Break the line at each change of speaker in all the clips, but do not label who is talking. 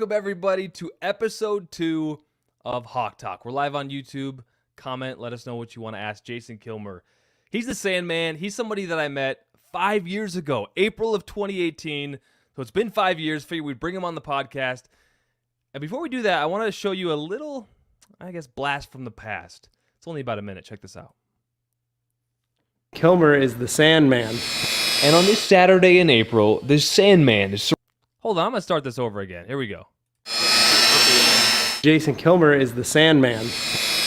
Welcome, everybody, to episode 2 of Hawk Talk. We're live on YouTube. Comment, let us know what you want to ask Jason Killmer. He's the Sandman. He's somebody that I met 5 years ago, April of 2018. So it's been 5 years. Figured we'd bring him on the podcast. And before we do that, I want to show you a little, blast from the past. It's only about a minute. Check this out.
Killmer is the Sandman.
And on this Saturday in April, the Sandman is... Hold on, I'm going to start this over again. Here we go.
Jason Killmer is the Sandman.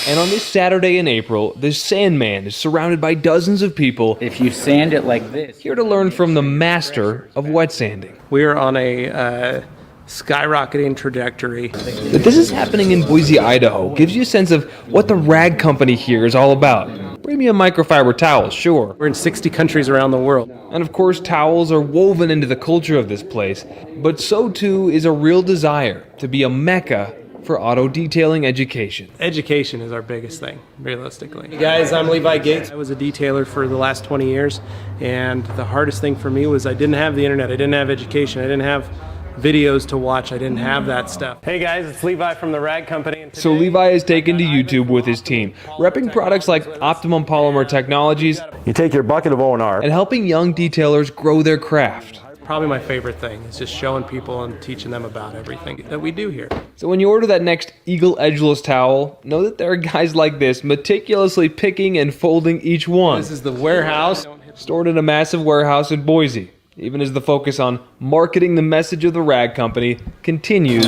And on this Saturday in April, the Sandman is surrounded by dozens of people.
If you sand it like this,
Here to learn from the master of wet sanding.
We are on a skyrocketing trajectory.
That this is happening in Boise, Idaho gives you a sense of what the rag company here is all about. Premium microfiber towels, sure.
We're in 60 countries around the world.
And of course, towels are woven into the culture of this place, but so too is a real desire to be a mecca for auto detailing education.
Education is our biggest thing, realistically. Hey guys, I'm Levi Gates. I was a detailer for the last 20 years, and the hardest thing for me was I didn't have the internet, I didn't have education, I didn't have videos to watch, I didn't have that stuff. Hey guys, it's Levi from the Rag Company. And
So Levi has taken to YouTube with his team, repping products like Optimum Polymer Technologies
You take your bucket of O&R.
and helping young detailers grow their craft.
Probably my favorite thing is just showing people and teaching them about everything that we do here.
So when you order that next Eagle Edgeless towel, know that there are guys like this meticulously picking and folding each one,
This is the warehouse.
stored in a massive warehouse in Boise. Even as the focus on marketing the message of the rag company continues,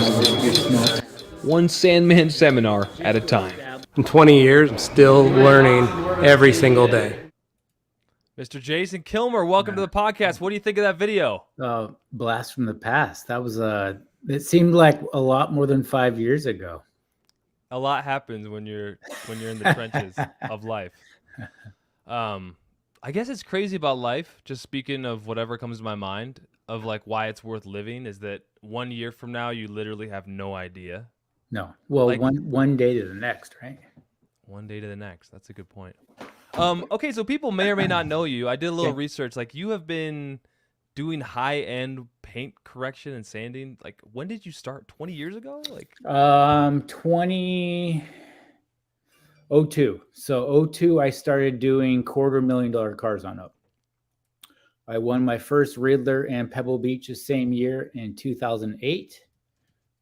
one Sandman seminar at a time.
In 20 years, I'm still learning every single day.
Mr. Jason Killmer, welcome to the podcast. What do you think of that video?
blast from the past. That was it seemed like a lot more than 5 years ago.
A lot happens when you're in the trenches of life. I guess it's crazy about life, just speaking of whatever comes to my mind, of like why it's worth living, is that 1 year from now, you literally have no idea.
No, well,
Like-
one day to the next, right?
One day to the next. That's a good point. Okay, so people may or may not know you. I did a little
Okay.
research. Like, you have been doing high-end paint correction and sanding. Like, when did you start? 20 years ago? Like,
2002. So 02, I started doing $250,000 cars on up. I won my first Riddler and Pebble Beach the same year in 2008.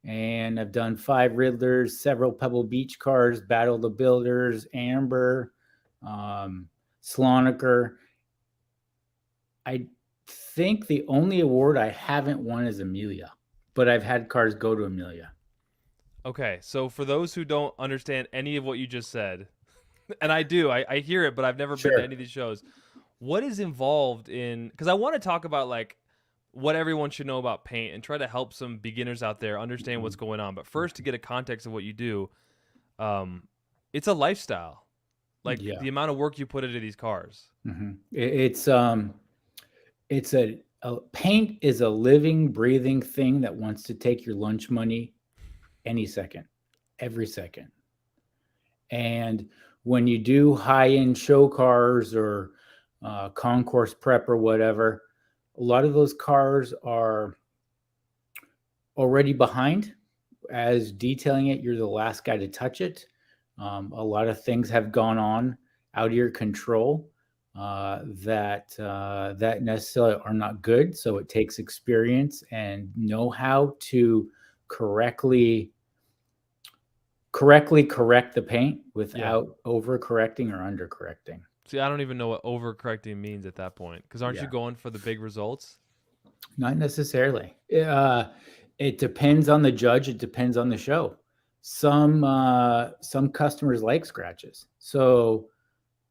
And I've done 5 Riddlers, several Pebble Beach cars, Battle of the Builders, Amber, Slonaker. I think the only award I haven't won is Amelia, but I've had cars go to Amelia.
okay, so for those who don't understand any of what you just said, and I do, I hear it, but I've never been
Sure.
to any of these shows. What is involved in, because I want to talk about like what everyone should know about paint and try to help some beginners out there understand what's going on. But first, to get a context of what you do, it's a lifestyle. Like
Yeah.
the amount of work you put into these cars.
It's a paint is a living, breathing thing that wants to take your lunch money any second, every second. And when you do high-end show cars or concourse prep or whatever, a lot of those cars are already behind. As detailing it, you're the last guy to touch it. A lot of things have gone on out of your control that necessarily are not good. So it takes experience and know-how to correctly correct the paint without overcorrecting or undercorrecting.
See, I don't even know what overcorrecting means at that point. Because aren't you
Yeah.
going for the big results?
Not necessarily. It depends on the judge. It depends on the show. Some customers like scratches. So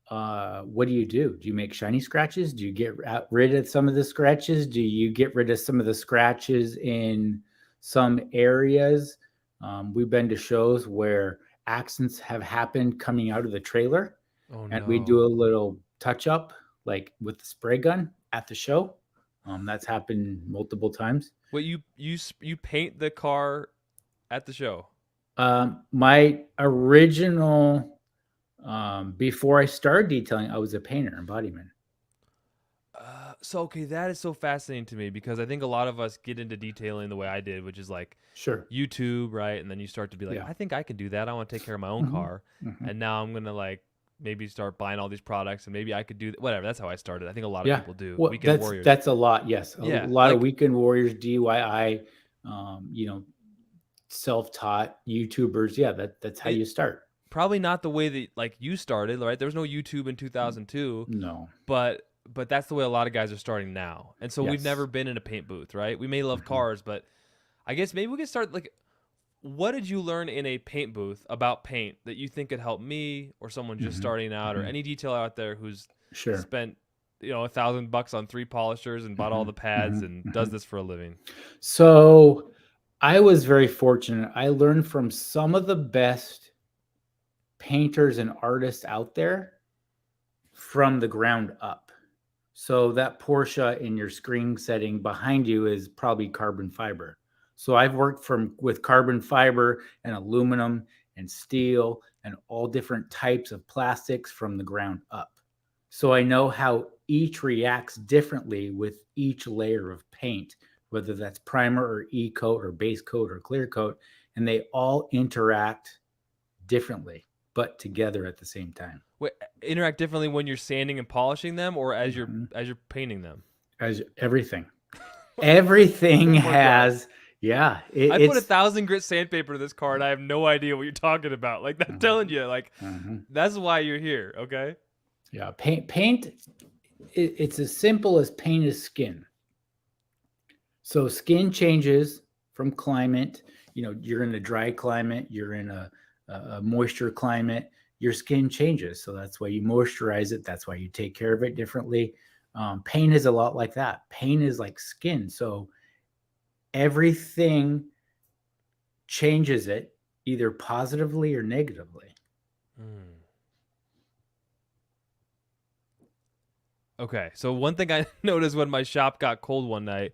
what do? Do you make shiny scratches? Do you get rid of some of the scratches? Do you get rid of some of the scratches in some areas? We've been to shows where accidents have happened coming out of the trailer.
Oh,
And we do a little touch up, like with the spray gun at the show. That's happened multiple times.
Wait, you paint the car at the show?
My original, before I started detailing, I was a painter and bodyman.
So okay, that is so fascinating to me because I think a lot of us get into detailing the way I did, which is like
Sure.
YouTube, right? And then you start to be like,
Yeah.
I think I can do that. I want to take care of my own car.
Mhm.
And now I'm going to like maybe start buying all these products and maybe I could do whatever. That's how I started. I think a lot of
Yeah.
people do.
Well,
Weekend warriors.
that's a lot. Yes. A
Yeah.
lot of
Like
weekend warriors, DIY, self-taught YouTubers. Yeah. That's how
it,
you start.
probably not the way that like you started, right? There was no YouTube in 2002,
No.
but that's the way a lot of guys are starting now. And so we've
Yes.
never been in a paint booth, right? We may love cars, but I guess maybe we could start like what did you learn in a paint booth about paint that you think could help me or someone just starting out or any detailer out there who's
Sure.
spent $1,000 on 3 polishers and bought all the pads and does this for a living?
So I was very fortunate. I learned from some of the best painters and artists out there from the ground up. So that Porsche in your screen setting behind you is probably carbon fiber. So I've worked with carbon fiber and aluminum and steel and all different types of plastics from the ground up. So I know how each reacts differently with each layer of paint, whether that's primer or e-coat or base coat or clear coat, and they all interact differently, but together at the same time.
Wait, interact differently when you're sanding and polishing them or as you're painting them?
As everything. Everything has,
I put 1,000 grit sandpaper to this car and I have no idea what you're talking about. Like I'm telling you, like that's why you're here. Okay.
Yeah. Paint. It's as simple as paint is skin. So skin changes from climate. You're in a dry climate. You're in a moisture climate. Your skin changes. So that's why you moisturize it. That's why you take care of it differently. Paint is a lot like that. Paint is like skin. So everything changes it either positively or negatively.
Okay. So one thing I noticed when my shop got cold one night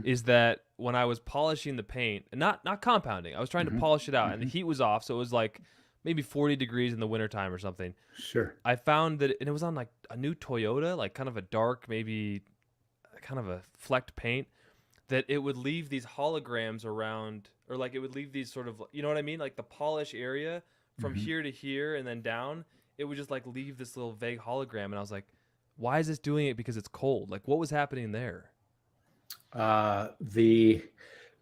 is that when I was polishing the paint, and not compounding, I was trying to polish it out and the heat was off. So it was like maybe 40 degrees in the wintertime or something.
Sure.
I found that, and it was on like a new Toyota, like kind of a dark, maybe kind of a flecked paint, that it would leave these holograms around, or like it would leave these sort of, you know what I mean? Like the polish area from here to here and then down, it would just like leave this little vague hologram. And I was like, why is this doing it? Because it's cold. Like what was happening there?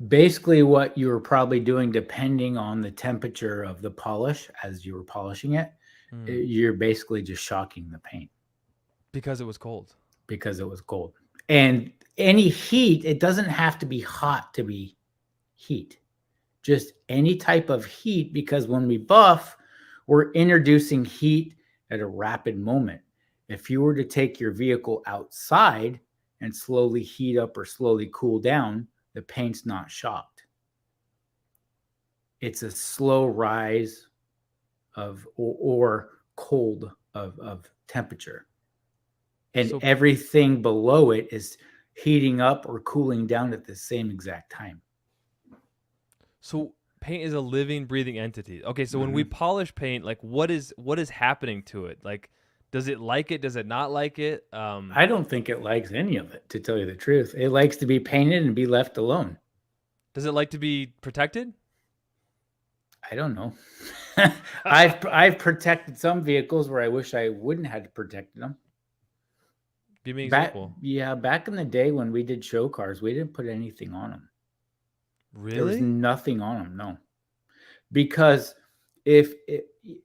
Basically what you were probably doing, depending on the temperature of the polish as you were polishing it, you're basically just shocking the paint.
Because it was cold.
Because it was cold. And any heat, it doesn't have to be hot to be heat. Just any type of heat, because when we buff, we're introducing heat at a rapid moment. If you were to take your vehicle outside and slowly heat up or slowly cool down, the paint's not shocked. It's a slow rise of or cold of temperature. And everything below it is heating up or cooling down at the same exact time.
So paint is a living, breathing entity. Okay, so when we polish paint, like what is happening to it? Like, does it like it? Does it not like it?
I don't think it likes any of it, to tell you the truth. It likes to be painted and be left alone.
Does it like to be protected?
I don't know. I've protected some vehicles where I wish I wouldn't have protected them.
Give me an example.
Back in the day when we did show cars, we didn't put anything on them.
Really?
There was nothing on them, no. Because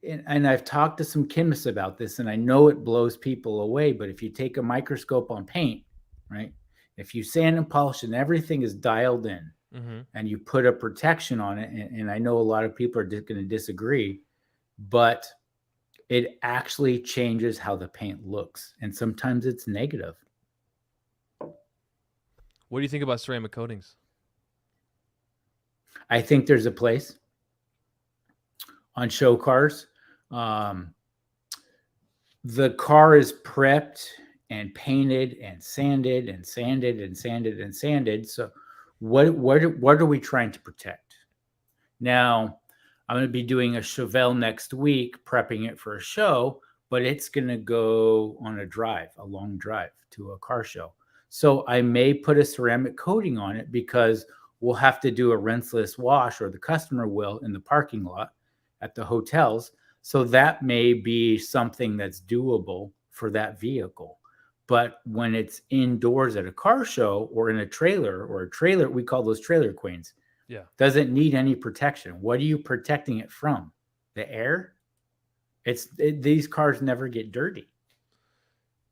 and I've talked to some chemists about this, and I know it blows people away, but if you take a microscope on paint, right? If you sand and polish and everything is dialed in, and you put a protection on it, and I know a lot of people are going to disagree, but it actually changes how the paint looks, and sometimes it's negative.
What do you think about ceramic coatings?
I think there's a place on show cars. The car is prepped and painted and sanded and sanded and sanded and sanded. So what are we trying to protect? Now, I'm going to be doing a Chevelle next week, prepping it for a show, but it's going to go on a long drive to a car show. So I may put a ceramic coating on it because we'll have to do a rinseless wash, or the customer will, in the parking lot at the hotels. So that may be something that's doable for that vehicle. But when it's indoors at a car show or in a trailer, we call those trailer queens,
Yeah.
doesn't need any protection. What are you protecting it from? The air? These cars never get dirty.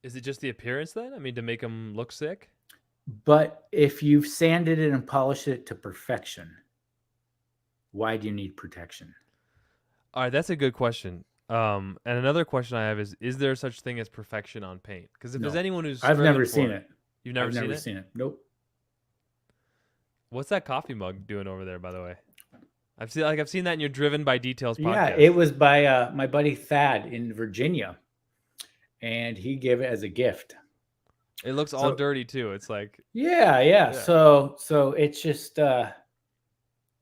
Is it just the appearance then? I mean, to make them look sick?
But if you've sanded it and polished it to perfection, why do you need protection?
All right, that's a good question. And another question I have is there such thing as perfection on paint? Because if
No.
there's anyone who's
I've never
striven
seen
for
it.
You've never
I've
seen
never
it?
seen it. Nope.
What's that coffee mug doing over there, by the way? I've seen that in your Driven by Details podcast.
Yeah, it was by my buddy Thad in Virginia, and he gave it as a gift.
It looks all dirty too. It's like
yeah. So it's just it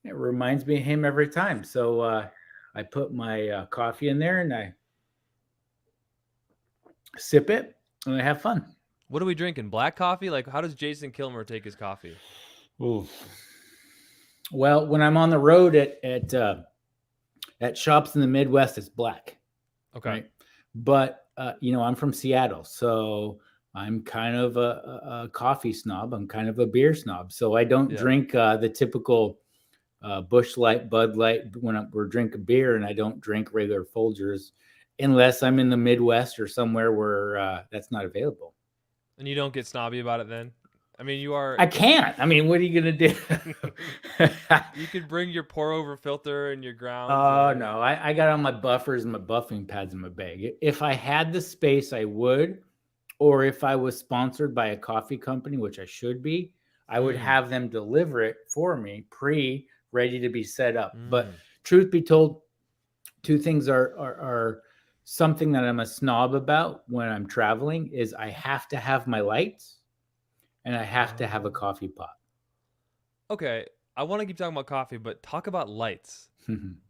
reminds me of him every time. So I put my coffee in there and I sip it and I have fun.
What are we drinking? Black coffee? Like, how does Jason Killmer take his coffee?
Ooh. Well, when I'm on the road at shops in the Midwest, it's black.
Okay.
Right? But I'm from Seattle, so I'm kind of a coffee snob. I'm kind of a beer snob. So I don't drink the typical Busch Light, Bud Light when we're drinking beer, and I don't drink regular Folgers unless I'm in the Midwest or somewhere where that's not available.
And you don't get snobby about it then? I mean, you are...
I can't. I mean, what are you going to do?
You could bring your pour-over filter and your grounds.
Oh, no. I got all my buffers and my buffing pads in my bag. If I had the space, I would. Or if I was sponsored by a coffee company, which I should be, I would have them deliver it for me, ready to be set up. But truth be told, two things are something that I'm a snob about when I'm traveling is I have to have my lights and I have to have a coffee pot.
Okay. I want to keep talking about coffee, but talk about lights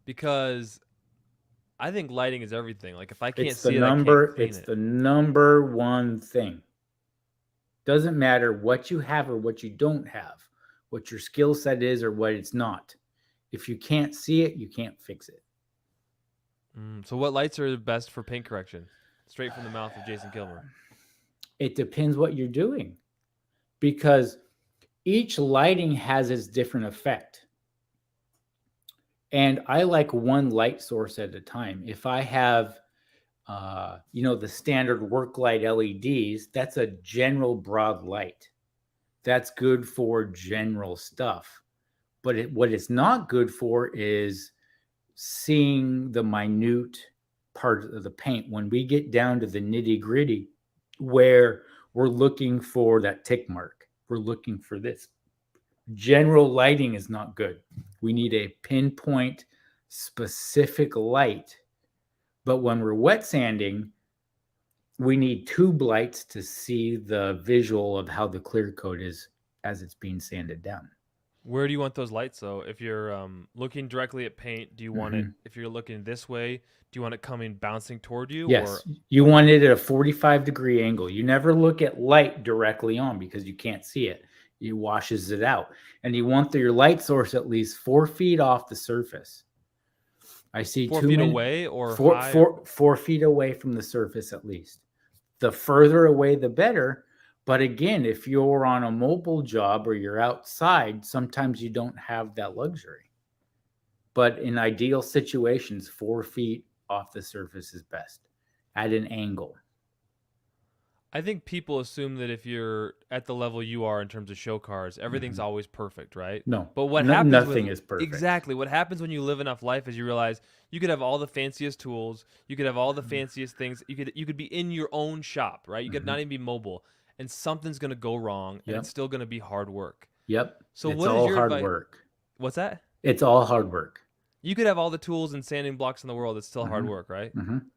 because I think lighting is everything. Like if I can't see it, I can't clean
it's
it.
the number one thing. Doesn't matter what you have or what you don't have, what your skill set is or what it's not. If you can't see it, you can't fix it.
So what lights are best for paint correction? Straight from the mouth of Jason Killmer.
It depends what you're doing because each lighting has its different effect. And I like one light source at a time. If I have, the standard work light LEDs, that's a general broad light. That's good for general stuff. But what it's not good for is seeing the minute part of the paint. When we get down to the nitty gritty, where we're looking for that tick mark, we're looking for this. General lighting is not good. We need a pinpoint specific light. But when we're wet sanding, we need tube lights to see the visual of how the clear coat is as it's being sanded down.
Where do you want those lights though? If you're looking directly at paint, do you want it, if you're looking this way, do you want it coming bouncing toward you?
Yes, you want it at a 45-degree angle. You never look at light directly on because you can't see it. It washes it out. And you want your light source at least 4 feet off the surface. I see
4 feet away or
4 feet away from the surface at least. The further away, the better. But again, if you're on a mobile job or you're outside, sometimes you don't have that luxury. But in ideal situations, 4 feet off the surface is best at an angle.
I think people assume that if you're at the level you are in terms of show cars, everything's always perfect, right?
No,
but what happens?
Nothing is perfect.
Exactly. What happens when you live enough life is you realize you could have all the fanciest tools, you could have all the fanciest things, you could be in your own shop, right? You could not even be mobile, and something's gonna go wrong, and it's still gonna be hard work.
Yep.
So
it's
what
all
is your
hard
advice?
Work.
What's that?
It's all hard work.
You could have all the tools and sanding blocks in the world. It's still hard work, right?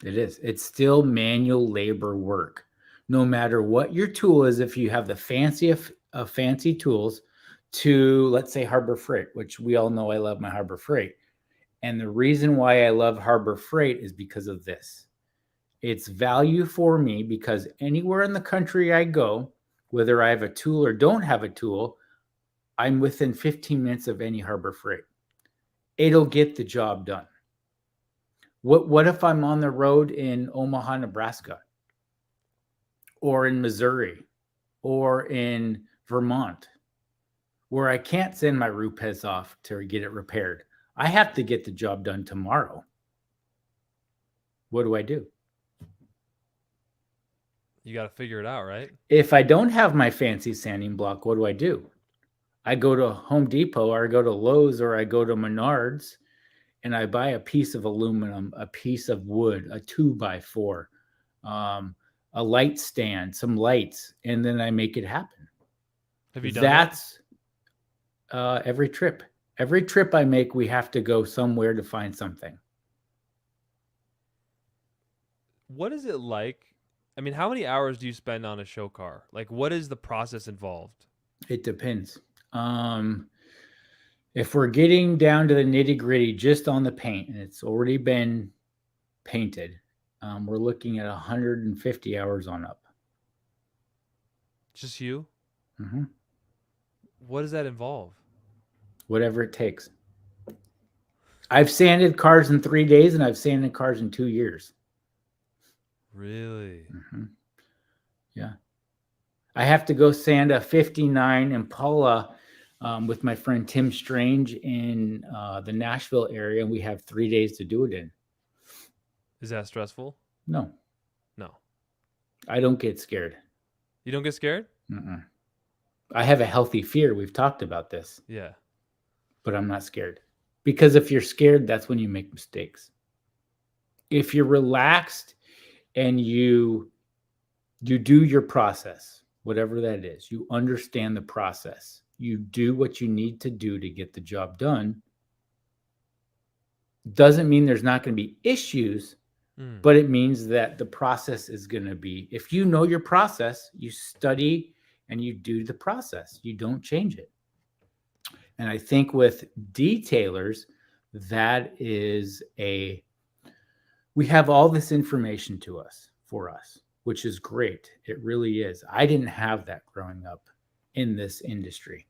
It is. It's still manual labor work. No matter what your tool is, if you have the fancy tools to, let's say, Harbor Freight, which we all know I love my Harbor Freight. And the reason why I love Harbor Freight is because of this. It's value for me because anywhere in the country I go, Whether I have a tool or don't have a tool, I'm within 15 minutes of any Harbor Freight. It'll get the job done. What if I'm on the road in Omaha, Nebraska, or in Missouri, or in Vermont, where I can't send my Rupes off to get it repaired? I have to get the job done tomorrow. What do I do?
You got to figure it out, right?
If I don't have my fancy sanding block, what do? I go to Home Depot, or I go to Lowe's, or I go to Menards, and I buy a piece of aluminum, a piece of wood, a 2x4, a light stand, some lights, and then I make it happen.
Have you done that?
That's every trip. Every trip I make, we have to go somewhere to find something.
What is it like? I mean, how many hours do you spend on a show car? Like, what is the process involved?
It depends. If we're getting down to the nitty gritty just on the paint, and it's already been painted, we're looking at 150 hours on up.
Just you?
Mm-hmm.
What does that involve?
Whatever it takes. I've sanded cars in 3 days, and I've sanded cars in 2 years.
Really?
Mm-hmm. Yeah. I have to go sand a 59 Impala with my friend Tim Strange in the Nashville area, and we have 3 days to do it in.
Is that stressful?
No.
No.
I don't get scared.
You don't get scared?
Mm-mm. I have a healthy fear. We've talked about this.
Yeah.
But I'm not scared. Because if you're scared, that's when you make mistakes. If you're relaxed and you do your process, whatever that is, you understand the process, you do what you need to do to get the job done, doesn't mean there's not going to be issues, but it means that the process is going to be, if you know your process, you study and you do the process. You don't change it. And I think with detailers, that is we have all this information for us, which is great. It really is. I didn't have that growing up in this industry.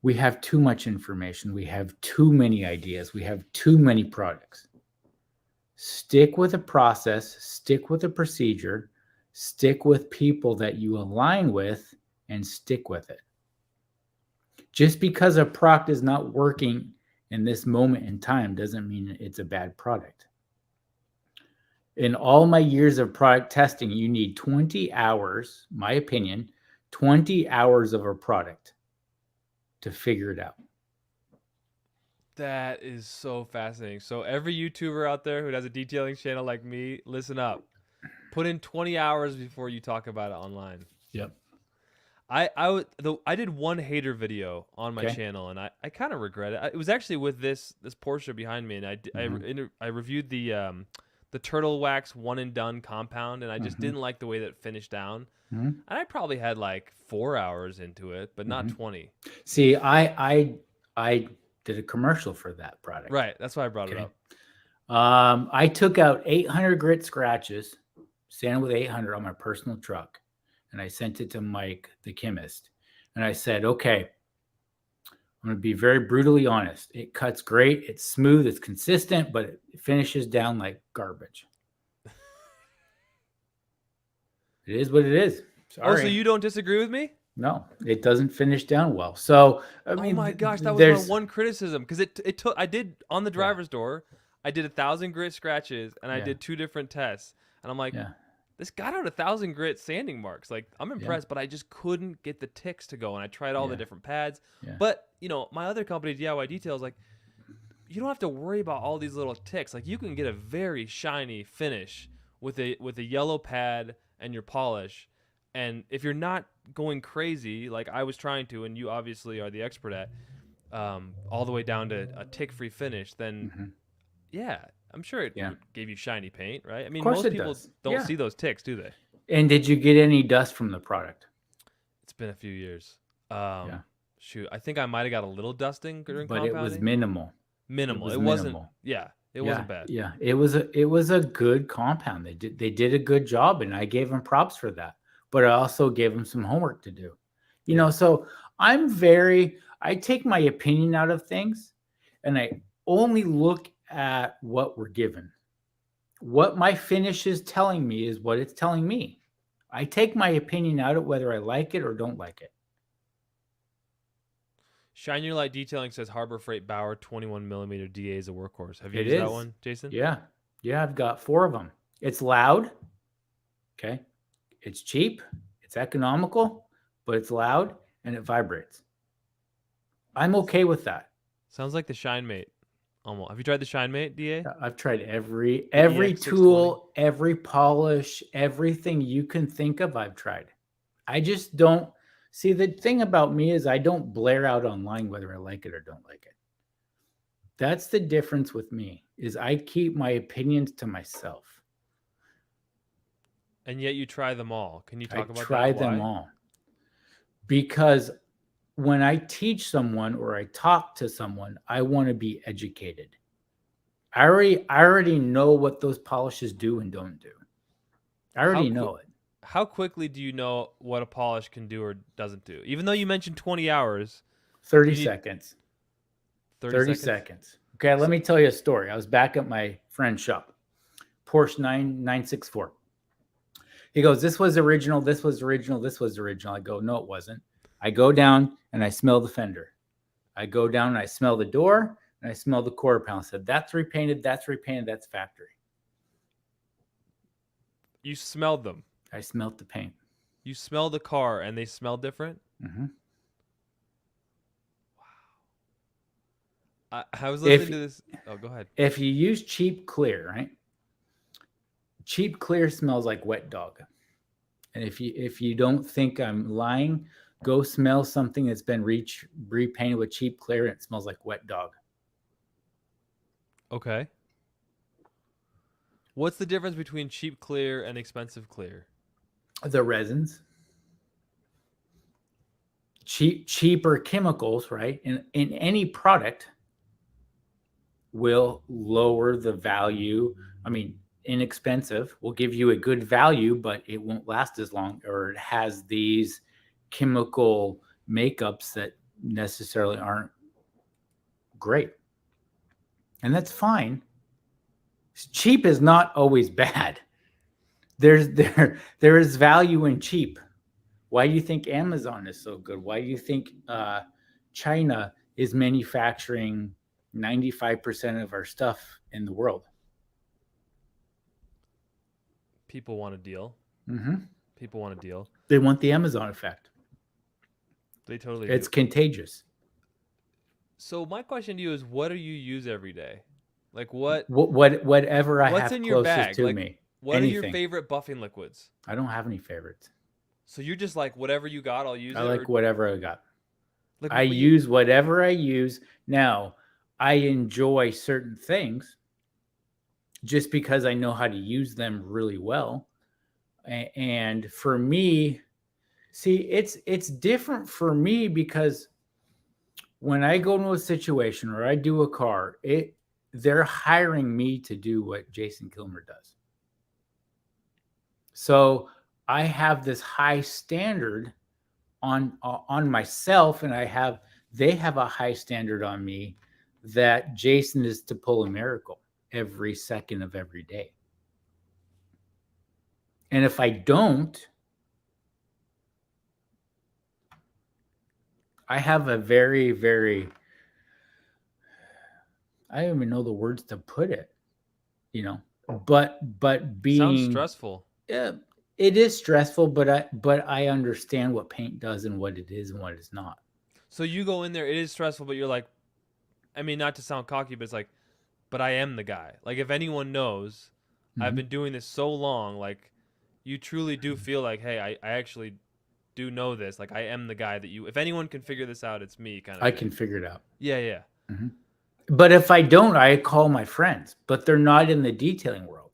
We have too much information. We have too many ideas. We have too many products. Stick with a process, stick with a procedure, stick with people that you align with, and stick with it. Just because a product is not working in this moment in time doesn't mean it's a bad product. In all my years of product testing, you need 20 hours, my opinion, 20 hours of a product to figure it out.
That is so fascinating. So every YouTuber out there who has a detailing channel like me, listen up. Put in 20 hours before you talk about it online.
Yep.
I did one hater video on my channel, and I kind of regret it. It was actually with this Porsche behind me, and I reviewed the Turtle Wax one and done compound, and I just didn't like the way that it finished down. And I probably had like 4 hours into it, but not 20.
See, I did a commercial for that product.
Right, that's why I brought it up.
I took out 800 grit scratches, sanded with 800 on my personal truck, and I sent it to Mike, the chemist. And I said, okay, I'm going to be very brutally honest. It cuts great. It's smooth. It's consistent, but it finishes down like garbage. It is what it is. Sorry.
Oh, so you don't disagree with me?
No, it doesn't finish down well. So, I mean,
oh my gosh, that was my one criticism, because it took. I did on the driver's door. I did 1,000 grit scratches, and I did 2 different tests, and I'm like, this got out 1,000 grit sanding marks. Like, I'm impressed, but I just couldn't get the ticks to go, and I tried all the different pads. But you know, my other company, DIY Details, like, you don't have to worry about all these little ticks. Like, you can get a very shiny finish with a yellow pad and your polish. And if you're not going crazy, like I was trying to, and you obviously are the expert at, all the way down to a tick-free finish, then I'm sure it gave you shiny paint, right? I mean, most people don't see those ticks, do they? And
did you get any dust from the product?
It's been a few years. Shoot, I think I might have got a little dusting during
compounding. But it was minimal.
It wasn't. Yeah, it wasn't bad.
Yeah, it was a good compound. They did a good job, and I gave them props for that. but I also gave them some homework to do. So I take my opinion out of things, and I only look at what we're given. What my finish is telling me is what it's telling me. I take my opinion out of whether I like it or don't like it.
Shine Your Light Detailing says Harbor Freight Bauer 21mm DA is a workhorse. Have you
It
used
is.
that one, Jason?
Yeah. I've got 4 of them. It's loud. Okay. It's cheap. It's economical, but it's loud and it vibrates. I'm okay with that.
Sounds like the Shine Mate. Almost. Have you tried the Shine Mate DA?
I've tried every
EX620.
tool, every polish, everything you can think of, I've tried. I just don't see, the thing about me is I don't blare out online whether I like it or don't like it. That's the difference with me, is I keep my opinions to myself.
And yet you try them all. Can you talk about that?
I try them all. Because when I teach someone or I talk to someone, I want to be educated. I already know what those polishes do and don't do. I already know it.
How quickly do you know what a polish can do or doesn't do? Even though you mentioned 20 hours.
30 seconds.
30
seconds. Okay, let me tell you a story. I was back at my friend's shop, Porsche 964. He goes, this was original, this was original, this was original. I go, no, it wasn't. I go down and I smell the fender. I go down and I smell the door and I smell the quarter panel. I said, that's repainted, that's factory.
You smelled them.
I smelled the paint.
You smelled the car and they smell different?
Mm-hmm.
Wow. I was listening to this. Oh, go ahead.
If you use cheap clear, right? Cheap clear smells like wet dog. And if you don't think I'm lying, go smell something that's been repainted with cheap clear and it smells like wet dog.
Okay. What's the difference between cheap clear and expensive clear?
The resins. Cheaper chemicals, right? In any product will lower the value. I mean, inexpensive will give you a good value, but it won't last as long, or it has these chemical makeups that necessarily aren't great. And that's fine. Cheap is not always bad. There is value in cheap. Why do you think Amazon is so good? Why do you think China is manufacturing 95% of our stuff in the world?
People want a deal.
Mm-hmm.
People want a deal.
They want the Amazon effect.
They totally
It's
do.
contagious.
So my question to you is, what do you use every day? Like whatever
I have
what's in your
closest
bag?
to
Like,
me.
What
Anything.
are your favorite buffing liquids?
I don't have any favorites.
So you're just like, whatever you got, I'll use it?
I like whatever I got.
Like,
I use whatever I use. Now, I enjoy certain things just because I know how to use them really well. And for me, see, it's different for me because when I go into a situation or I do a car, they're hiring me to do what Jason Killmer does. So I have this high standard on myself, and they have a high standard on me that Jason is to pull a miracle every second of every day. And if I don't, I have a very, very, I don't even know the words to put it, but being
sounds stressful.
Yeah, it is stressful, but I understand what paint does and what it is and what it's not.
So you go in there, it is stressful, but you're like, I mean, not to sound cocky, but it's like, but I am the guy. Like, if anyone knows, I've been doing this so long, like, you truly do feel like, hey, I actually do know this. Like, I am the guy that if anyone can figure this out, it's me kind of
I
thing.
can figure it out.
Yeah.
Mm-hmm. But if I don't, I call my friends, but they're not in the detailing world.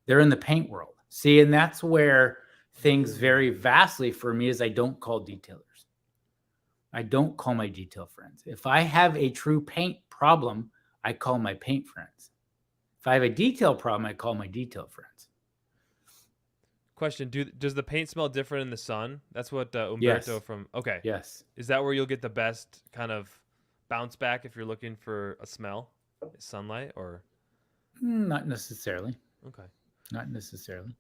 They're in the paint world. See, and that's where things vary vastly for me is I don't call detailers. I don't call my detail friends. If I have a true paint problem, I call my paint friends. If I have a detail problem, I call my detail friends.
Question: does the paint smell different in the sun? That's what Umberto
Yes.
from. Okay,
Yes.
is that where you'll get the best kind of bounce back if you're looking for a smell? Sunlight or
Not necessarily.
okay.
Not necessarily.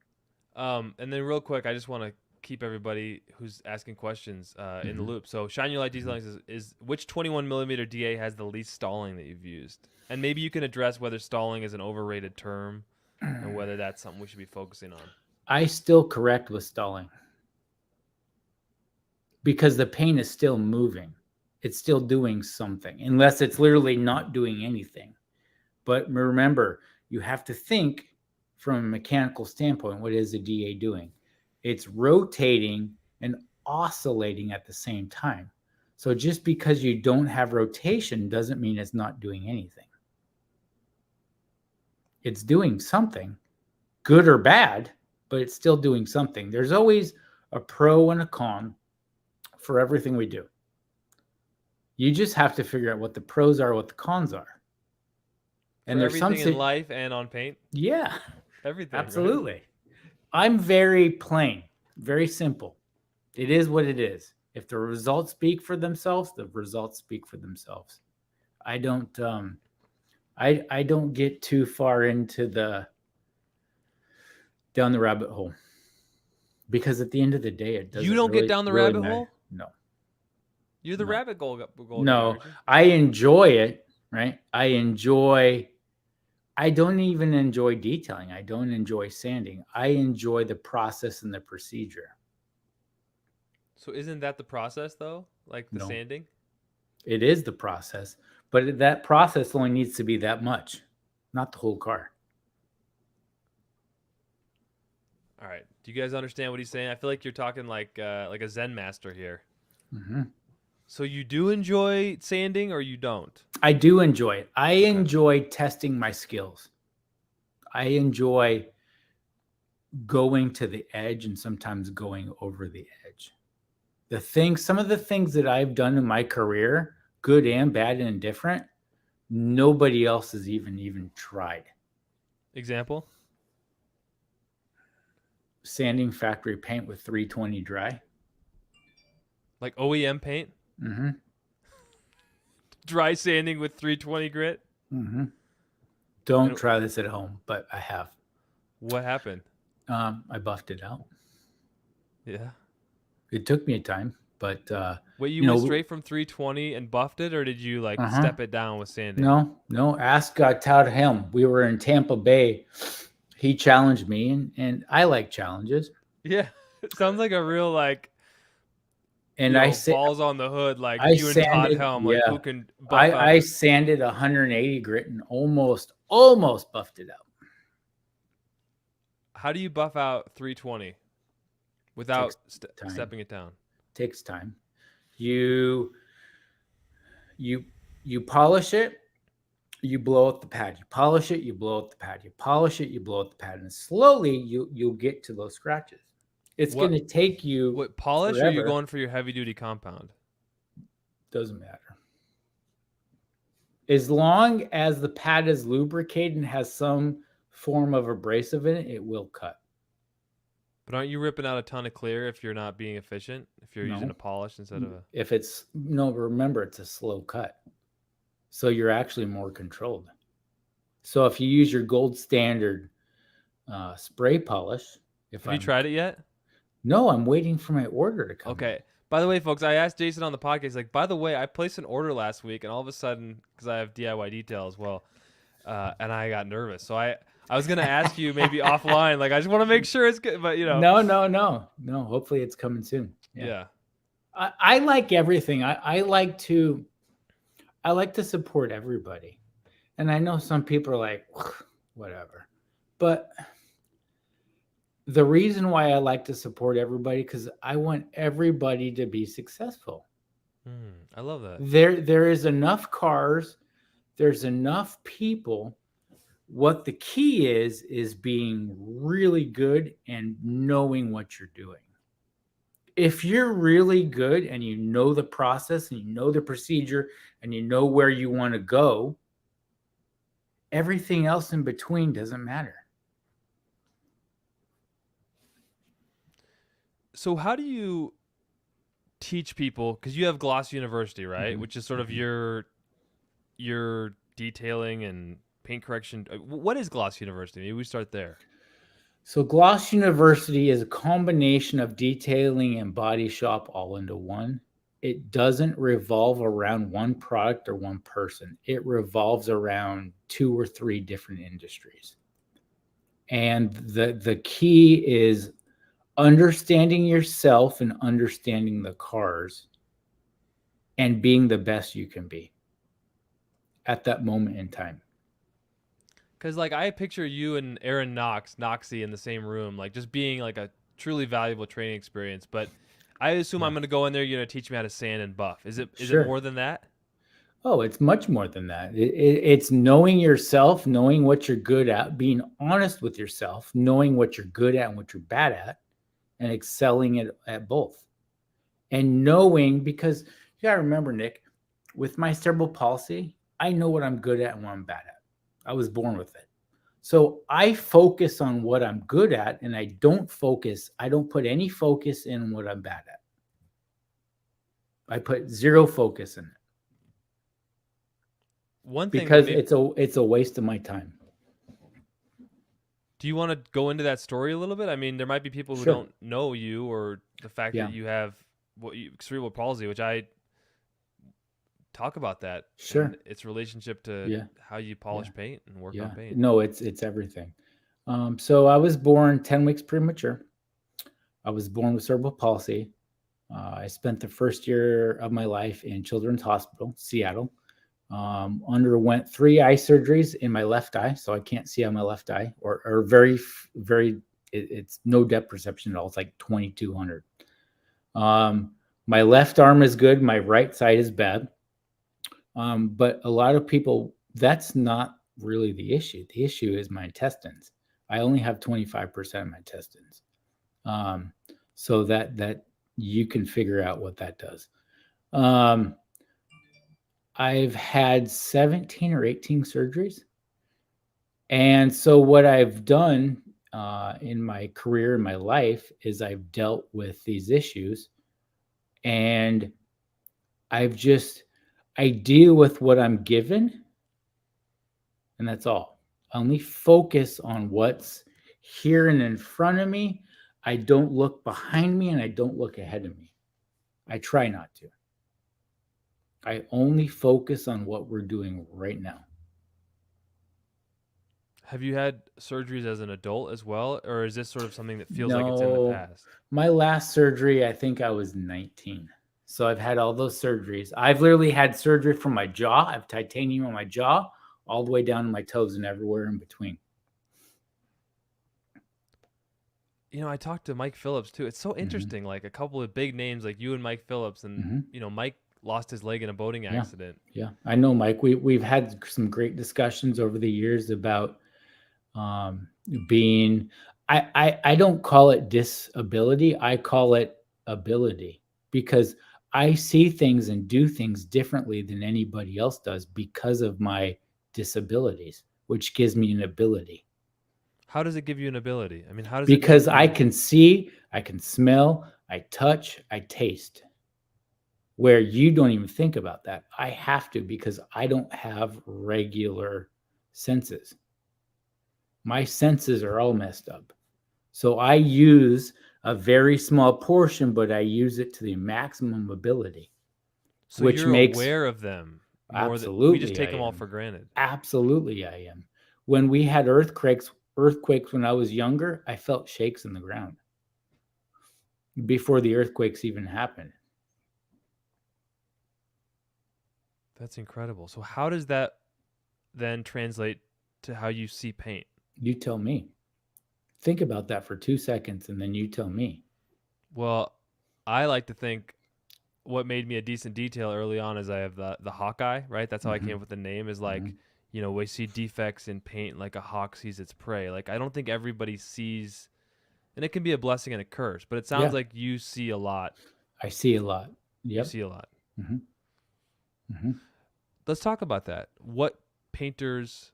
And then real quick, I just want to keep everybody who's asking questions in the loop. So Shine Your Light Detailing says, is which 21 millimeter DA has the least stalling that you've used? And maybe you can address whether stalling is an overrated term and whether that's something we should be focusing on.
I still correct with stalling because the paint is still moving. It's still doing something, unless it's literally not doing anything. But remember, you have to think from a mechanical standpoint, what is the DA doing? It's rotating and oscillating at the same time. So just because you don't have rotation doesn't mean it's not doing anything. It's doing something, good or bad, but it's still doing something. There's always a pro and a con for everything we do. You just have to figure out what the pros are, what the cons are.
And there's everything in life and on paint?
Yeah.
Everything.
Absolutely.
Right?
I'm very plain, very simple. It is what it is. If the results speak for themselves, the results speak for themselves. I don't get too far into down the rabbit hole, because at the end of the day, it doesn't.
You don't
really,
get down the
really
rabbit
matter.
hole?
No.
You're the rabbit goal guy,
no,
aren't you?
I enjoy it, right? I don't even enjoy detailing. I don't enjoy sanding. I enjoy the process and the procedure.
So isn't that the process though? Like the sanding?
It is the process, but that process only needs to be that much, not the whole car.
All right. Do you guys understand what he's saying? I feel like you're talking like a Zen master here.
Mm-hmm.
So you do enjoy sanding or you don't?
I do enjoy it. I enjoy testing my skills. I enjoy going to the edge and sometimes going over the edge. Some of the things that I've done in my career, good and bad and indifferent, nobody else has even tried.
Example?
Sanding factory paint with 320 dry.
Like OEM paint?
Mm-hmm.
Dry sanding with 320 grit?
Mm-hmm. Don't try this at home, but I have.
What happened?
I buffed it out.
Yeah.
It took me a time, but
wait, you went straight from 320 and buffed it, or did you like step it down with sanding?
No. Ask Todd Helm. We were in Tampa Bay. He challenged me, and I like challenges.
Yeah, it sounds like a real like.
And
balls on the hood, like you and Todd Helm, like who can buff out.
I sanded 180 grit and almost buffed it out.
How do you buff out 320 without stepping it down?
Takes time. You polish it, you blow out the pad. You polish it, you blow out the pad. You polish it, you blow out the pad, and slowly you'll get to those scratches. It's going to take you.
What polish forever. Or are you going for your heavy duty compound?
Doesn't matter. As long as the pad is lubricated and has some form of abrasive in it, it will cut.
But aren't you ripping out a ton of clear if you're not being efficient? If you're using a polish instead of a.
Remember, it's a slow cut. So you're actually more controlled. So if you use your gold standard spray polish.
Have you tried it yet?
No, I'm waiting for my order to come.
Okay. By the way, folks, I asked Jason on the podcast, like, by the way, I placed an order last week, and all of a sudden, because I have DIY detail as well, and I got nervous. So I was going to ask you maybe offline, like, I just want to make sure it's good, but,
No. Hopefully it's coming soon.
Yeah.
I like everything. I like to support everybody. And I know some people are like, whatever. But the reason why I like to support everybody, because I want everybody to be successful.
I love that.
There is enough cars. There's enough people. What the key is being really good and knowing what you're doing. If you're really good and you know the process and you know the procedure and you know where you want to go, everything else in between doesn't matter.
So how do you teach people, because you have Gloss University, right?
Mhm.
Which is sort of your detailing and paint correction. What is Gloss University? Maybe we start there.
So Gloss University is a combination of detailing and body shop all into one. It doesn't revolve around one product or one person. It revolves around 2 or 3 different industries. And the key is understanding yourself and understanding the cars and being the best you can be at that moment in time.
Because like I picture you and Aaron Noxie in the same room, like just being like a truly valuable training experience. But I assume I'm
Yeah.
going to go in there. You're going to teach me how to sand and buff. Is it
Sure.
more than that?
Oh, it's much more than that. It's knowing yourself, knowing what you're good at, being honest with yourself, knowing what you're good at and what you're bad at, and excelling at both. And knowing, because you got to remember, Nick, with my cerebral palsy, I know what I'm good at and what I'm bad at. I was born with it. So I focus on what I'm good at, and I don't put any focus in what I'm bad at. I put zero focus in it.
One thing
Because
that
it's a waste of my time.
do you want to go into that story a little bit? I mean, there might be people who
Sure.
don't know you or the fact
Yeah.
that you have cerebral palsy, which I talk about that.
Sure.
And its relationship to how you polish paint and work on paint.
No, it's everything. So I was born 10 weeks premature. I was born with cerebral palsy. I spent the first year of my life in Children's Hospital, Seattle. Underwent 3 eye surgeries in my left eye, so I can't see on my left eye, or it's no depth perception at all. It's like 2200. My left arm is good. My right side is bad. But a lot of people, that's not really the issue. The issue is my intestines. I only have 25% of my intestines. So that you can figure out what that does. I've had 17 or 18 surgeries. And so what I've done in my career, in my life, is I've dealt with these issues, and I deal with what I'm given, and that's all. I only focus on what's here and in front of me. I don't look behind me, and I don't look ahead of me. I try not to. I only focus on what we're doing right now.
Have you had surgeries as an adult as well, or is this sort of something that feels like it's in the
No,
past?
my last surgery, I think I was 19. So I've had all those surgeries. I've literally had surgery from my jaw. I have titanium on my jaw, all the way down to my toes and everywhere in between.
You know, I talked to Mike Phillips too. It's so interesting. Like a couple of big names, like you and Mike Phillips, and you know, Mike lost his leg in a boating accident.
Yeah, I know, Mike. We've had some great discussions over the years about being. I don't call it disability. I call it ability, because I see things and do things differently than anybody else does because of my disabilities, which gives me an ability.
How does it give you an ability? I mean, how does
Because
it make
I
you...
can see, I can smell, I touch, I taste. Where you don't even think about that. I have to, because I don't have regular senses. My senses are all messed up. So I use a very small portion, but I use it to the maximum ability.
So
which
you're
makes
aware of them more than we
absolutely
just take
I
them all
am.
for granted.
Absolutely I am. When we had earthquakes when I was younger, I felt shakes in the ground before the earthquakes even happened.
That's incredible. So how does that then translate to how you see paint?
You tell me. Think about that for 2 seconds, and then you tell me.
Well, I like to think what made me a decent detailer early on is I have the hawk eye, right? That's how I came up with the name, is like, you know, we see defects in paint like a hawk sees its prey. Like, I don't think everybody sees, and it can be a blessing and a curse, but it sounds like you see a lot.
I see a lot. Yep.
You see a lot. Let's talk about that. What painters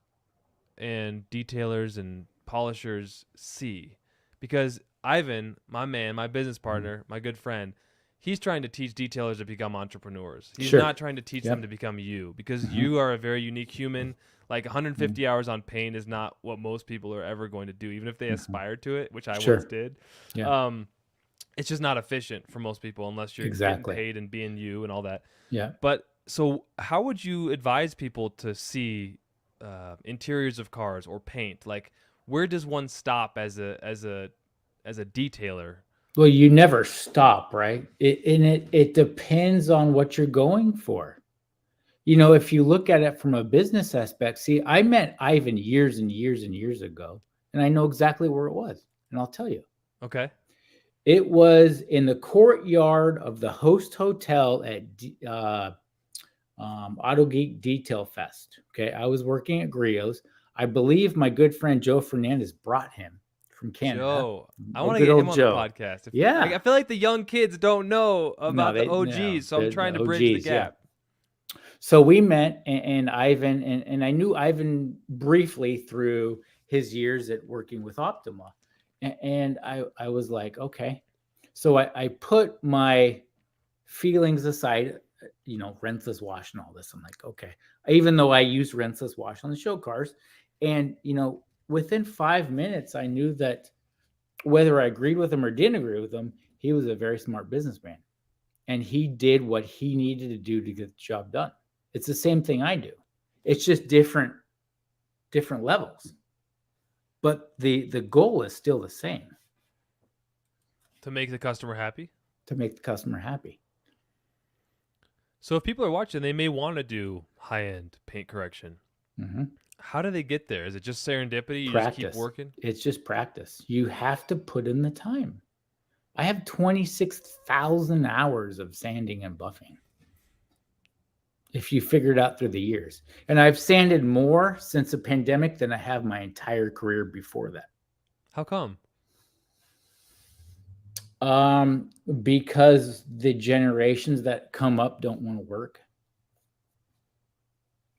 and detailers and polishers see, because Ivan, my man, my business partner, my good friend, he's trying to teach detailers to become entrepreneurs. He's
Sure.
not trying to teach them to become you, because you are a very unique human. Like 150 hours on paint is not what most people are ever going to do, even if they aspire to it, which I once did.
Yeah.
It's just not efficient for most people unless you're getting paid and being you and all that.
Yeah.
But so how would you advise people to see interiors of cars or paint? Like, where does one stop as a detailer?
Well, you never stop, right? It depends on what you're going for. You know, if you look at it from a business aspect, see, I met Ivan years and years and years ago, and I know exactly where it was, and I'll tell you.
Okay.
It was in the courtyard of the Host Hotel at Auto Geek Detail Fest. Okay, I was working at Griot's. I believe my good friend Joe Fernandez brought him from Canada.
Joe, I want to get him on the podcast. I feel like the young kids don't know about the OGs, so I'm trying to bridge the gap.
Yeah. So we met, and Ivan, and I knew Ivan briefly through his years at working with Optima. And I was like, okay. So I put my feelings aside, you know, rinseless wash and all this. I'm like, okay. Even though I use rinseless wash on the show cars. And, you know, within 5 minutes, I knew that whether I agreed with him or didn't agree with him, he was a very smart businessman. And he did what he needed to do to get the job done. It's the same thing I do. It's just different levels. But the goal is still the same.
To make the customer happy?
To make the customer happy.
So if people are watching, they may want to do high-end paint correction.
Mm-hmm.
How do they get there? Is it just serendipity? You just keep working?
It's just practice. You have to put in the time. I have 26,000 hours of sanding and buffing. If you figure it out through the years. And I've sanded more since the pandemic than I have my entire career before that.
How come?
Because the generations that come up don't want to work.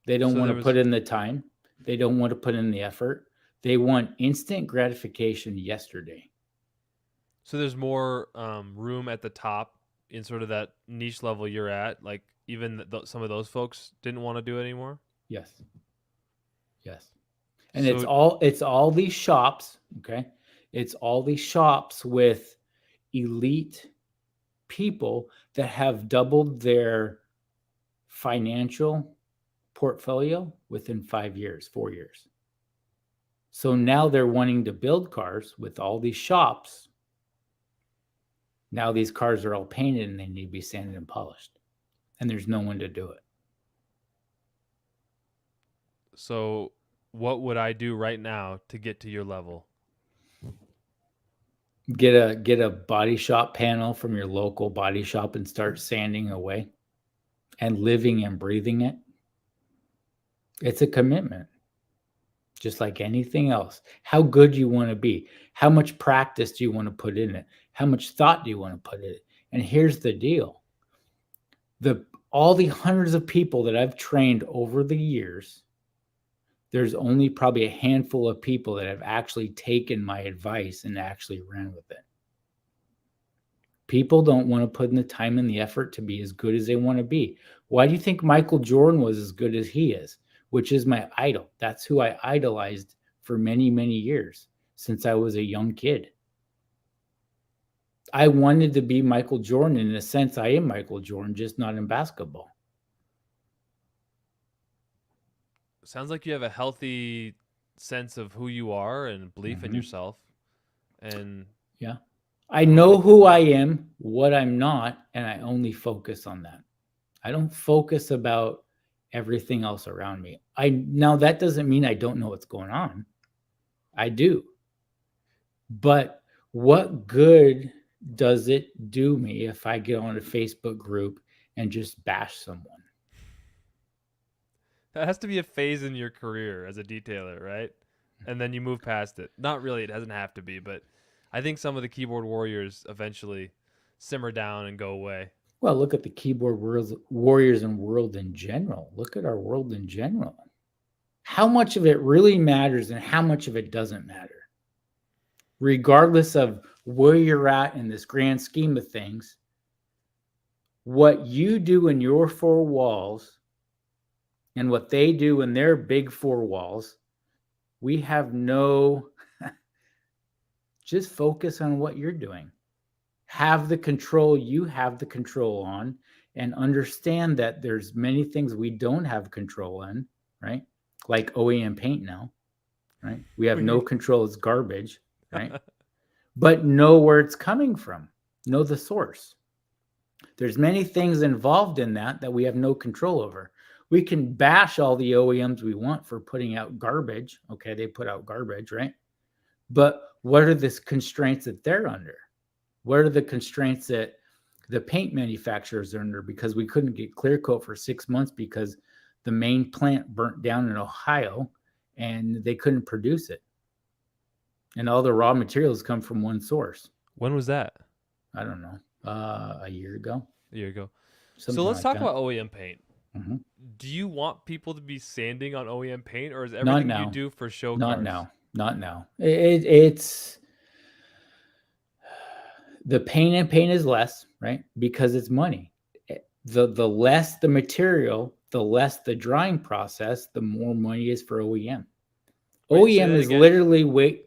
They don't want to put in the time. They don't want to put in the effort. They want instant gratification yesterday.
So there's more room at the top in sort of that niche level you're at. Like even some of those folks didn't want to do it anymore.
Yes. And so, it's all these shops. Okay. It's all these shops with elite people that have doubled their financial portfolio within 5 years, 4 years. So now they're wanting to build cars with all these shops. Now these cars are all painted and they need to be sanded and polished. And there's no one to do it.
So what would I do right now to get to your level?
Get a body shop panel from your local body shop and start sanding away and living and breathing it. It's a commitment, just like anything else. How good do you want to be? How much practice do you want to put in it? How much thought do you want to put in it? And here's the deal. All the hundreds of people that I've trained over the years, there's only probably a handful of people that have actually taken my advice and actually ran with it. People don't want to put in the time and the effort to be as good as they want to be. Why do you think Michael Jordan was as good as he is? Which is my idol. That's who I idolized for many, many years since I was a young kid. I wanted to be Michael Jordan. In a sense, I am Michael Jordan, just not in basketball.
Sounds like you have a healthy sense of who you are and belief in yourself. And
yeah, I know who I am, what I'm not, and I only focus on that. I don't focus about everything else around me. Now that doesn't mean I don't know what's going on. I do. But what good does it do me if I get on a Facebook group and just bash someone?
That has to be a phase in your career as a detailer, right? And then you move past it. Not really, it doesn't have to be, but I think some of the keyboard warriors eventually simmer down and go away.
Well, look at the keyboard warriors and world in general. Look at our world in general. How much of it really matters and how much of it doesn't matter? regardless of where you're at in this grand scheme of things, what you do in your four walls and what they do in their big four walls, we have no, just focus on what you're doing. Have the control you have the control on, and understand that there's many things we don't have control in, right? Like OEM paint now, right? We have no control. It's garbage, right? But know where it's coming from. Know the source. There's many things involved in that we have no control over. We can bash all the OEMs we want for putting out garbage. Okay, they put out garbage, right? But what are the constraints that they're under? What are the constraints that the paint manufacturers are under? Because we couldn't get clear coat for 6 months because the main plant burnt down in Ohio and they couldn't produce it. And all the raw materials come from one source.
When was that?
I don't know. A year ago.
A year ago.
Something
So let's
like
talk
that.
about OEM paint.
Mhm.
Do you want people to be sanding on OEM paint, or is everything you do for show cars?
Not now. It's the paint is less, right? Because it's money. The less the material, the less the drying process, the more money is for OEM.
Wait, say
OEM
that
is
again?
literally wait.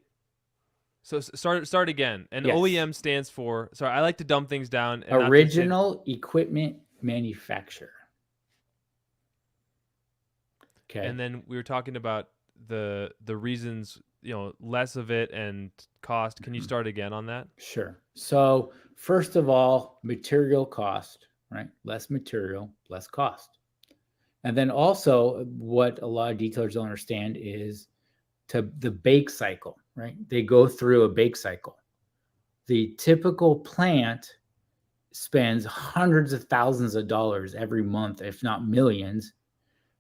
So start again. And
Yes.
OEM stands for, sorry, I like to dumb things down. And not to say-
Original equipment manufacturer. Okay.
And then we were talking about the reasons, less of it and cost. Can you start again on that?
Sure. So first of all, material cost, right? Less material, less cost. And then also what a lot of detailers don't understand is the bake cycle, right? They go through a bake cycle. The typical plant spends hundreds of thousands of dollars every month, if not millions,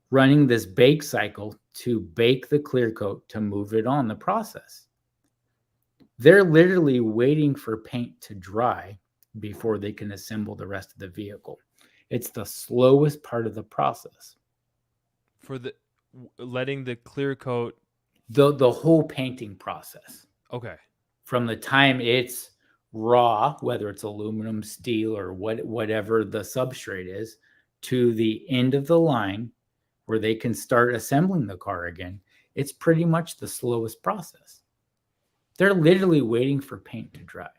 running this bake cycle to bake the clear coat to move it on the process. They're literally waiting for paint to dry before they can assemble the rest of the vehicle. It's the slowest part of the process.
For the letting the clear coat.
The whole painting process.
Okay.
From the time it's raw, whether it's aluminum, steel, or whatever the substrate is, to the end of the line where they can start assembling the car again, it's pretty much the slowest process. They're literally waiting for paint to dry.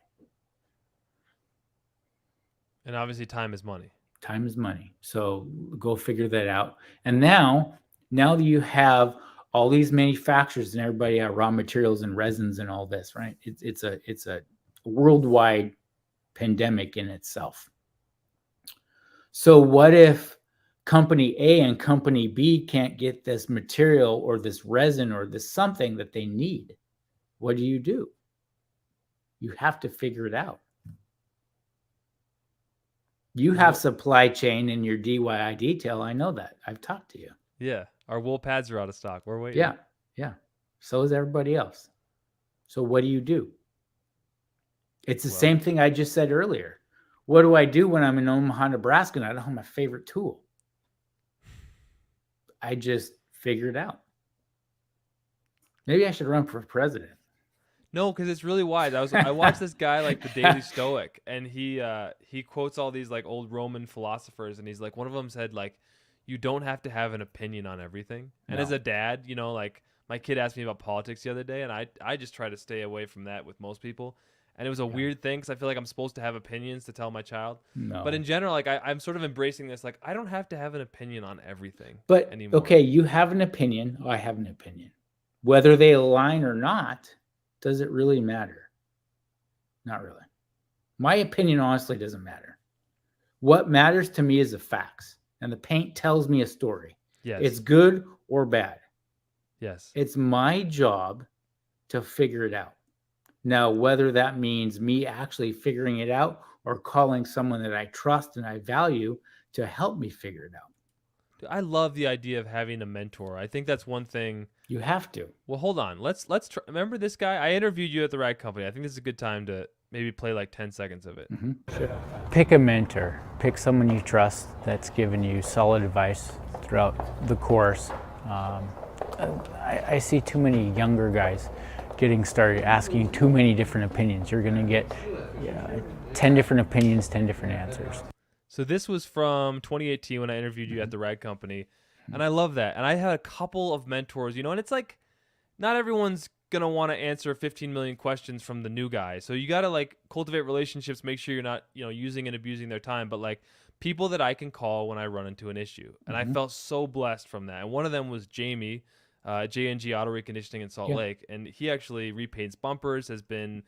And obviously time is money.
Time is money. So go figure that out. And now that you have all these manufacturers and everybody have raw materials and resins and all this, right? It's a worldwide pandemic in itself. So what if company A and company B can't get this material or this resin or this something that they need? What do? You have to figure it out. You have supply chain in your DIY detail. I know that. I've talked to you.
Yeah. Our wool pads are out of stock. We're waiting.
Yeah. So is everybody else. So what do? It's the same thing I just said earlier. What do I do when I'm in Omaha, Nebraska, and I don't have my favorite tool? I just figure it out. Maybe I should run for president.
No, because it's really wise. I watched this guy like the Daily Stoic, and he quotes all these like old Roman philosophers, and he's like, one of them said like, you don't have to have an opinion on everything. And
No.
as a dad, like my kid asked me about politics the other day, and I just try to stay away from that with most people. And it was a weird thing because I feel like I'm supposed to have opinions to tell my child.
No.
But in general, like I'm sort of embracing this. Like I don't have to have an opinion on everything.
But
anymore.
Okay, you have an opinion. I have an opinion. Whether they align or not, does it really matter? Not really. My opinion honestly doesn't matter. What matters to me is the facts. And the paint tells me a story.
Yes.
It's good or bad.
Yes.
It's my job to figure it out. Now, whether that means me actually figuring it out or calling someone that I trust and I value to help me figure it out.
I love the idea of having a mentor. I think that's one thing.
You have to.
Well, hold on. Let's try. Remember this guy? I interviewed you at the right company. I think this is a good time to maybe play like 10 seconds of it.
Mm-hmm. Sure.
Pick a mentor. Pick someone you trust that's given you solid advice throughout the course. I see too many younger guys getting started asking too many different opinions. You're going to get 10 different opinions, 10 different answers.
So this was from 2018 when I interviewed you at the Rag Company, and I love that. And I had a couple of mentors, and it's like not everyone's going to want to answer 15 million questions from the new guy. So you got to like cultivate relationships, make sure you're not, using and abusing their time, but like people that I can call when I run into an issue. And I felt so blessed from that. And one of them was Jamie, JNG Auto Reconditioning in Salt Lake. And he actually repaints bumpers, has been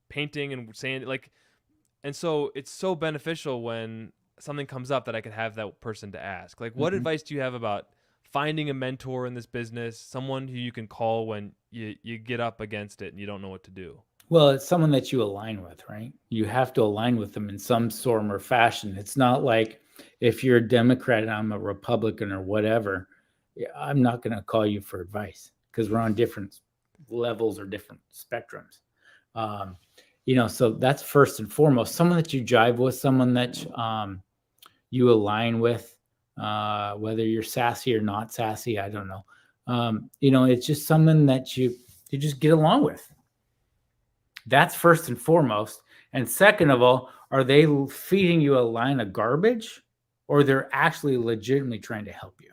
painting and sand, and so it's so beneficial when something comes up that I could have that person to ask. Like, what advice do you have about finding a mentor in this business, someone who you can call when you get up against it and you don't know what to do?
Well, it's someone that you align with, right? You have to align with them in some form or fashion. It's not like if you're a Democrat and I'm a Republican or whatever, I'm not going to call you for advice because we're on different levels or different spectrums. So that's first and foremost. Someone that you jive with, someone that you align with, whether you're sassy or not sassy, I don't know. It's just someone that you just get along with. That's first and foremost. And second of all, are they feeding you a line of garbage or they're actually legitimately trying to help you?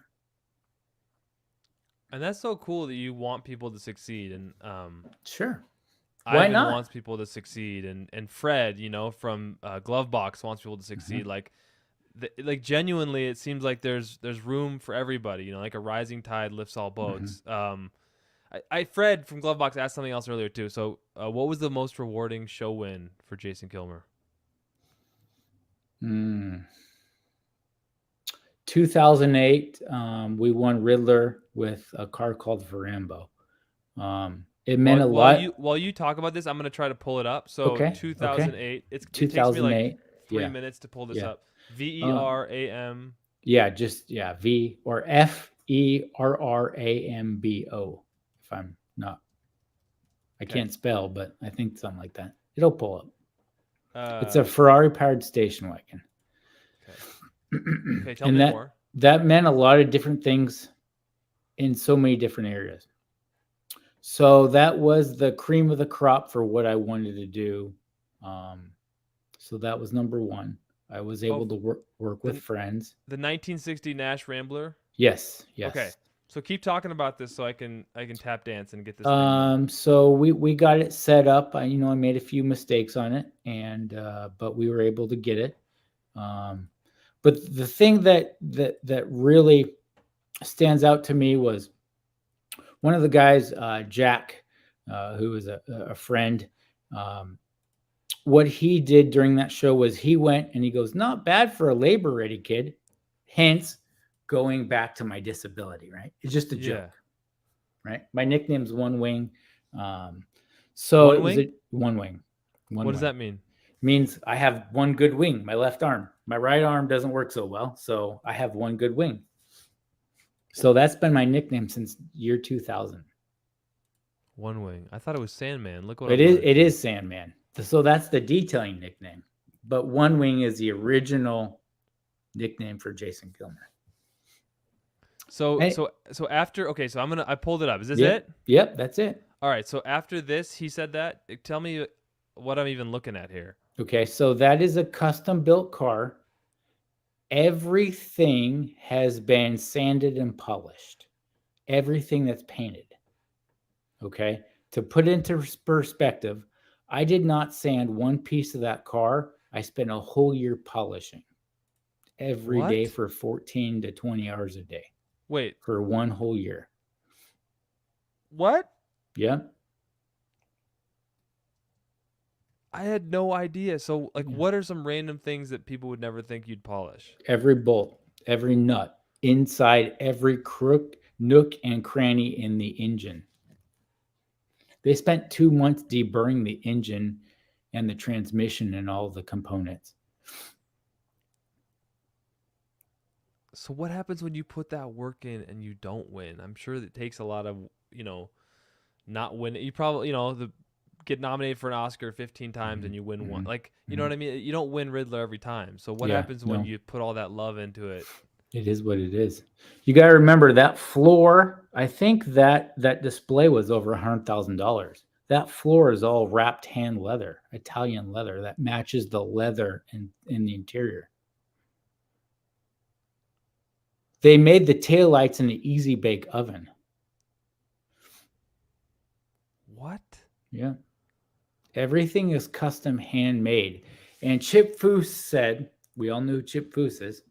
And that's so cool that you want people to succeed. And
sure. Why
Ivan
not?
wants people to succeed. And Fred, from Glovebox wants people to succeed. Like genuinely, it seems like there's room for everybody, like a rising tide lifts all boats. Fred from Glovebox asked something else earlier too. So what was the most rewarding show win for Jason Killmer?
2008, we won Riddler with a car called Verambo. It meant a lot.
While you talk about this, I'm going to try to pull it up. So
Okay,
2008, it takes me
2008.
like 3 minutes to pull this up. VERAM.
V or FERRAMBO. If I'm not, I can't spell, but I think something like that. It'll pull up. It's a Ferrari powered station wagon.
Okay, tell me more.
That meant a lot of different things in so many different areas. So that was the cream of the crop for what I wanted to do. So that was number one. I was able to work with friends.
The 1960 Nash Rambler?
Yes.
Okay. So keep talking about this so I can tap dance and get this
thing. So we got it set up. I made a few mistakes on it but we were able to get it. But the thing that really stands out to me was one of the guys, Jack, who was a friend. What he did during that show was he went and he goes, not bad for a labor ready kid. Hence going back to my disability, right? It's just a joke, right? My nickname's One Wing. So
One Wing?
One Wing.
What does that mean?
Means I have one good wing, my left arm. My right arm doesn't work so well, so I have one good wing. So that's been my nickname since year 2000.
One Wing. I thought it was Sandman. Look what
it is. It is Sandman. So that's the detailing nickname. But One Wing is the original nickname for Jason Killmer.
So after so I pulled it up. Is this it?
Yep, that's it.
All right. So after this, he said that. Tell me what I'm even looking at here.
Okay, so that is a custom built car. Everything has been sanded and polished. Everything that's painted. Okay, to put into perspective, I did not sand one piece of that car. I spent a whole year polishing every day for 14 to 20 hours a day.
Wait.
For one whole year.
What?
Yeah.
I had no idea. So, what are some random things that people would never think you'd polish?
Every bolt, every nut, inside every crook, nook, and cranny in the engine. They spent 2 months deburring the engine and the transmission and all the components.
So what happens when you put that work in and you don't win? I'm sure it takes a lot of, not winning. You probably, get nominated for an Oscar 15 times and you win one. You know what I mean? You don't win Riddler every time. So what happens when you put all that love into it?
It is what it is. You got to remember that floor. I think that display was over $100,000. That floor is all wrapped hand leather, Italian leather that matches the leather in the interior. They made the taillights in the easy bake oven.
What?
Yeah. Everything is custom handmade. And Chip Foose said, we all knew who Chip Foose is.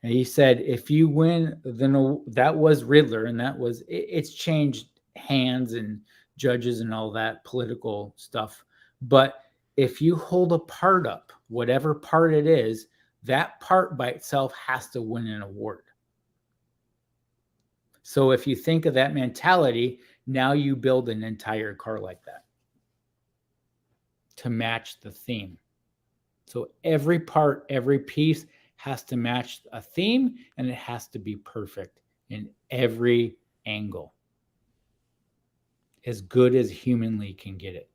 And he said, if you win, then that was Riddler, and it's changed hands and judges and all that political stuff. But if you hold a part up, whatever part it is, that part by itself has to win an award. So if you think of that mentality, now you build an entire car like that to match the theme. So every part, every piece has to match a theme, and it has to be perfect in every angle. As good as humanly can get it.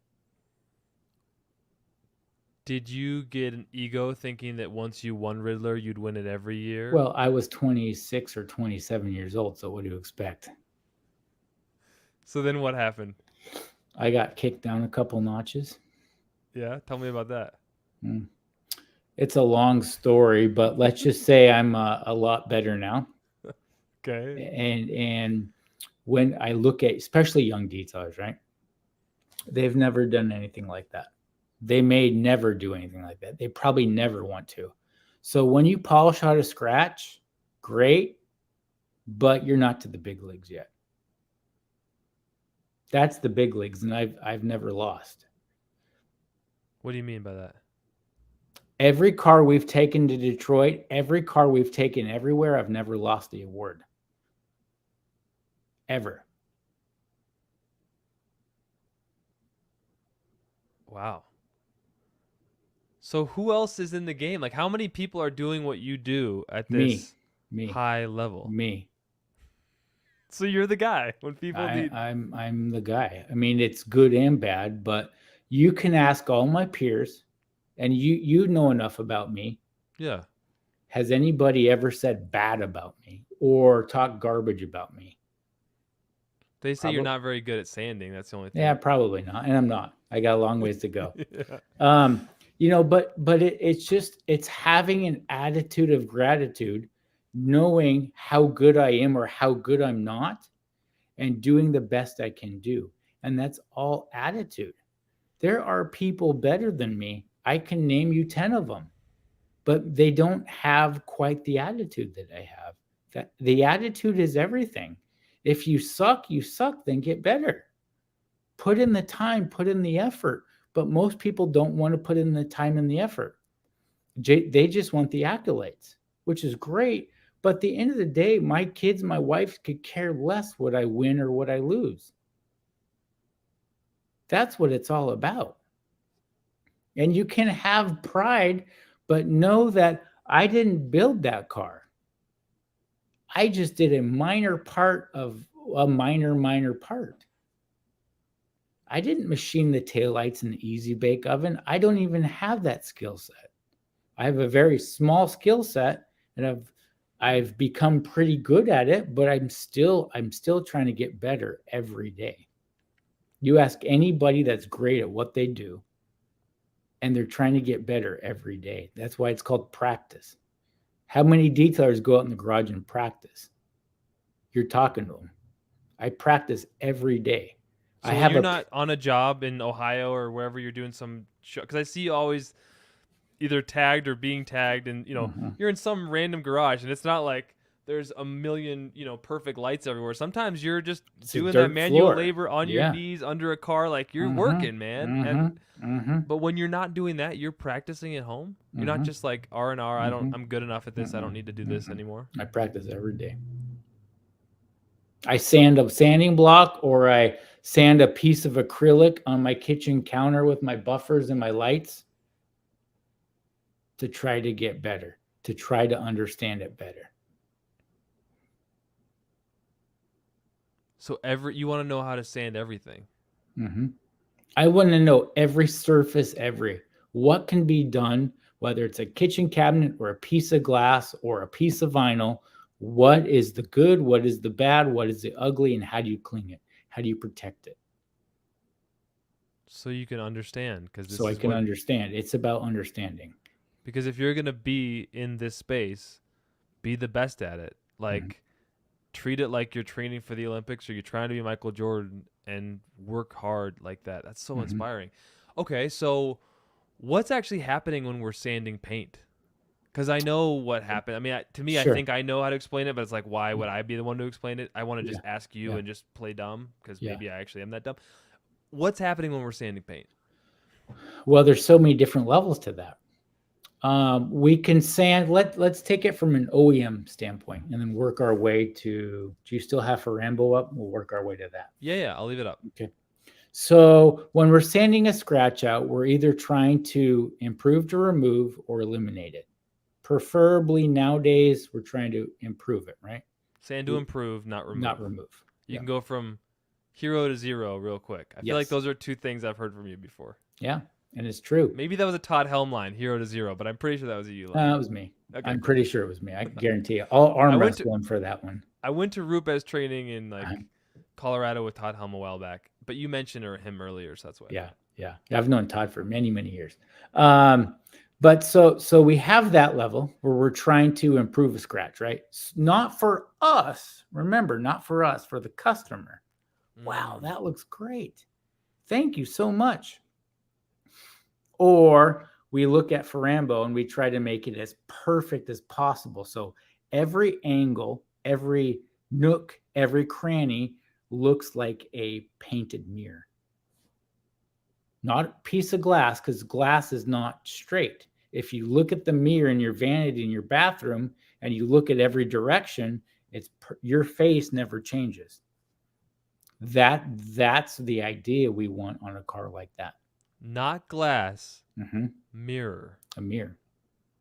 Did you get an ego thinking that once you won Riddler, you'd win it every year?
Well, I was 26 or 27 years old, so what do you expect?
So then what happened?
I got kicked down a couple notches.
Yeah, tell me about that.
It's a long story, but let's just say I'm a lot better now.
Okay.
And when I look at, especially young detailers, right? They've never done anything like that. They may never do anything like that. They probably never want to. So when you polish out a scratch, great, but you're not to the big leagues yet. That's the big leagues, and I've never lost.
What do you mean by that?
Every car we've taken to Detroit, every car we've taken everywhere, I've never lost the award. Ever.
Wow. So who else is in the game? Like, how many people are doing what you do at this high level?
Me.
So you're the guy when people need.
I'm the guy. I mean, it's good and bad, but you can ask all my peers, and you know enough about me.
Yeah.
Has anybody ever said bad about me or talked garbage about me?
They say you're not very good at sanding. That's the only thing.
Yeah, probably not. And I'm not. I got a long ways to go.
Yeah.
But it's having an attitude of gratitude, knowing how good I am or how good I'm not, and doing the best I can do. And that's all attitude. There are people better than me. I can name you 10 of them, but they don't have quite the attitude that I have. The attitude is everything. If you suck, then get better. Put in the time, put in the effort. But most people don't want to put in the time and the effort. They just want the accolades, which is great. But at the end of the day, my kids, my wife could care less what I win or what I lose. That's what it's all about. And you can have pride, but know that I didn't build that car. I just did a minor part of a minor part. I didn't machine the taillights in the easy bake oven. I don't even have that skill set. I have a very small skill set, and I've become pretty good at it, but I'm still trying to get better every day. You ask anybody that's great at what they do, and they're trying to get better every day. That's why it's called practice. How many detailers go out in the garage and practice? You're talking to them. I practice every day.
So you're not on a job in Ohio or wherever you're doing some show, because I see you always either tagged or being tagged, and you're in some random garage, and it's not like there's a million perfect lights everywhere. Sometimes you're just doing that manual labor on your knees under a car, like you're working, man. But when you're not doing that, you're practicing at home. You're not just like R&R. I'm good enough at this. I don't need to do this anymore.
I practice every day. I sand a sanding block, or I sand a piece of acrylic on my kitchen counter with my buffers and my lights to try to get better, to try to understand it better.
So you want to know how to sand everything.
I want to know every surface, what can be done, whether it's a kitchen cabinet or a piece of glass or a piece of vinyl. What is the good? What is the bad? What is the ugly? And how do you clean it? How do you protect it?
So you can understand, because this
so I
is
can
what,
understand. It's about understanding.
because if you're gonna be in this space, be the best at it.
Mm-hmm.
Like, treat it like you're training for the Olympics or you're trying to be Michael Jordan, and work hard like that. That's so
Mm-hmm.
inspiring. Okay, so what's actually happening when we're sanding paint? Because I know what happened. I mean, to me, I
Sure.
think I know how to explain it, but it's like, why would I be the one to explain it? I want to
Yeah.
just ask you
Yeah.
and just play dumb, because
Yeah.
maybe I actually am that dumb. What's happening when we're sanding paint?
Well, there's so many different levels to that. We can sand. Let's take it from an OEM standpoint, and then work our way to. Do you still have Farambo up? We'll work our way to that.
Yeah, I'll leave it up.
Okay. So when we're sanding a scratch out, we're either trying to improve to remove or eliminate it. Preferably nowadays, we're trying to improve it, right?
Sand to improve, not remove.
Not remove.
You
Yeah.
can go from hero to zero real quick. I feel like
Yes.
those are two things I've heard from you before.
Yeah, and it's true.
Maybe that was a Todd Helm line, hero to zero, but I'm pretty sure that was a you line.
That was me.
Okay,
I'm
cool.
pretty sure it was me. I can guarantee you. I'll arm
I went
wrestle him for that one.
I went to Rupes training in
Uh-huh.
Colorado with Todd Helm a while back, but you mentioned him earlier, so that's why.
Yeah. I've known Todd for many, many years. But so we have that level where we're trying to improve a scratch, right? Not for us. Remember, not for us, for the customer. Wow, that looks great. Thank you so much. Or we look at Farambo and we try to make it as perfect as possible. So every angle, every nook, every cranny looks like a painted mirror. Not a piece of glass, because glass is not straight. If you look at the mirror in your vanity in your bathroom and you look at every direction, your face never changes. That's the idea we want on a car like that.
Not glass,
Mm-hmm.
mirror.
A mirror.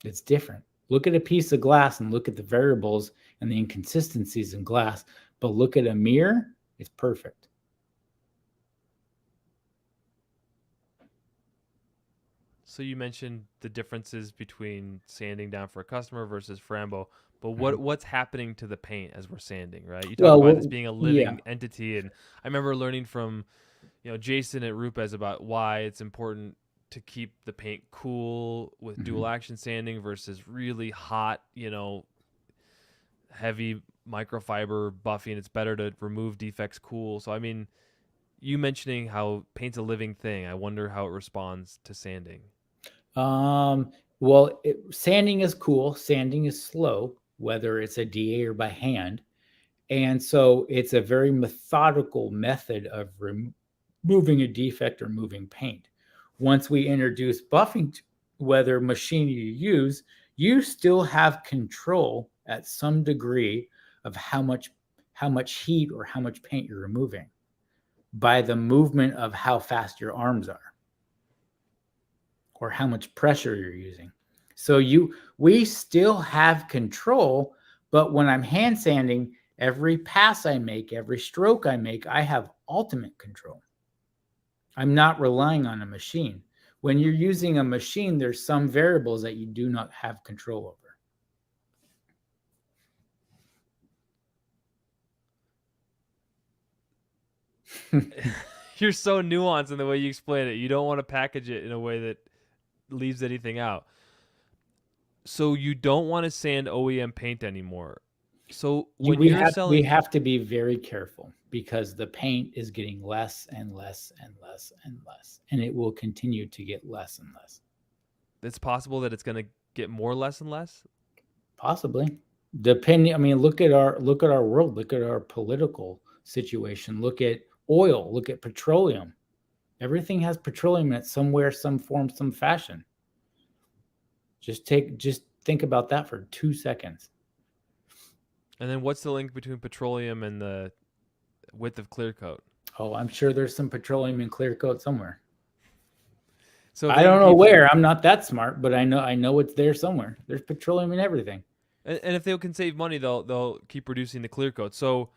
It's different. Look at a piece of glass and look at the variables and the inconsistencies in glass, but look at a mirror, it's perfect.
So you mentioned the differences between sanding down for a customer versus Farambo, but what's happening to the paint as we're sanding, right? You talk about this being a living entity, and I remember learning from, Jason at Rupes about why it's important to keep the paint cool with dual action sanding versus really hot, heavy microfiber buffing. It's better to remove defects cool. So I mean, you mentioning how paint's a living thing, I wonder how it responds to sanding.
Well, sanding is cool. Sanding is slow, whether it's a DA or by hand. And so it's a very methodical method of removing a defect or moving paint. Once we introduce buffing, whether machine you use, you still have control at some degree of how much heat or how much paint you're removing by the movement of how fast your arms are or how much pressure you're using. So we still have control, but when I'm hand sanding, every pass I make, every stroke I make, I have ultimate control. I'm not relying on a machine. When you're using a machine, there's some variables that you do not have control over.
You're so nuanced in the way you explain it. You don't want to package it in a way that leaves anything out. So you don't want to sand OEM paint anymore. So when
we
selling,
we have to be very careful because the paint is getting less and less and less and less, and it will continue to get less and less.
It's possible that it's going to get more less and less.
Possibly, depending. I mean, look at our world. Look at our political situation. Look at oil. Look at petroleum. Everything has petroleum in it somewhere, some form, some fashion. Just think about that for 2 seconds.
And then what's the link between petroleum and the width of clear coat?
Oh, I'm sure there's some petroleum in clear coat somewhere.
So
I don't know where. I'm not that smart, but I know it's there somewhere. There's petroleum in everything.
And if they can save money, they'll keep reducing the clear coat. So,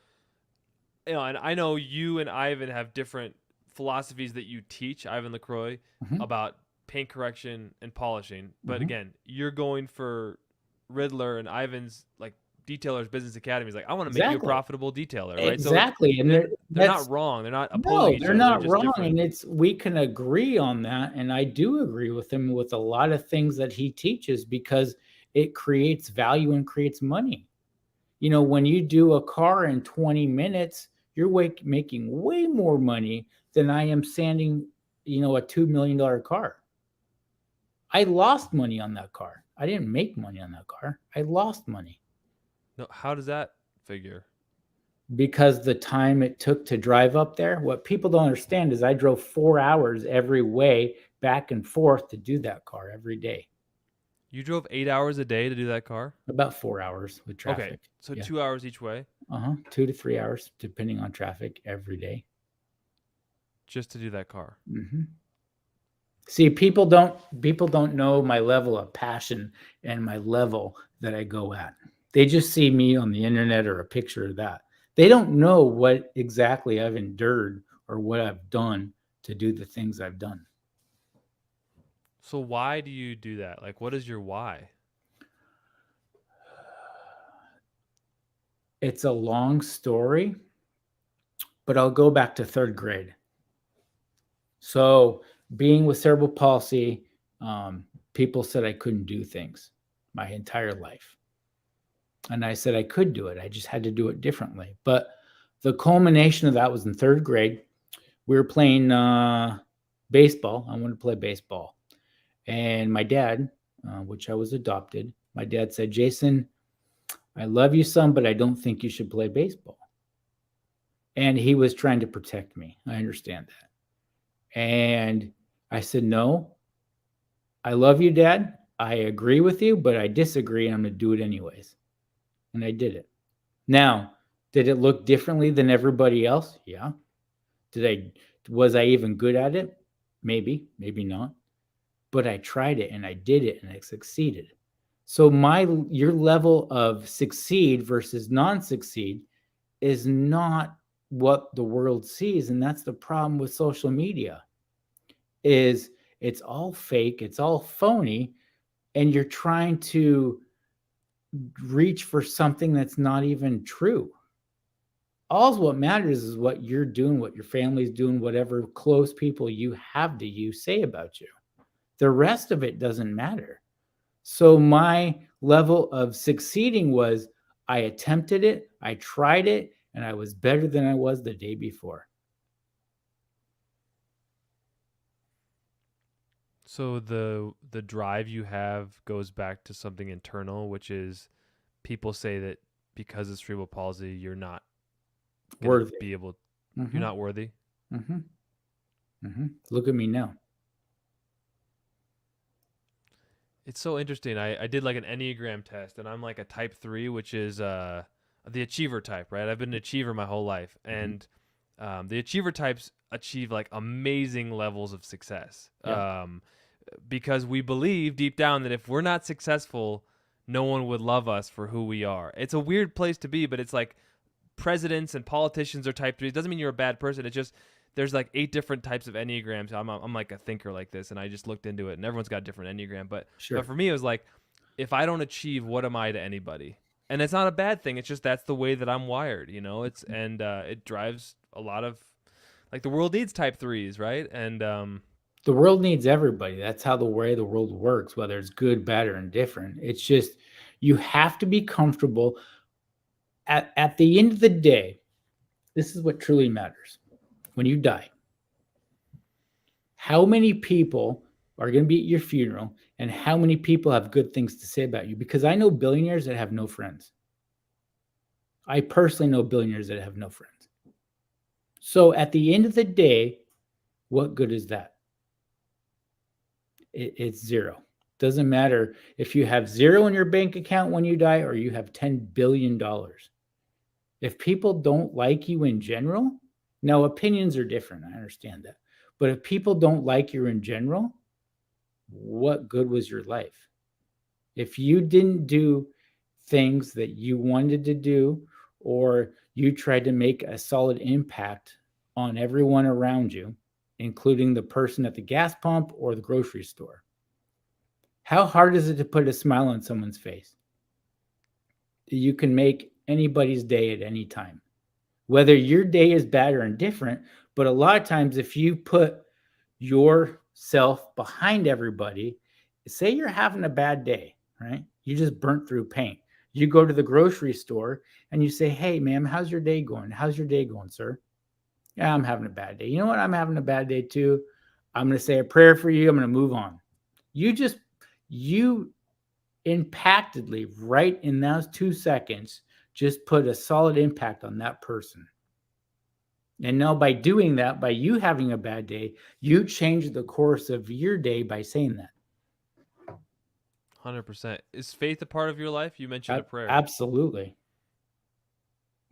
and I know you and Ivan have different philosophies that you teach, Ivan LaCroix, about paint correction and polishing. But again, you're going for Riddler, and Ivan's like Detailers Business Academy is like, I want to make you a profitable detailer, right?
Exactly.
So
And
they're not wrong. They're not opposing
no,
each
they're
other.
not
They're just
wrong.
different.
And we can agree on that. And I do agree with him with a lot of things that he teaches because it creates value and creates money. You know, when you do a car in 20 minutes, you're making way more money than I am sanding, you know, a $2 million car. I lost money on that car. I didn't make money on that car. I lost money.
No, how does that figure?
Because the time it took to drive up there, what people don't understand is I drove 4 hours every way back and forth to do that car every day.
You drove 8 hours a day to do that car?
About 4 hours with traffic.
Okay, so 2 hours each way?
2 to 3 hours, depending on traffic, every day.
Just to do that car?
Mm-hmm. See, people don't know my level of passion and my level that I go at. They just see me on the internet or a picture of that. They don't know what exactly I've endured or what I've done to do the things I've done.
So why do you do that? Like, what is your why?
It's a long story, but I'll go back to 3rd grade. So being with cerebral palsy, people said I couldn't do things my entire life. And I said I could do it. I just had to do it differently. But the culmination of that was in 3rd grade. We were playing baseball. I wanted to play baseball. And my dad, which I was adopted, my dad said, Jason, I love you, son, but I don't think you should play baseball. And he was trying to protect me. I understand that. And I said, no, I love you, Dad. I agree with you, but I disagree. And I'm going to do it anyways. And I did it. Now, did it look differently than everybody else? Yeah. Was I even good at it? Maybe, maybe not. But I tried it and I did it and I succeeded. So your level of succeed versus non-succeed is not what the world sees. And that's the problem with social media is it's all fake. It's all phony. And you're trying to reach for something that's not even true. All what matters is what you're doing, what your family's doing, whatever close people you have to you say about you. The rest of it doesn't matter. So my level of succeeding was I attempted it, I tried it, and I was better than I was the day before.
So the drive you have goes back to something internal, which is people say that because of cerebral palsy, you're not
worthy.
Be able.
Mm-hmm.
You're not worthy.
Mm-hmm. Mm-hmm. Look at me now.
It's so interesting. I did like an Enneagram test, and I'm like a type 3, which is the achiever type, right? I've been an achiever my whole life, and the achiever types achieve like amazing levels of success.
Yeah.
Because we believe deep down that if we're not successful, no one would love us for who we are. It's a weird place to be, but it's like presidents and politicians are type 3. It doesn't mean you're a bad person. It's just there's like 8 different types of Enneagrams. I'm like a thinker like this, and I just looked into it, and everyone's got a different Enneagram. But for me, it was like, if I don't achieve, what am I to anybody? And it's not a bad thing. It's just that's the way that I'm wired, you know. It drives a lot of like the world needs type 3s, right? And
the world needs everybody. That's how the way the world works, whether it's good, bad, or indifferent. It's just you have to be comfortable. At the end of the day, this is what truly matters. When you die, how many people are going to be at your funeral and how many people have good things to say about you? Because I know billionaires that have no friends. I personally know billionaires that have no friends. So at the end of the day, what good is that? It's zero. Doesn't matter if you have zero in your bank account when you die or you have $10 billion. If people don't like you in general, now opinions are different. I understand that. But if people don't like you in general, what good was your life? If you didn't do things that you wanted to do, or you tried to make a solid impact on everyone around you, including the person at the gas pump or the grocery store, how hard is it to put a smile on someone's face? You can make anybody's day at any time, whether your day is bad or indifferent. But a lot of times, if you put yourself behind everybody, say you're having a bad day, right? You just burnt through paint. You go to the grocery store and you say, hey, ma'am, how's your day going? How's your day going, sir? Yeah, I'm having a bad day. You know what? I'm having a bad day too. I'm going to say a prayer for you. I'm going to move on. You impactedly, right in those 2 seconds, just put a solid impact on that person. And now by doing that, by you having a bad day, you change the course of your day by saying that.
100%. Is faith a part of your life? You mentioned a prayer.
Absolutely.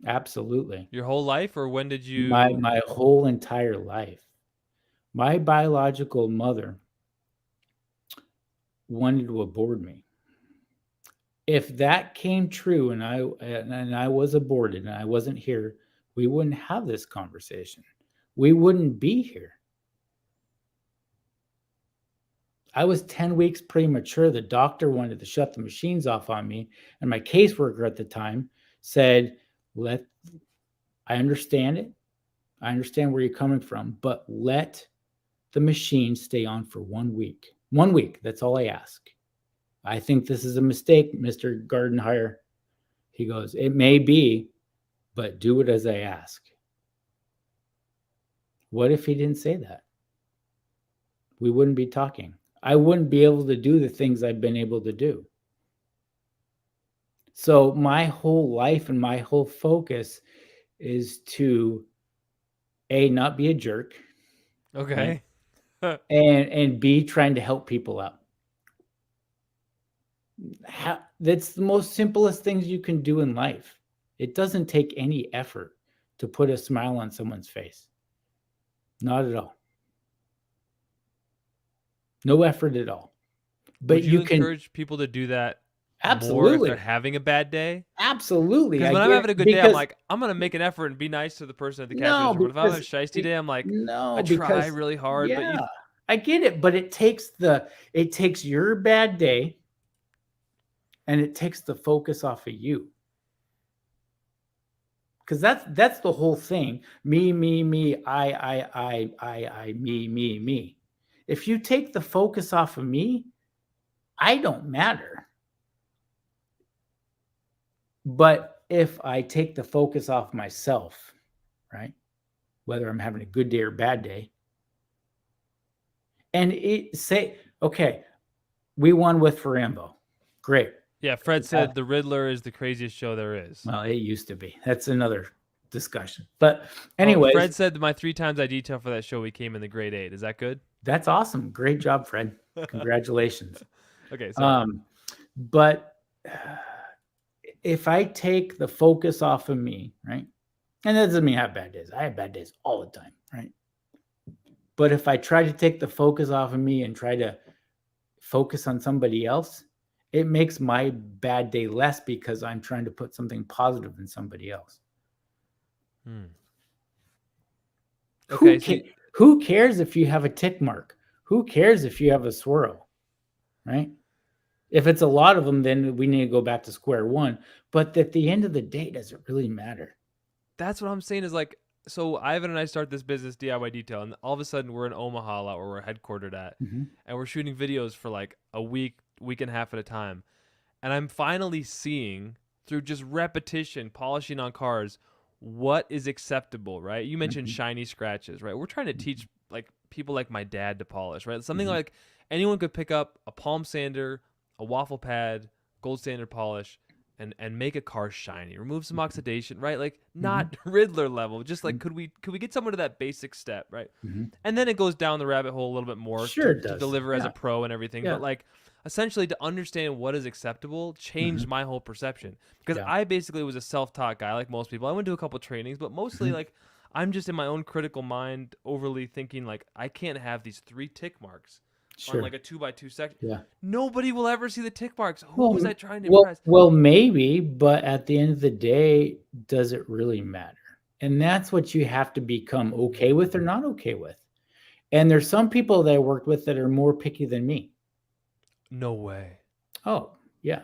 Absolutely.
Your whole life, or when did you?
My whole entire life. My biological mother wanted to abort me. If that came true and I was aborted and I wasn't here, we wouldn't have this conversation. We wouldn't be here. I was 10 weeks premature. The doctor wanted to shut the machines off on me. And my caseworker at the time said, I understand it. I understand where you're coming from, but let the machine stay on for 1 week. 1 week. That's all I ask. I think this is a mistake, Mr. Gardenhire. He goes, it may be, but do it as I ask. What if he didn't say that? We wouldn't be talking. I wouldn't be able to do the things I've been able to do. So my whole life and my whole focus is to A, not be a jerk.
Okay.
Right? and B, trying to help people out. That's the most simplest things you can do in life. It doesn't take any effort to put a smile on someone's face. Not at all. No effort at all. But
would you encourage people to do that
absolutely
more if they're having a bad day?
Absolutely.
Because when I'm having a good day, I'm like, I'm going to make an effort and be nice to the person at the cash register. But if I'm having a shiesty day, I'm like, I try really hard.
Yeah, but I get it. But it takes your bad day and it takes the focus off of you. Because that's the whole thing. Me, I, me. If you take the focus off of me, I don't matter. But if I take the focus off myself, right? Whether I'm having a good day or bad day, and okay, we won with Farambo. Great.
Yeah, Fred said The Riddler is the craziest show there is.
Well, it used to be. That's another discussion. But anyway,
Fred said my 3 times I detail for that show, we came in the grade 8. Is that good?
That's awesome. Great job, Fred. Congratulations.
Okay. Sorry.
But if I take the focus off of me, right? And that doesn't mean I have bad days. I have bad days all the time, right? But if I try to take the focus off of me and try to focus on somebody else, it makes my bad day less because I'm trying to put something positive in somebody else.
Okay.
Who cares if you have a tick mark? Who cares if you have a swirl, right? If it's a lot of them, then we need to go back to square one. But at the end of the day, does it really matter?
That's what I'm saying is like, so Ivan and I start this business DIY detail, and all of a sudden we're in Omaha, a lot where we're headquartered at, and we're shooting videos for like a week and a half at a time. And I'm finally seeing through just repetition, polishing on cars, what is acceptable, right? You mentioned shiny scratches, right? We're trying to teach like people like my dad to polish, right? Something like anyone could pick up a palm sander, a waffle pad, gold standard polish, and make a car shiny, remove some oxidation, right? Like not Riddler level, just like could we get someone to that basic step, right? And then it goes down the rabbit hole a little bit more to deliver as a pro and everything. But like essentially to understand what is acceptable changed my whole perception, because I basically was a self-taught guy like most people. I went to a couple trainings, but mostly like I'm just in my own critical mind overly thinking like I can't have these 3 tick marks on like a 2x2 section. Yeah. Nobody will ever see the tick marks. Who was I trying to impress?
Well, maybe, but at the end of the day, does it really matter? And that's what you have to become okay with or not okay with. And there's some people that I worked with that are more picky than me.
No way.
Oh, yeah.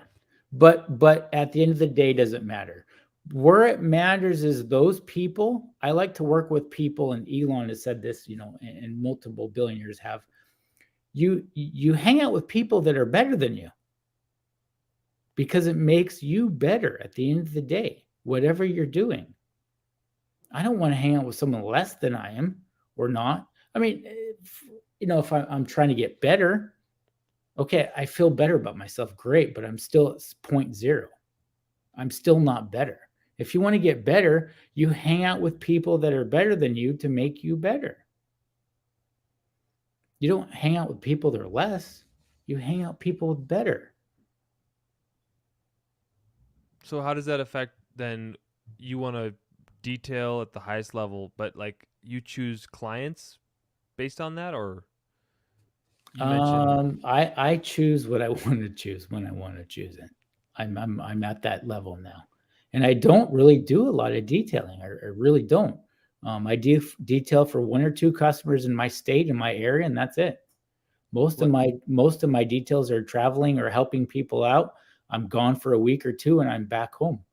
But at the end of the day, doesn't matter. Where it matters is those people. I like to work with people, and Elon has said this, and multiple billionaires have. You hang out with people that are better than you because it makes you better at the end of the day, whatever you're doing. I don't want to hang out with someone less than I am or not. I mean, if I'm trying to get better, okay, I feel better about myself, great, but I'm still at 0.0. I'm still not better. If you want to get better, you hang out with people that are better than you to make you better. You don't hang out with people that are less. You hang out with people with better.
So how does that affect then? You want to detail at the highest level, but like you choose clients based on that, or you mentioned
I choose what I want to choose when I want to choose it. I'm at that level now, and I don't really do a lot of detailing. I really don't. I do detail for 1 or 2 customers in my state, in my area, and that's it. Most of my details are traveling or helping people out. I'm gone for a week or 2, and I'm back home.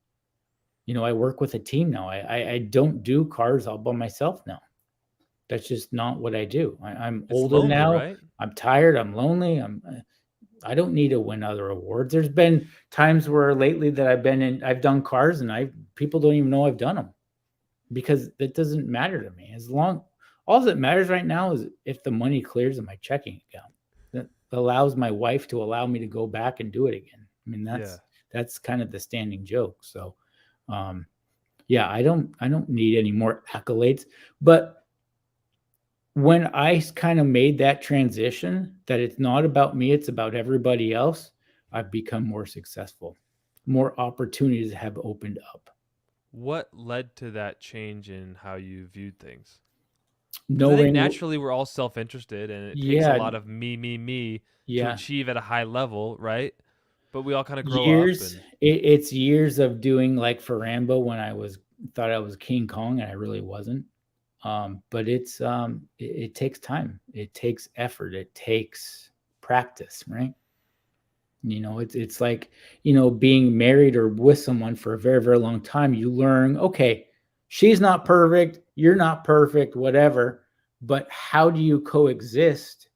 I work with a team now. I don't do cars all by myself now. That's just not what I do. I'm
it's
older
lonely,
now.
right?
I'm tired. I'm lonely. I don't need to win other awards. There's been times where lately that I've done cars, and people don't even know I've done them because it doesn't matter to me. All that matters right now is if the money clears in my checking account. That allows my wife to allow me to go back and do it again. I mean, that's kind of the standing joke. So, yeah, I don't need any more accolades, but when I kind of made that transition that it's not about me, it's about everybody else, I've become more successful. More opportunities have opened up.
What led to that change in how you viewed things? Because I think
Knowing,
naturally we're all self-interested, and it takes a
yeah,
lot of me to
yeah,
achieve at a high level, right? But we all kind of grow up,
years.
and
It's years of doing like for Rambo when thought I was King Kong and I really wasn't. But it takes time. It takes effort. It takes practice, right? It's like, being married or with someone for a very, very long time. You learn, okay, she's not perfect, you're not perfect, whatever. But how do you coexist,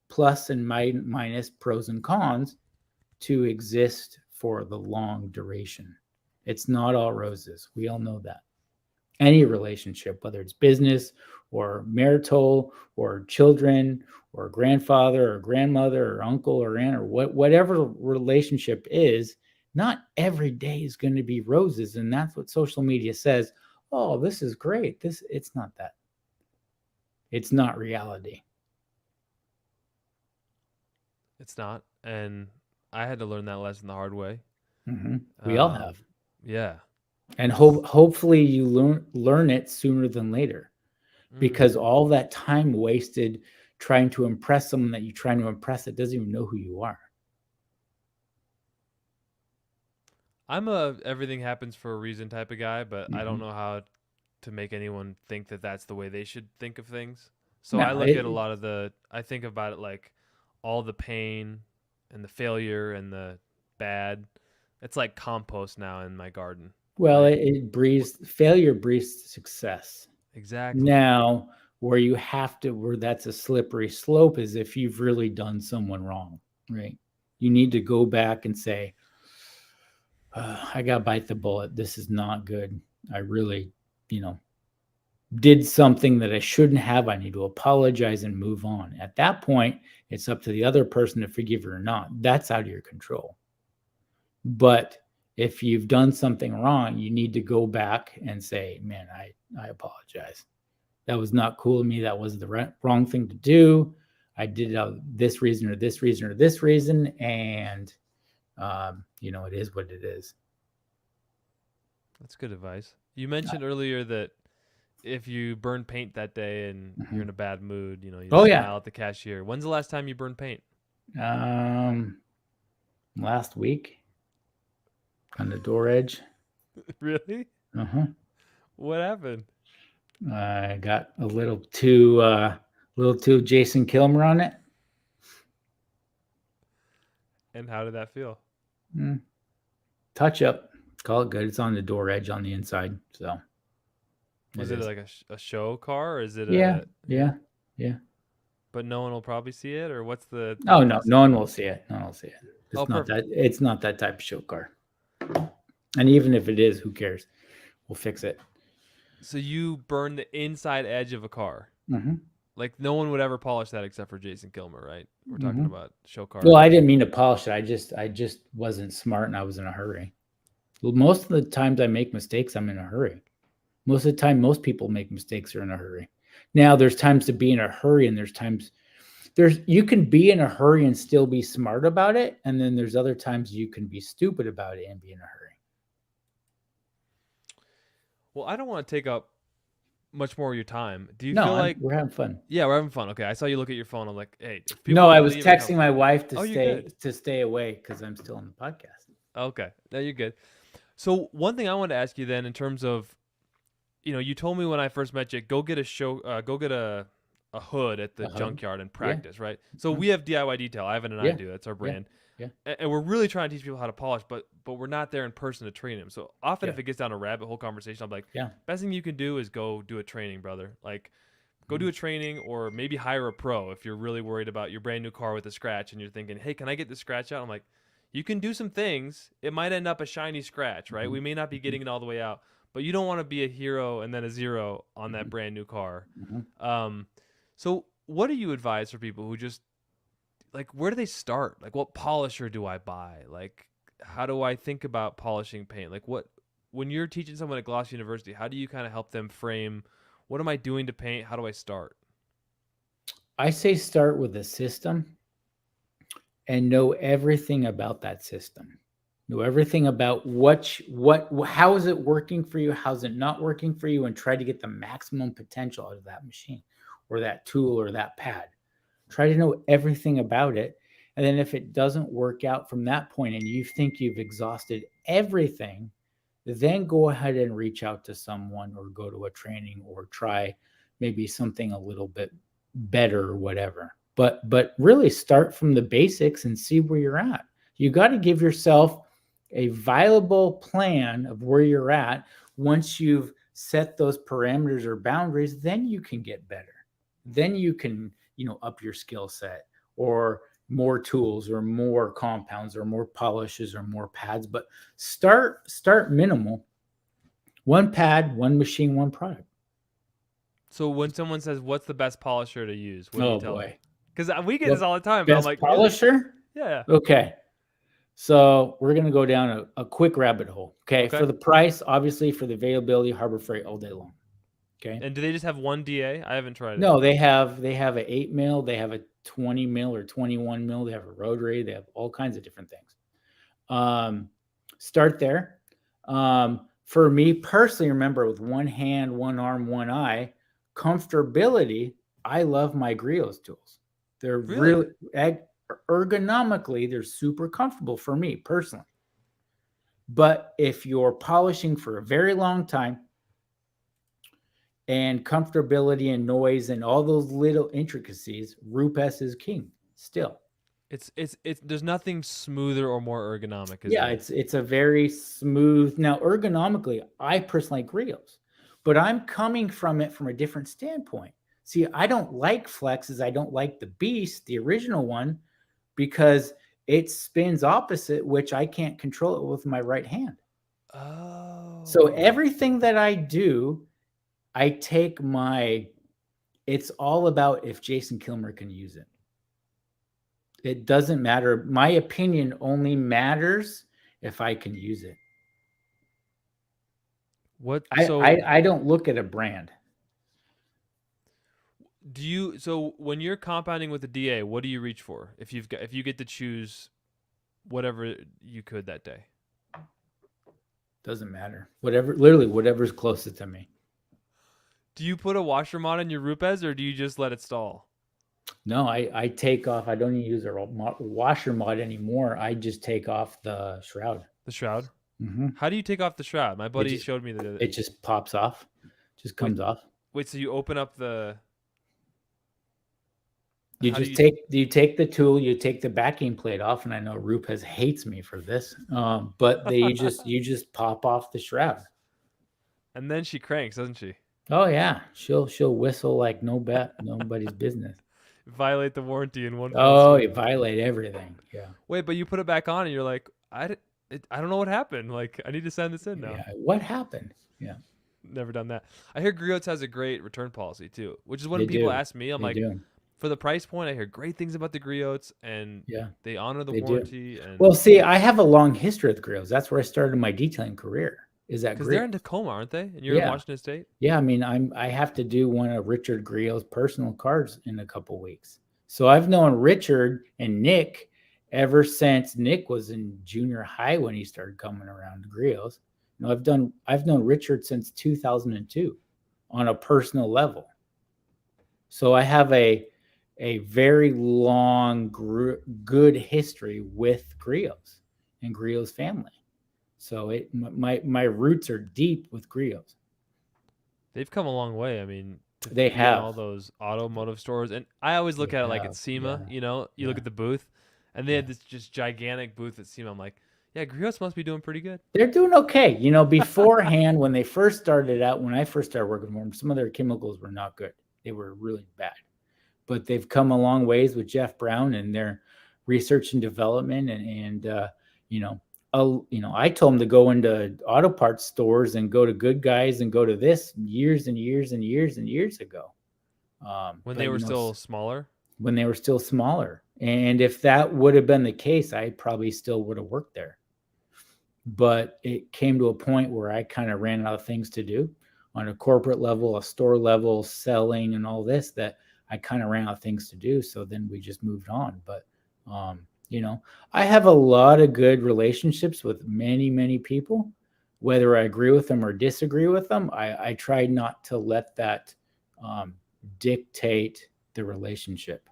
plus and minus, pros and cons, to exist for the long duration? It's not all roses. We all know that. Any relationship, whether it's business or marital or children or grandfather or grandmother or uncle or aunt or whatever relationship is, not every day is going to be roses. And that's what social media says. Oh, this is great. It's not that. It's not reality.
it's not. And I had to learn that lesson the hard way.
Mm-hmm. We all have.
Yeah.
And hopefully you learn it sooner than later, because all that time wasted trying to impress someone that you're trying to impress that doesn't even know who you are.
I'm a everything happens for a reason type of guy, but I don't
Mhm.
know how to make anyone think that that's the way they should think of things. So
No,
I look at a lot of I think about it like all the pain and the failure and the bad. It's like compost now in my garden.
well,
Right?
failure breeds success.
Exactly.
Now, where that's a slippery slope is if you've really done someone wrong, right? You need to go back and say, I got to bite the bullet. This is not good. I really, did something that I shouldn't have. I need to apologize and move on. At that point, it's up to the other person to forgive you or not. That's out of your control. But if you've done something wrong, you need to go back and say, man, I apologize. That was not cool of me. That was the wrong thing to do. I did it out this reason or this reason or this reason. And, it is what it is.
That's good advice. You mentioned earlier that if you burn paint that day and you're in a bad mood, you
Oh,
smile
yeah.
at the cashier. When's the last time you burned paint?
Last week on the door edge.
Really?
Uh-huh.
What happened?
I got a little too Jason Killmer on it.
And how did that feel?
touch up. Call it good. It's on the door edge on the inside. So
Was it like a show car, or is it
yeah,
a
yeah.
But no one will probably see it, or what's the?
Oh no, no one will see it. No one will see it. It's
Oh,
not
perfect.
that. It's not that type of show car. And even if it is, who cares? We'll fix it.
So you burn the inside edge of a car.
Mm-hmm.
Like no one would ever polish that except for Jason Killmer, right? We're talking about show car.
Well, I didn't mean to polish it. I just wasn't smart, and I was in a hurry. Well, most of the times I make mistakes, I'm in a hurry. Most of the time, most people make mistakes are in a hurry. Now, there's times to be in a hurry, and there's times you can be in a hurry and still be smart about it, and then there's other times you can be stupid about it and be in a hurry.
Well, I don't want to take up much more of your time. Do you
No,
feel like
we're having fun.
Yeah, we're having fun. Okay, I saw you look at your phone. I'm like, hey. if people
No, I
wanna
was
leave,
texting my wife
Oh, you're good.
to stay away because I'm still on the podcast.
Okay, no, you're good. So one thing I wanted to ask you then, in terms of, you told me when I first met you, go get a hood at the junkyard and practice, right? So we have DIY Detail. Ivan and I do. That's our brand.
Yeah.
And we're really trying to teach people how to polish, but we're not there in person to train them. So often if it gets down a rabbit hole conversation, I'm like, best thing you can do is go do a training, brother. Like, go do a training, or maybe hire a pro if you're really worried about your brand new car with a scratch and you're thinking, hey, can I get the scratch out? I'm like, you can do some things. It might end up a shiny scratch, right? We may not be getting it all the way out, but you don't want to be a hero and then a zero on that brand new car. So what do you advise for people who just, like, where do they start? Like, what polisher do I buy? Like, how do I think about polishing paint? Like, when you're teaching someone at Gloss University, how do you kind of help them frame, what am I doing to paint? How do I start?
I say start with a system and know everything about that system. Know everything about how is it working for you? How's it not working for you? And try to get the maximum potential out of that machine or that tool or that pad. Try to know everything about it. And then if it doesn't work out from that point and you think you've exhausted everything, then go ahead and reach out to someone or go to a training or try maybe something a little bit better or whatever. But really start from the basics and see where you're at. You got to give yourself a viable plan of where you're at. Once you've set those parameters or boundaries, then you can get better. Then you can, up your skill set, or more tools or more compounds or more polishes or more pads. But start minimal. One pad, one machine, one product.
So when someone says, what's the best polisher to use? What do you tell them? Because we get this all the time.
Best
I'm like,
polisher?
Really? Yeah.
Okay. So we're going to go down a quick rabbit hole. Okay. For the price, obviously, for the availability, Harbor Freight all day long. Okay.
And do they just have one DA? I haven't tried it.
No, they have an 8 mil, they have a 20 mil or 21 mil, they have a rotary, they have all kinds of different things. Start there. For me personally, remember, with one hand, one arm, one eye, comfortability, I love my Griot's tools. They're really ergonomically, they're super comfortable for me personally. But if you're polishing for a very long time, and comfortability and noise and all those little intricacies, Rupes is king still.
It's there's nothing smoother or more ergonomic.
It's a very smooth. Now, ergonomically, I personally like Griot's, but I'm coming from it from a different standpoint. See, I don't like flexes. I don't like the Beast, the original one, because it spins opposite, which I can't control it with my right hand.
Oh.
So everything that I do, I take it's all about if Jason Killmer can use it. It doesn't matter. My opinion only matters if I can use it. I don't look at a brand.
So when you're compounding with a DA, what do you reach for? If you get to choose whatever you could that day?
Doesn't matter. Whatever's closest to me.
Do you put a washer mod in your Rupes, or do you just let it stall?
No, I take off. I don't even use a washer mod anymore. I just take off the shroud.
The shroud?
Mm-hmm.
How do you take off the shroud? My buddy showed me that.
It just pops off. Just comes off.
Wait, so you open up the...
You
How do
just
you?
take the tool, you take the backing plate off, and I know Rupes hates me for this, but you just pop off the shroud.
And then she cranks, doesn't she?
Oh yeah, she'll whistle like nobody's business.
Violate the warranty in one fell
Oh,
swoop.
you violate everything. Yeah.
Wait, but you put it back on and you're like, I don't know what happened. Like, I need to send this in now.
Yeah. What happened? Yeah.
Never done that. I hear Griots has a great return policy too, which is when
They
people
do.
ask me, I'm
They
like,
do.
for the price point, I hear great things about the Griots and
Yeah.
they honor the
They do.
warranty. And
Well, see, I have a long history with grills. That's where I started my detailing career. Is that
because they're
grill?
in Tacoma, aren't they? And you're in
Yeah.
Washington State.
Yeah, I mean, I have to do one of Richard Griot's personal cards in a couple weeks. So I've known Richard and Nick ever since Nick was in junior high when he started coming around to Griot's. You know, I've known Richard since 2002 on a personal level. So I have a very long good history with Griot's and Griot's family. So my roots are deep with Griot's.
They've come a long way. I mean, to
They
be in
have.
all those automotive stores, and I always look
They
at it like
have,
it's SEMA.
yeah,
You know, you look
yeah.
at the booth, and they had
Yeah.
this just gigantic booth at SEMA. I'm like, yeah, Griots must be doing pretty good.
They're doing okay. You know, beforehand, when they first started out, when I first started working for them, some of their chemicals were not good. They were really bad. But they've come a long ways with Jeff Brown and their research and development. You know, I told them to go into auto parts stores and go to Good Guys and go to this years and years and years and years ago.
When
But,
they were
you know,
still smaller.
when they were still smaller. And if that would have been the case, I probably still would have worked there. But it came to a point where I kind of ran out of things to do on a corporate level, a store level, selling and all this, that I kind of ran out of things to do. So then we just moved on. But, you know, I have a lot of good relationships with many, many people, whether I agree with them or disagree with them. I try not to let that dictate the relationship.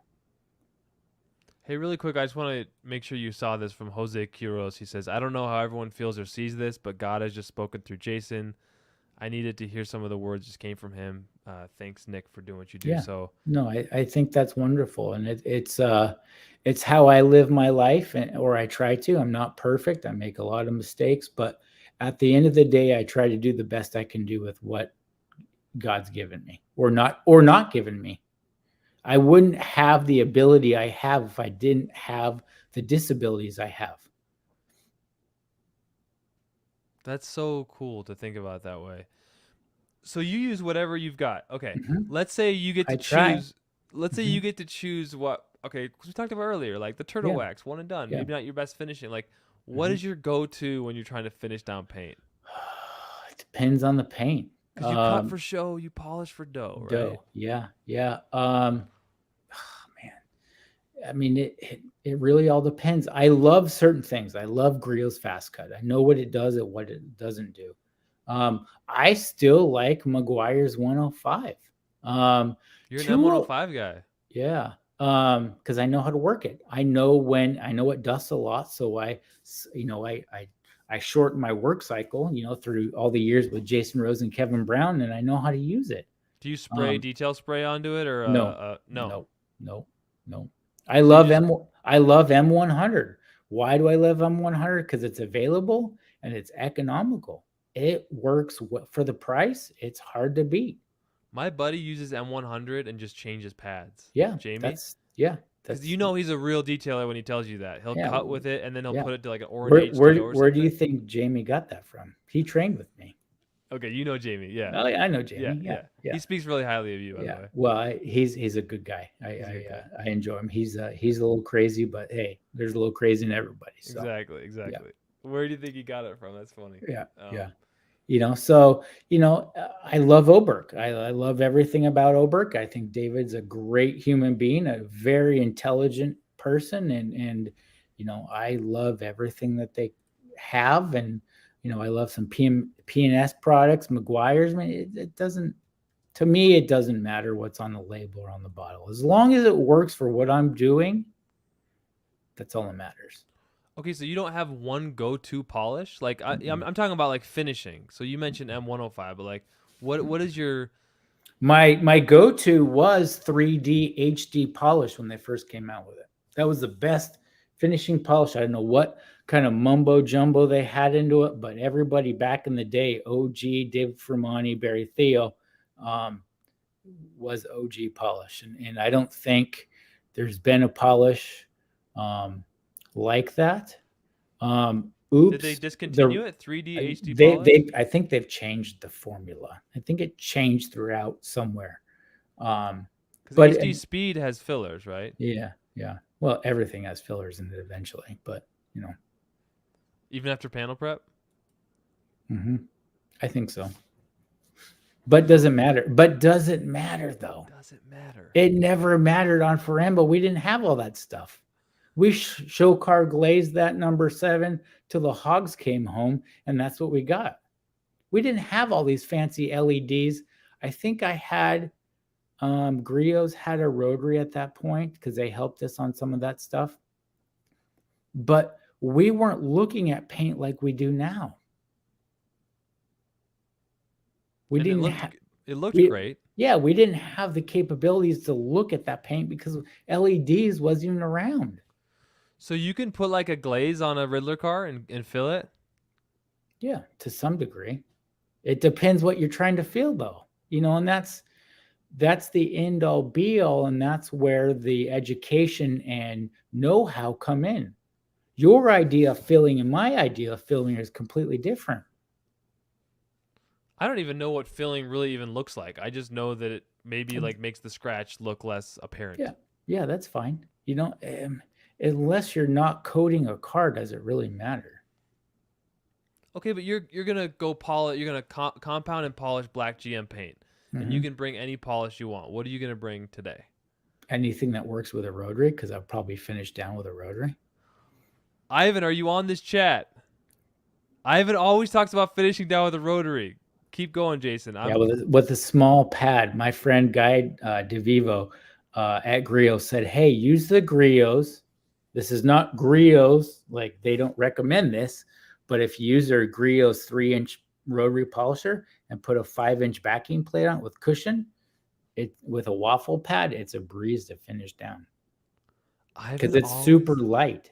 Hey, really quick, I just want to make sure you saw this from Jose Quiros. He says, I don't know how everyone feels or sees this, but God has just spoken through Jason. I needed to hear some of the words just came from him. Thanks, Nick, for doing what you do.
Yeah.
So
No, I think that's wonderful. And it's how I live my life, or I try to. I'm not perfect. I make a lot of mistakes, but at the end of the day, I try to do the best I can do with what God's given me or not given me. I wouldn't have the ability I have if I didn't have the disabilities I have.
that's so cool to think about that way. So you use whatever you've got. Okay. Let's say you get to
I try.
choose. Let's say you get to choose what. Okay, because we talked about earlier, like the turtle
Yeah.
wax, one and done.
Yeah.
Maybe not your best finishing. Like, what is your go-to when you're trying to finish down paint?
It depends on the paint.
Because you cut for show, you polish for dough, right?
Dough. Yeah. Yeah. Man. I mean, it really all depends. I love certain things. I love Griot's Fast Cut. I know what it does and what it doesn't do. I still like McGuire's 105.
You're an M105 guy.
Yeah. Because I know how to work it. I know it dusts a lot. So I shorten my work cycle, through all the years with Jason Rose and Kevin Brown, and I know how to use it.
Do you spray detail spray onto it or
no?
No.
I love M100. Why do I love M100? Because it's available and it's economical. It works for the price. It's hard to beat.
My buddy uses M100 and just changes pads.
Yeah,
Jamie.
Because
he's a real detailer when he tells you that. He'll cut with it and then he'll put it to like an orange HDO or something.
Where do you think Jamie got that from? He trained with me.
Okay, you know Jamie, yeah.
Oh, yeah, I know Jamie. Yeah.
He speaks really highly of you, by the way.
Well, he's a good guy. I enjoy him. He's a little crazy, but hey, there's a little crazy in everybody. So.
Exactly. Yeah. Where do you think he got it from? That's funny.
Yeah. I love Oberk. I love everything about Oberk. I think David's a great human being, a very intelligent person, and I love everything that they have, and I love some P&S products, McGuire's. I mean, it doesn't matter what's on the label or on the bottle. As long as it works for what I'm doing, that's all that matters.
Okay, so you don't have one go-to polish? Like I'm talking about like finishing. So you mentioned M105, but like what is your
My go-to was 3D HD polish when they first came out with it. That was the best finishing polish. I don't know what kind of mumbo jumbo they had into it, but everybody back in the day, OG, David Fermani, Barry Theo, was OG polish. And I don't think there's been a polish like that. Oops.
Did they discontinue it? 3D HD polish?
I think they've changed the formula. I think it changed throughout somewhere.
Because
but
HD Speed has fillers, right?
Yeah. Well, everything has fillers in it eventually, but
Even after panel prep?
I think so. But does it matter? Does it matter though?
Does it matter?
It never mattered on Forambo. We didn't have all that stuff. We show car glazed that number 7 till the hogs came home, and that's what we got. We didn't have all these fancy LEDs. I think I had Griots had a rotary at that point because they helped us on some of that stuff. But we weren't looking at paint like we do now. We
And
didn't.
It looked great.
Yeah, we didn't have the capabilities to look at that paint because LEDs wasn't even around.
So you can put like a glaze on a Riddler car and fill it?
Yeah, to some degree. It depends what you're trying to feel though. And that's the end all be all, and that's where the education and know-how come in. Your idea of filling and my idea of filling is completely different.
I don't even know what filling really even looks like. I just know that it maybe like makes the scratch look less apparent.
Yeah, that's fine. Unless you're not coating a car, does it really matter?
Okay, but you're gonna go polish. You're gonna compound and polish black GM paint, and you can bring any polish you want. What are you gonna bring today?
Anything that works with a rotary, because I'll probably finish down with a rotary.
Ivan, are you on this chat? Ivan always talks about finishing down with a rotary. Keep going, Jason.
With a small pad. My friend Guy DeVivo at Griot said, "Hey, use the Griots. This is not Griots, like they don't recommend this, but if you use their Griot's 3-inch rotary polisher and put a 5-inch backing plate on it with cushion, with a waffle pad, it's a breeze to finish down because it's super light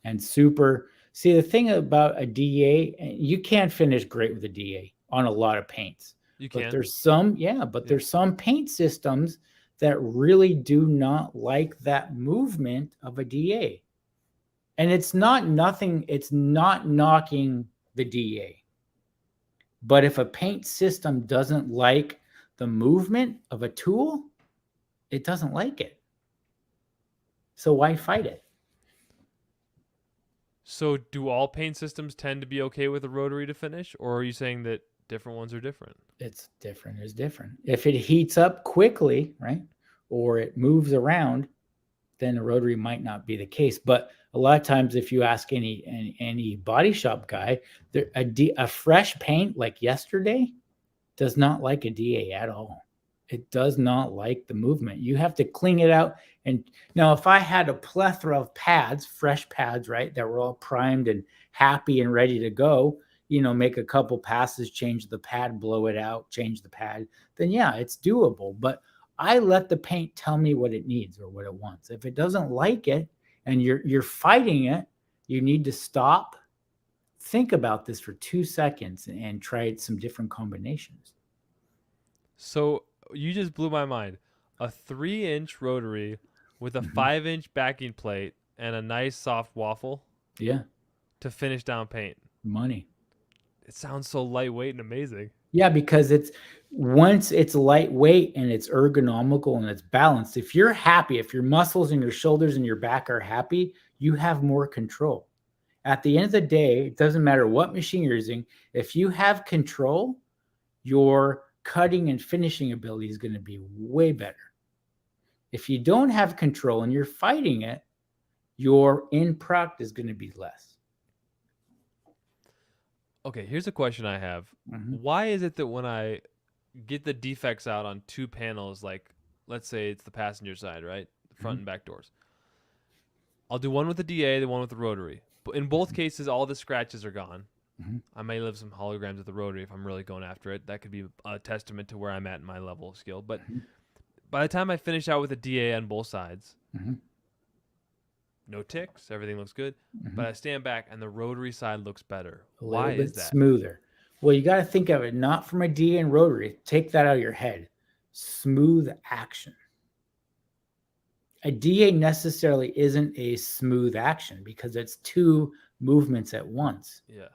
and super." See, the thing about a DA, you can't finish great with a DA on a lot of paints.
You can.
But there's some paint systems that really do not like that movement of a DA. And it's not knocking the DA. But if a paint system doesn't like the movement of a tool, it doesn't like it. So why fight it?
So do all paint systems tend to be okay with a rotary to finish, or are you saying that different ones are different?
It's different is different. If it heats up quickly, right, or it moves around, then a rotary might not be the case. But a lot of times, if you ask any body shop guy, a fresh paint like yesterday does not like a DA at all. It does not like the movement. You have to clean it out. And now, if I had a plethora of pads, fresh pads, right, that were all primed and happy and ready to go, make a couple passes, change the pad, blow it out, change the pad, then yeah, it's doable. But I let the paint tell me what it needs or what it wants. If it doesn't like it and you're fighting it, you need to stop, think about this for 2 seconds and try some different combinations.
So you just blew my mind. A 3-inch rotary with a 5-inch backing plate and a nice soft waffle.
Yeah.
To finish down paint.
Money.
It sounds so lightweight and amazing.
Yeah, because once it's lightweight and it's ergonomical and it's balanced, if you're happy, if your muscles and your shoulders and your back are happy, you have more control. At the end of the day, it doesn't matter what machine you're using. If you have control, your cutting and finishing ability is going to be way better. If you don't have control and you're fighting it, your end product is going to be less.
Okay, here's a question I have. Why is it that when I get the defects out on 2 panels, like let's say it's the passenger side, right? The front and back doors. I'll do one with the DA, the one with the rotary. But in both cases, all the scratches are gone. I may leave some holograms at the rotary if I'm really going after it. That could be a testament to where I'm at in my level of skill. But by the time I finish out with a DA on both sides, no ticks, everything looks good. But I stand back and the rotary side looks better. Why is that?
Smoother. Well, you got to think of it not from a DA and rotary. Take that out of your head. Smooth action. A DA necessarily isn't a smooth action because it's two movements at once.
Yeah.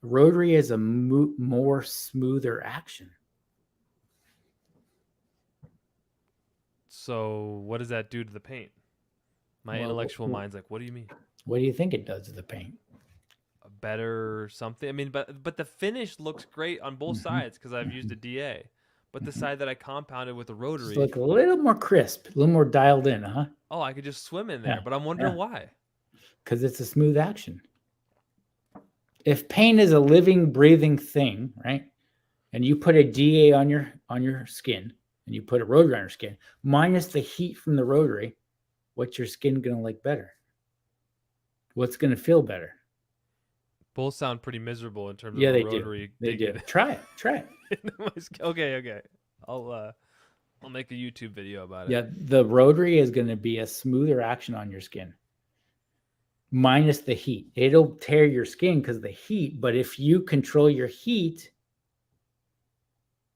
Rotary is a more smoother action.
So what does that do to the paint? My intellectual mind's like, what do you mean?
What do you think it does to the paint?
A better something? I mean, but the finish looks great on both sides because I've used a DA. But the side that I compounded with the rotary,
Just look a little more crisp, a little more dialed in, huh?
oh, I could just swim in there. But I'm wondering why.
Because it's a smooth action. If paint is a living, breathing thing, right? And you put a DA on your skin, and you put a rotary on your skin, minus the heat from the rotary, what's your skin going to like better? What's going to feel better?
Both sound pretty miserable in terms of
they
rotary.
Do. They do. Try it.
Okay. I'll make a YouTube video about it.
Yeah, the rotary is going to be a smoother action on your skin. Minus the heat. It'll tear your skin because of the heat, but if you control your heat,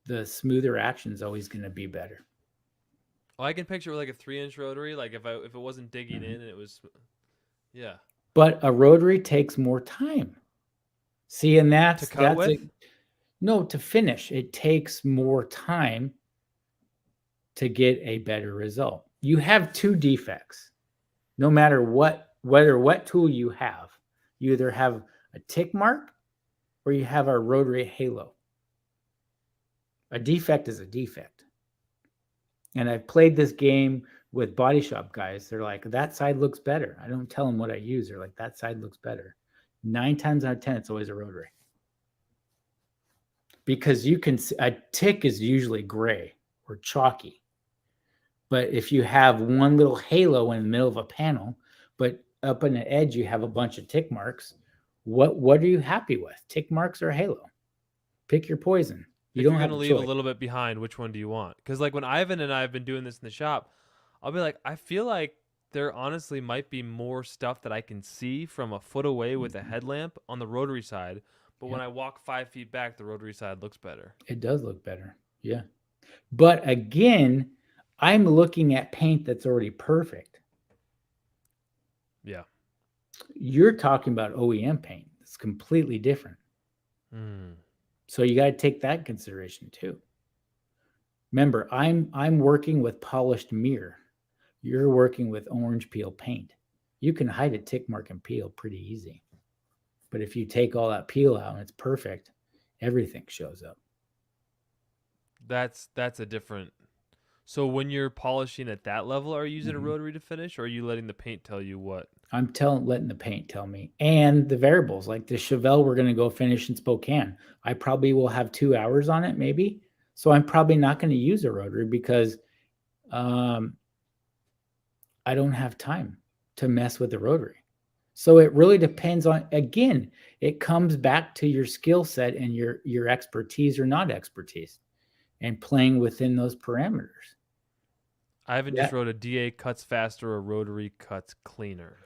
the smoother action is always going to be better.
Oh, I can picture like a 3-inch rotary, like if it wasn't digging in and it was, yeah.
But a rotary takes more time. See, and
To cut with?
To finish. It takes more time to get a better result. You have two defects. No matter whether what tool you have, you either have a tick mark or you have a rotary halo. A defect is a defect. And I've played this game with body shop guys. They're like, that side looks better. I don't tell them what I use. They're like, that side looks better. 9 times out of 10, it's always a rotary. Because a tick is usually gray or chalky. But if you have one little halo in the middle of a panel, but up on the edge you have a bunch of tick marks, what are you happy with? Tick marks or halo? Pick your poison.
If you're going to leave a little bit behind, which one do you want? Because like when Ivan and I have been doing this in the shop, I'll be like, I feel like there honestly might be more stuff that I can see from a foot away with a headlamp on the rotary side. But when I walk 5 feet back, the rotary side looks better.
It does look better. Yeah. But again, I'm looking at paint that's already perfect.
Yeah.
You're talking about OEM paint. It's completely different. So you got to take that in consideration too. Remember, I'm working with polished mirror. You're working with orange peel paint. You can hide a tick mark and peel pretty easy. But if you take all that peel out and it's perfect, everything shows up.
That's a different. So when you're polishing at that level, are you using a rotary to finish, or are you letting the paint tell you what?
I'm letting the paint tell me. And the variables, like the Chevelle, we're going to go finish in Spokane. I probably will have 2 hours on it, maybe. So I'm probably not going to use a rotary because I don't have time to mess with the rotary. So it really depends on, again, it comes back to your skill set and your expertise or not expertise and playing within those parameters.
Ivan just wrote a DA cuts faster, a rotary cuts cleaner.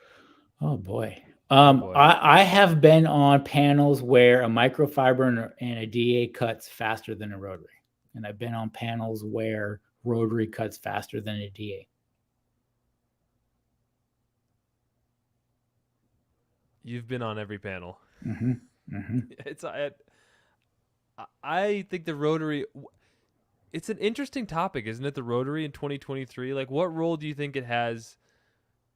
Oh boy. I have been on panels where a microfiber and a DA cuts faster than a rotary. And I've been on panels where rotary cuts faster than a DA.
You've been on every panel.
It's
I think the rotary, it's an interesting topic, isn't it? The rotary in 2023. Like, what role do you think it has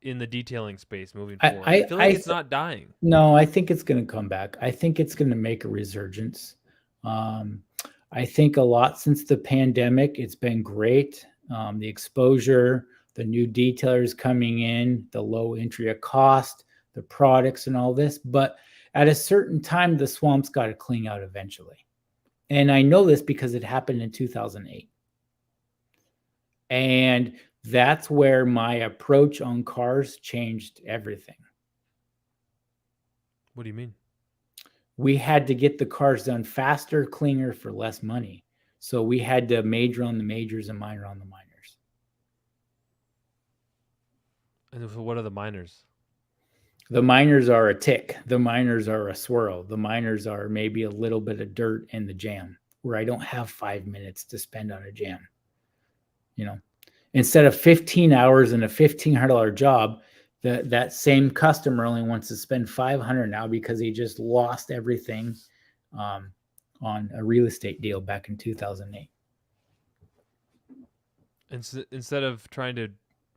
in the detailing space moving forward? I feel like it's not dying.
No, I think it's going to come back. I think it's going to make a resurgence. I think a lot since the pandemic, it's been great. The exposure, the new detailers coming in, the low entry of cost, the products and all this. But at a certain time, the swamp's got to clean out eventually. And I know this because it happened in 2008. And that's where my approach on cars changed everything.
What do you mean?
we had to get the cars done faster, cleaner, for less money. So we had to major on the majors and minor on the minors.
And so what are the minors?
The minors are a tick. The minors are a swirl. The minors are maybe a little bit of dirt in the jam where I don't have 5 minutes to spend on a jam. Instead of 15 hours in a $1,500 job, that same customer only wants to spend $500 now because he just lost everything on a real estate deal back in 2008.
Instead of trying to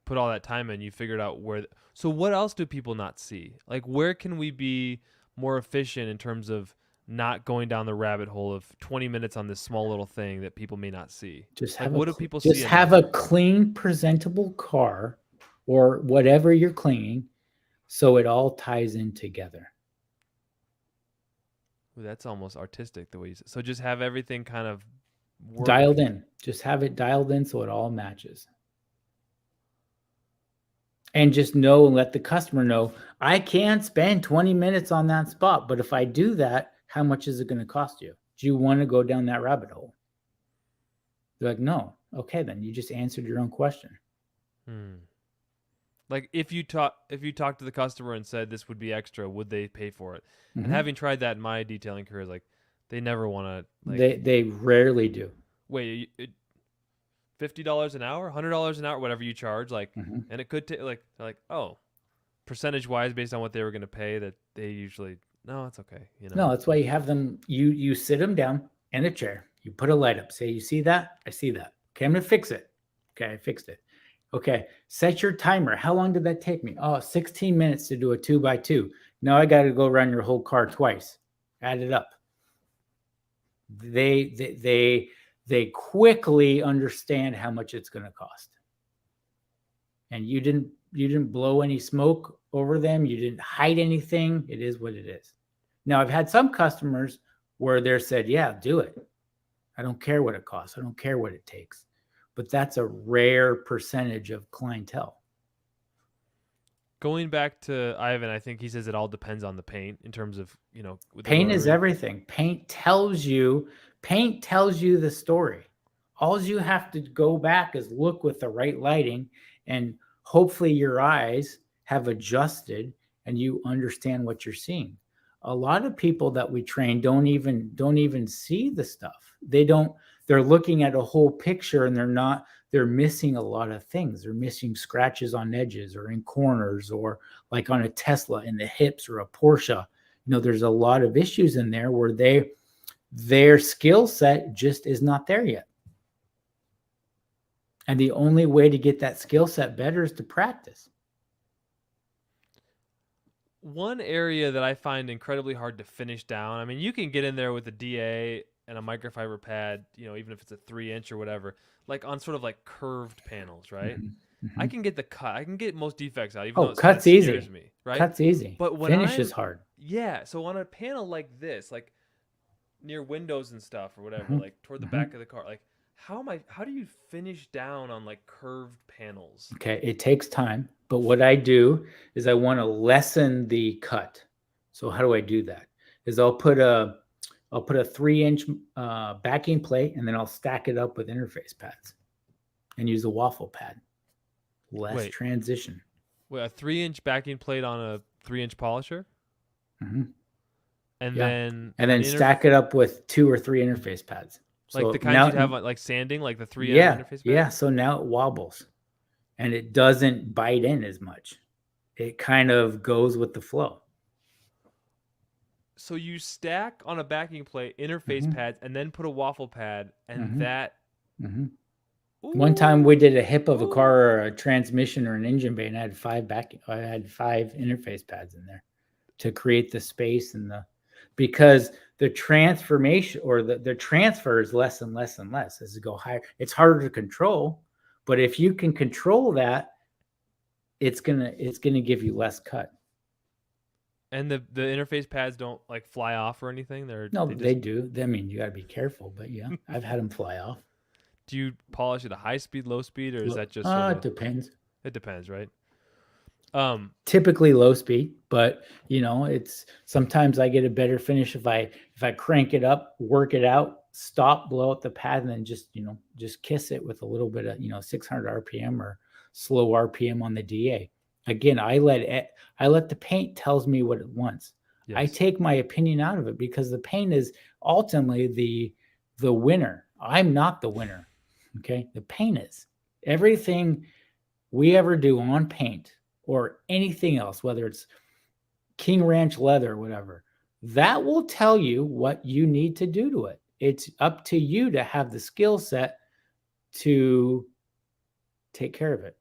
put all that time in, you figured out where. So what else do people not see? Like, where can we be more efficient in terms of not going down the rabbit hole of 20 minutes on this small little thing that people may not see? What do people see?
Just have a clean, presentable car or whatever you're cleaning so it all ties in together.
Ooh, that's almost artistic the way you say. So just have everything kind of
dialed in. Just have it dialed in so it all matches. And just know and let the customer know, I can't spend 20 minutes on that spot, but if I do that, how much is it going to cost you? Do you want to go down that rabbit hole? They're like, no. Okay, then you just answered your own question.
Like if you talk to the customer and said this would be extra, would they pay for it? Mm-hmm. And having tried that in my detailing career, like they never want to. Like,
they rarely do.
Wait, $50 an hour, $100 an hour, whatever you charge, like, and it could take like percentage wise based on what they were going to pay, that they usually no, it's okay.
No, that's why you have them. You sit them down in a chair. You put a light up. Say, you see that? I see that. Okay, I'm gonna fix it. Okay, I fixed it. Okay, set your timer. How long did that take me? Oh, 16 minutes to do a 2x2. Now I got to go around your whole car twice. Add it up. They quickly understand how much it's going to cost. And you didn't blow any smoke over them. You didn't hide anything. It is what it is. Now, I've had some customers where they're said, yeah, do it. I don't care what it costs. I don't care what it takes. But that's a rare percentage of clientele.
Going back to Ivan, I think he says it all depends on the paint in terms of,
paint is everything. Paint tells you the story. All you have to go back is look with the right lighting, and hopefully your eyes have adjusted and you understand what you're seeing. A lot of people that we train don't even see the stuff. They're looking at a whole picture and they're missing a lot of things. They're missing scratches on edges or in corners, or like on a Tesla in the hips or a Porsche. There's a lot of issues in there where their skill set just is not there yet. And the only way to get that skill set better is to practice.
One area that I find incredibly hard to finish down, I mean, you can get in there with a DA and a microfiber pad, even if it's a 3-inch or whatever, like on sort of like curved panels, right? I can get the cut. I can get most defects out, even though it's
cut's
easy.
Me, right? Cut's easy. But when finish is hard.
Yeah. So on a panel like this, like near windows and stuff or whatever, like toward the back of the car, like how do you finish down on like curved panels?
Okay, it takes time, but what I do is I want to lessen the cut. So how do I do that? Is I'll put a 3-inch backing plate, and then I'll stack it up with interface pads and use a waffle pad. Less transition.
Wait, a 3-inch backing plate on a 3-inch polisher? And then
stack it up with 2 or 3 interface pads.
Like so the kind you'd have like sanding, like the 3M interface pad?
Yeah, so now it wobbles and it doesn't bite in as much. It kind of goes with the flow.
So you stack on a backing plate interface pads and then put a waffle pad, and that.
One time we did a hip of a car or a transmission or an engine bay, and I had 5 interface pads in there to create the space because the transformation or the transfer is less and less and less as you go higher. It's harder to control, but if you can control that, it's gonna give you less cut.
And the interface pads don't like fly off or anything?
They do. I mean, you got to be careful, but yeah, I've had them fly off.
Do you polish at a high speed, low speed, or is that just?
It depends.
It depends, right?
Typically low speed. But it's sometimes I get a better finish if I crank it up, work it out, stop, blow out the pad, and then just kiss it with a little bit of 600 RPM or slow RPM on the DA. Again, I let the paint tells me what it wants.
Yes.
I take my opinion out of it because the paint is ultimately the winner. I'm not the winner. Okay, the paint is. Everything we ever do on paint or anything else, whether it's King Ranch leather, whatever, that will tell you what you need to do to it. It's up to you to have the skill set to take care of it.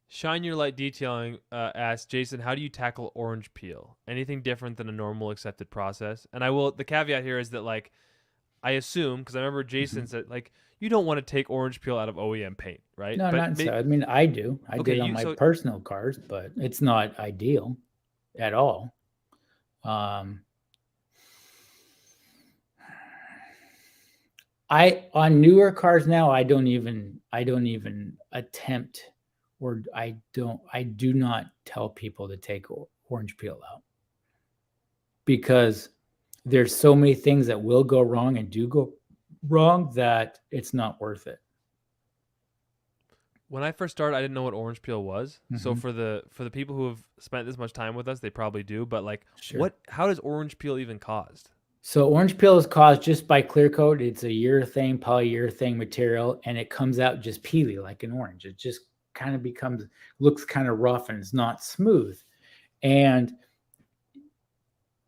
Shine Your Light Detailing asks, Jason, how do you tackle orange peel? Anything different than a normal accepted process? And the caveat here is that, like, I assume, because I remember Jason said, like, you don't want to take orange peel out of OEM paint, right?
No, not so. I mean, I do. I did on my personal cars, but it's not ideal at all. On newer cars now, I don't even attempt, or I do not tell people to take orange peel out, because there's so many things that will go wrong and do go wrong that it's not worth it.
When I first started, I didn't know what orange peel was. So for the people who have spent this much time with us, they probably do. But like, how does orange peel even caused?
So orange peel is caused just by clear coat. It's a urethane, polyurethane material, and it comes out just peely like an orange. It just kind of looks kind of rough, and it's not smooth. And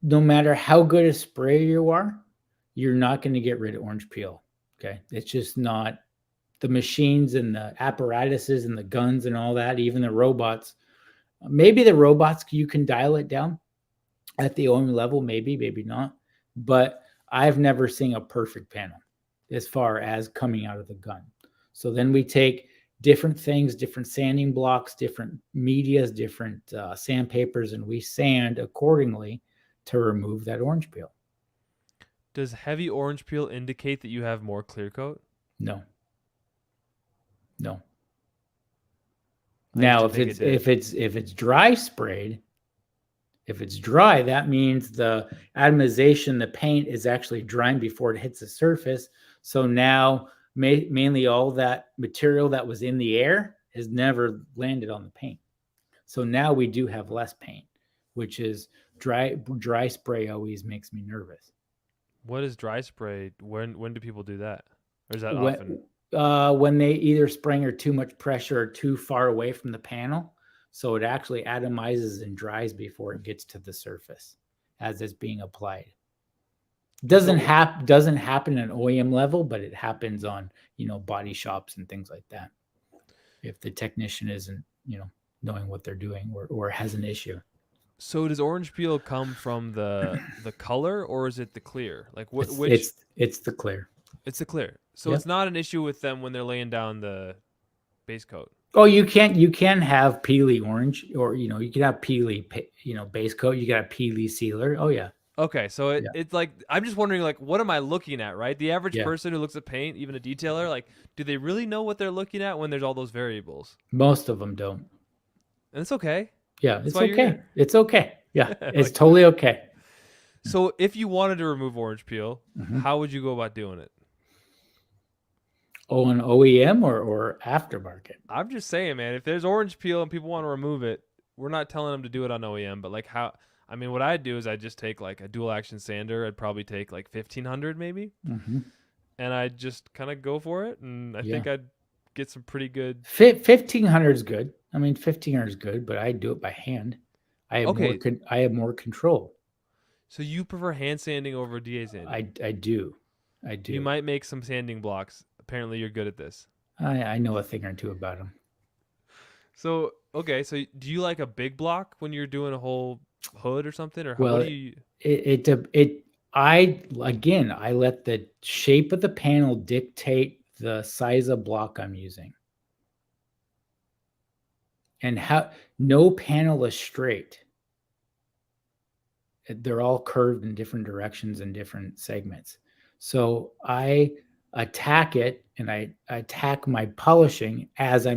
no matter how good a sprayer you are, you're not going to get rid of orange peel. Okay. It's just not. The machines and the apparatuses and the guns and all that, even the robots, maybe the robots, you can dial it down at the OEM level, maybe not. But I've never seen a perfect panel as far as coming out of the gun. So then we take different things, different sanding blocks, different medias, different sandpapers, and we sand accordingly to remove that orange peel.
Does heavy orange peel indicate that you have more clear coat?
No. Now, if it's dry sprayed, if it's dry, that means the atomization, the paint is actually drying before it hits the surface. So now mainly all that material that was in the air has never landed on the paint. So now we do have less paint, which is dry spray always makes me nervous.
What is dry spray? When do people do that? Or is that often?
When they either spraying or too much pressure or too far away from the panel. So it actually atomizes and dries before it gets to the surface as it's being applied. Doesn't happen at OEM level, but it happens on, body shops and things like that. If the technician isn't, knowing what they're doing or has an issue.
So does orange peel come from the color, or is it the clear? Like which?
It's the clear.
It's the clear. So It's not an issue with them when they're laying down the base coat.
Oh, you can have peely orange, or you can have peely base coat. You got a peely sealer. Oh yeah.
Okay, so it's like, I'm just wondering, like, what am I looking at, right? The average person who looks at paint, even a detailer, like, do they really know what they're looking at when there's all those variables?
Most of them don't.
And it's okay.
Yeah, it's okay. It's okay. Yeah, it's totally okay.
So if you wanted to remove orange peel, how would you go about doing it?
Oh, an OEM or aftermarket?
I'm just saying, man, if there's orange peel and people want to remove it, we're not telling them to do it on OEM, but like what I'd do is I'd just take like a dual action sander. I'd probably take like 1500 maybe. And I'd just kind of go for it. And I think I'd get some pretty good.
1500 is good. I mean, 1500 is good, but I do it by hand. I have more control.
So you prefer hand sanding over DA sanding?
I do.
You might make some sanding blocks. Apparently you're good at this.
I know a thing or two about them.
So, okay. So do you like a big block when you're doing a whole hood or something? Or
what do you... I let the shape of the panel dictate the size of block I'm using. And no panel is straight. They're all curved in different directions and different segments. So I attack it, and I attack my polishing as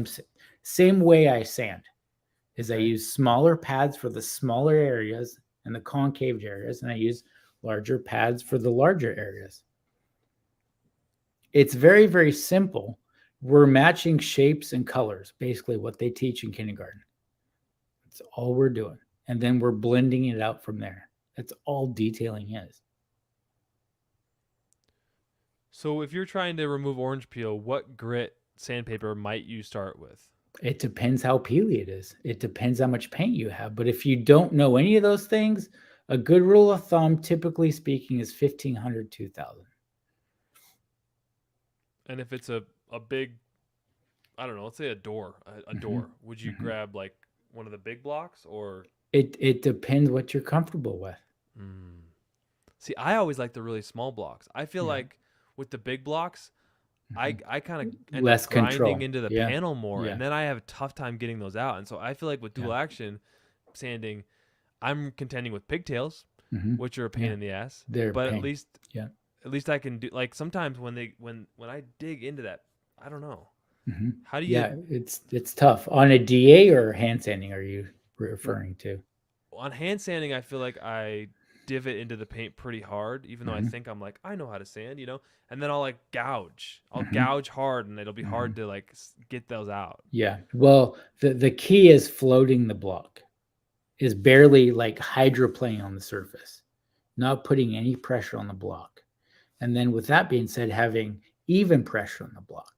same way I sand. is I
Okay.
use smaller pads for the smaller areas and the concave areas, and I use larger pads for the larger areas. It's very, very simple. We're matching shapes and colors, basically what they teach in kindergarten. That's all we're doing. And then we're blending it out from there. That's all detailing is.
So if you're trying to remove orange peel, what grit sandpaper might you start with?
It depends how peely it is. It depends how much paint you have. But if you don't know any of those things, a good rule of thumb, typically speaking, is 1,500, 2,000.
And if it's a big, I don't know, let's say a door, a door, would you grab like one of the big blocks or?
It depends what you're comfortable with.
See, I always like the really small blocks. I feel
Yeah.
like with the big blocks, I kind of end
Less
up grinding
control.
into the
Yeah.
panel more,
Yeah.
and then I have a tough time getting those out. And so I feel like with dual action sanding, I'm contending with pigtails, which are a pain
Yeah.
in the ass.
They're a
but
pain.
at least I can do, like, sometimes when I dig into that, I don't know. How do you?
Yeah, it's tough. On a DA or hand sanding are you referring to?
On hand sanding, I feel like I divot into the paint pretty hard, even though I think I'm like, I know how to sand, and then I'll like gouge. I'll gouge hard, and it'll be hard to like get those out.
Yeah. Well, the key is floating the block, is barely like hydroplaning on the surface, not putting any pressure on the block. And then with that being said, having even pressure on the block.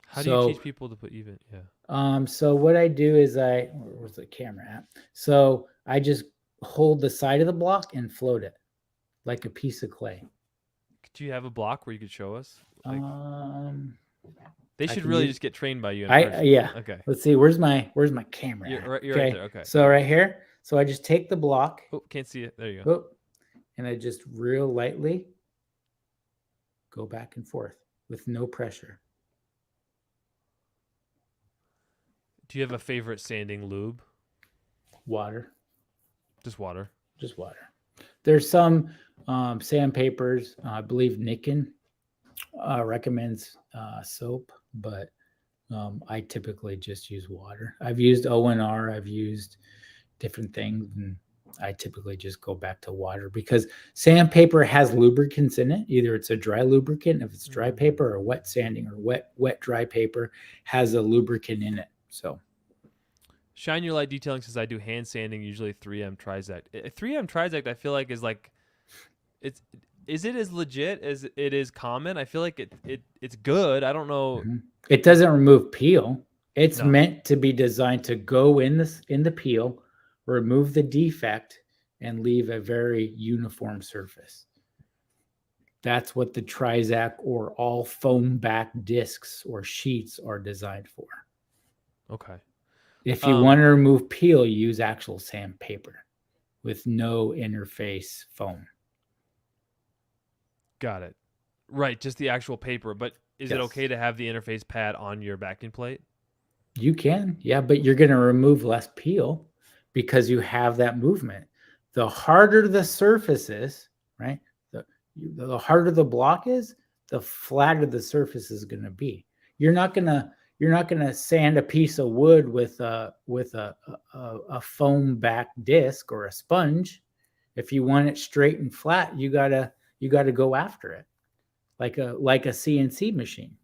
How do you teach people to put even? Yeah.
So what I do is where's the camera at? So I just hold the side of the block and float it like a piece of clay.
Do you have a block where you could show us? Like, they
I
should
can
really
use-
just get trained by you. In person.
Yeah.
Okay.
Let's see. Where's my camera?
You're
at?
right there. Okay.
So right here. So I just take the block.
Oh, can't see it. There you go.
And I just real lightly go back and forth with no pressure.
Do you have a favorite sanding lube?
Water.
Just water.
Just water. There's some sandpapers. I believe Nikken recommends soap, but I typically just use water. I've used ONR. I've used different things, and I typically just go back to water because sandpaper has lubricants in it. Either it's a dry lubricant, if it's dry paper, or wet sanding, or wet dry paper has a lubricant in it. So
Shine Your Light Detailing says I do hand sanding, usually 3M Trizect. 3M Trizect, I feel like is like, is it as legit as it is common? I feel like it's good. I don't know.
It doesn't remove peel. It's meant to be designed to go in the peel, remove the defect, and leave a very uniform surface. That's what the Trizac or all foam back discs or sheets are designed for.
Okay.
If you want to remove peel, use actual sandpaper with no interface foam.
Got it. Right, just the actual paper. But is it okay to have the interface pad on your backing plate?
You can, yeah, but you're going to remove less peel because you have that movement. The harder the surface is, right? The harder the block is, the flatter the surface is going to be. You're not going to sand a piece of wood with a foam back disc or a sponge. If you want it straight and flat, you gotta go after it like a CNC machine.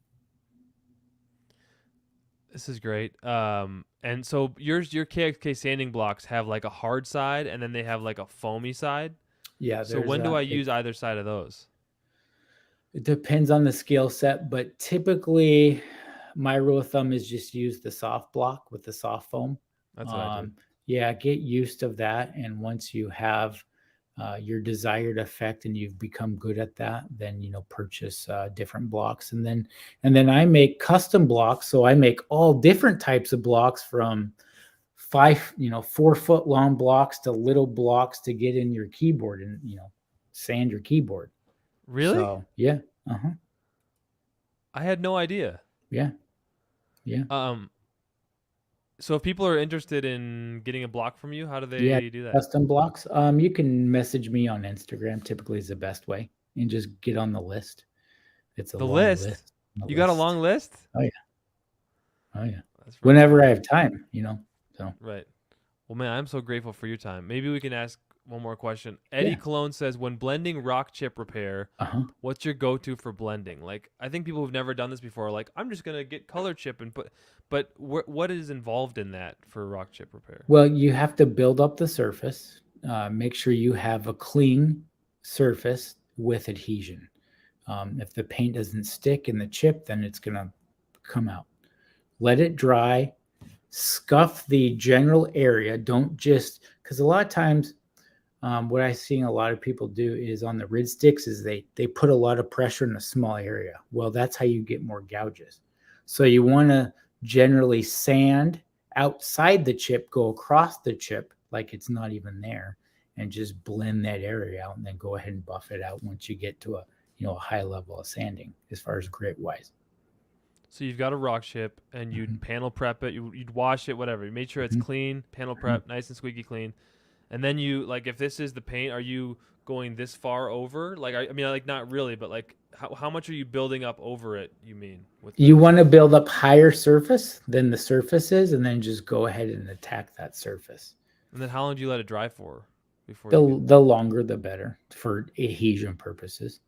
This is great. And so your KXK sanding blocks have like a hard side, and then they have like a foamy side.
Yeah.
So when do I use either side of those?
It depends on the skill set, but typically my rule of thumb is just use the soft block with the soft foam.
That's what I do.
Yeah, get used to that. And once you have your desired effect and you've become good at that, then, purchase different blocks. And then I make custom blocks. So I make all different types of blocks from 4 foot long blocks to little blocks to get in your keyboard and, sand your keyboard.
Really?
So, yeah.
I had no idea.
Yeah.
So if people are interested in getting a block from you, how do they do that?
Custom blocks. You can message me on Instagram. Typically is the best way, and just get on the list. It's a long list.
You got a long list?
Oh yeah. whenever I have time, so.
Right. Well, man, I'm so grateful for your time. Maybe we can ask one more question. Eddie
Yeah.
Cologne says, when blending rock chip repair,
Uh-huh.
what's your go-to for blending? Like, I think people who've never done this before are like, I'm just gonna get color chip and put. But what is involved in that for rock chip repair?
Well, you have to build up the surface. Make sure you have a clean surface with adhesion. If the paint doesn't stick in the chip, then it's going to come out. Let it dry. Scuff the general area. Don't just, because a lot of times what I've seen a lot of people do is on the rid sticks is they put a lot of pressure in a small area. Well, that's how you get more gouges. So you want to generally sand outside the chip, go across the chip like it's not even there, and just blend that area out, and then go ahead and buff it out once you get to a high level of sanding as far as grit wise.
So you've got a rock chip, and you'd panel prep it. You'd wash it, whatever. You made sure it's clean, panel prep, nice and squeaky clean. And then you, like, if this is the paint, are you going this far over? Like, I mean, like, not really, but like, how much are you building up over it? You mean?
You want to build up higher surface than the surface is, and then just go ahead and attack that surface.
And then how long do you let it dry for? Before
the longer, the better for adhesion purposes.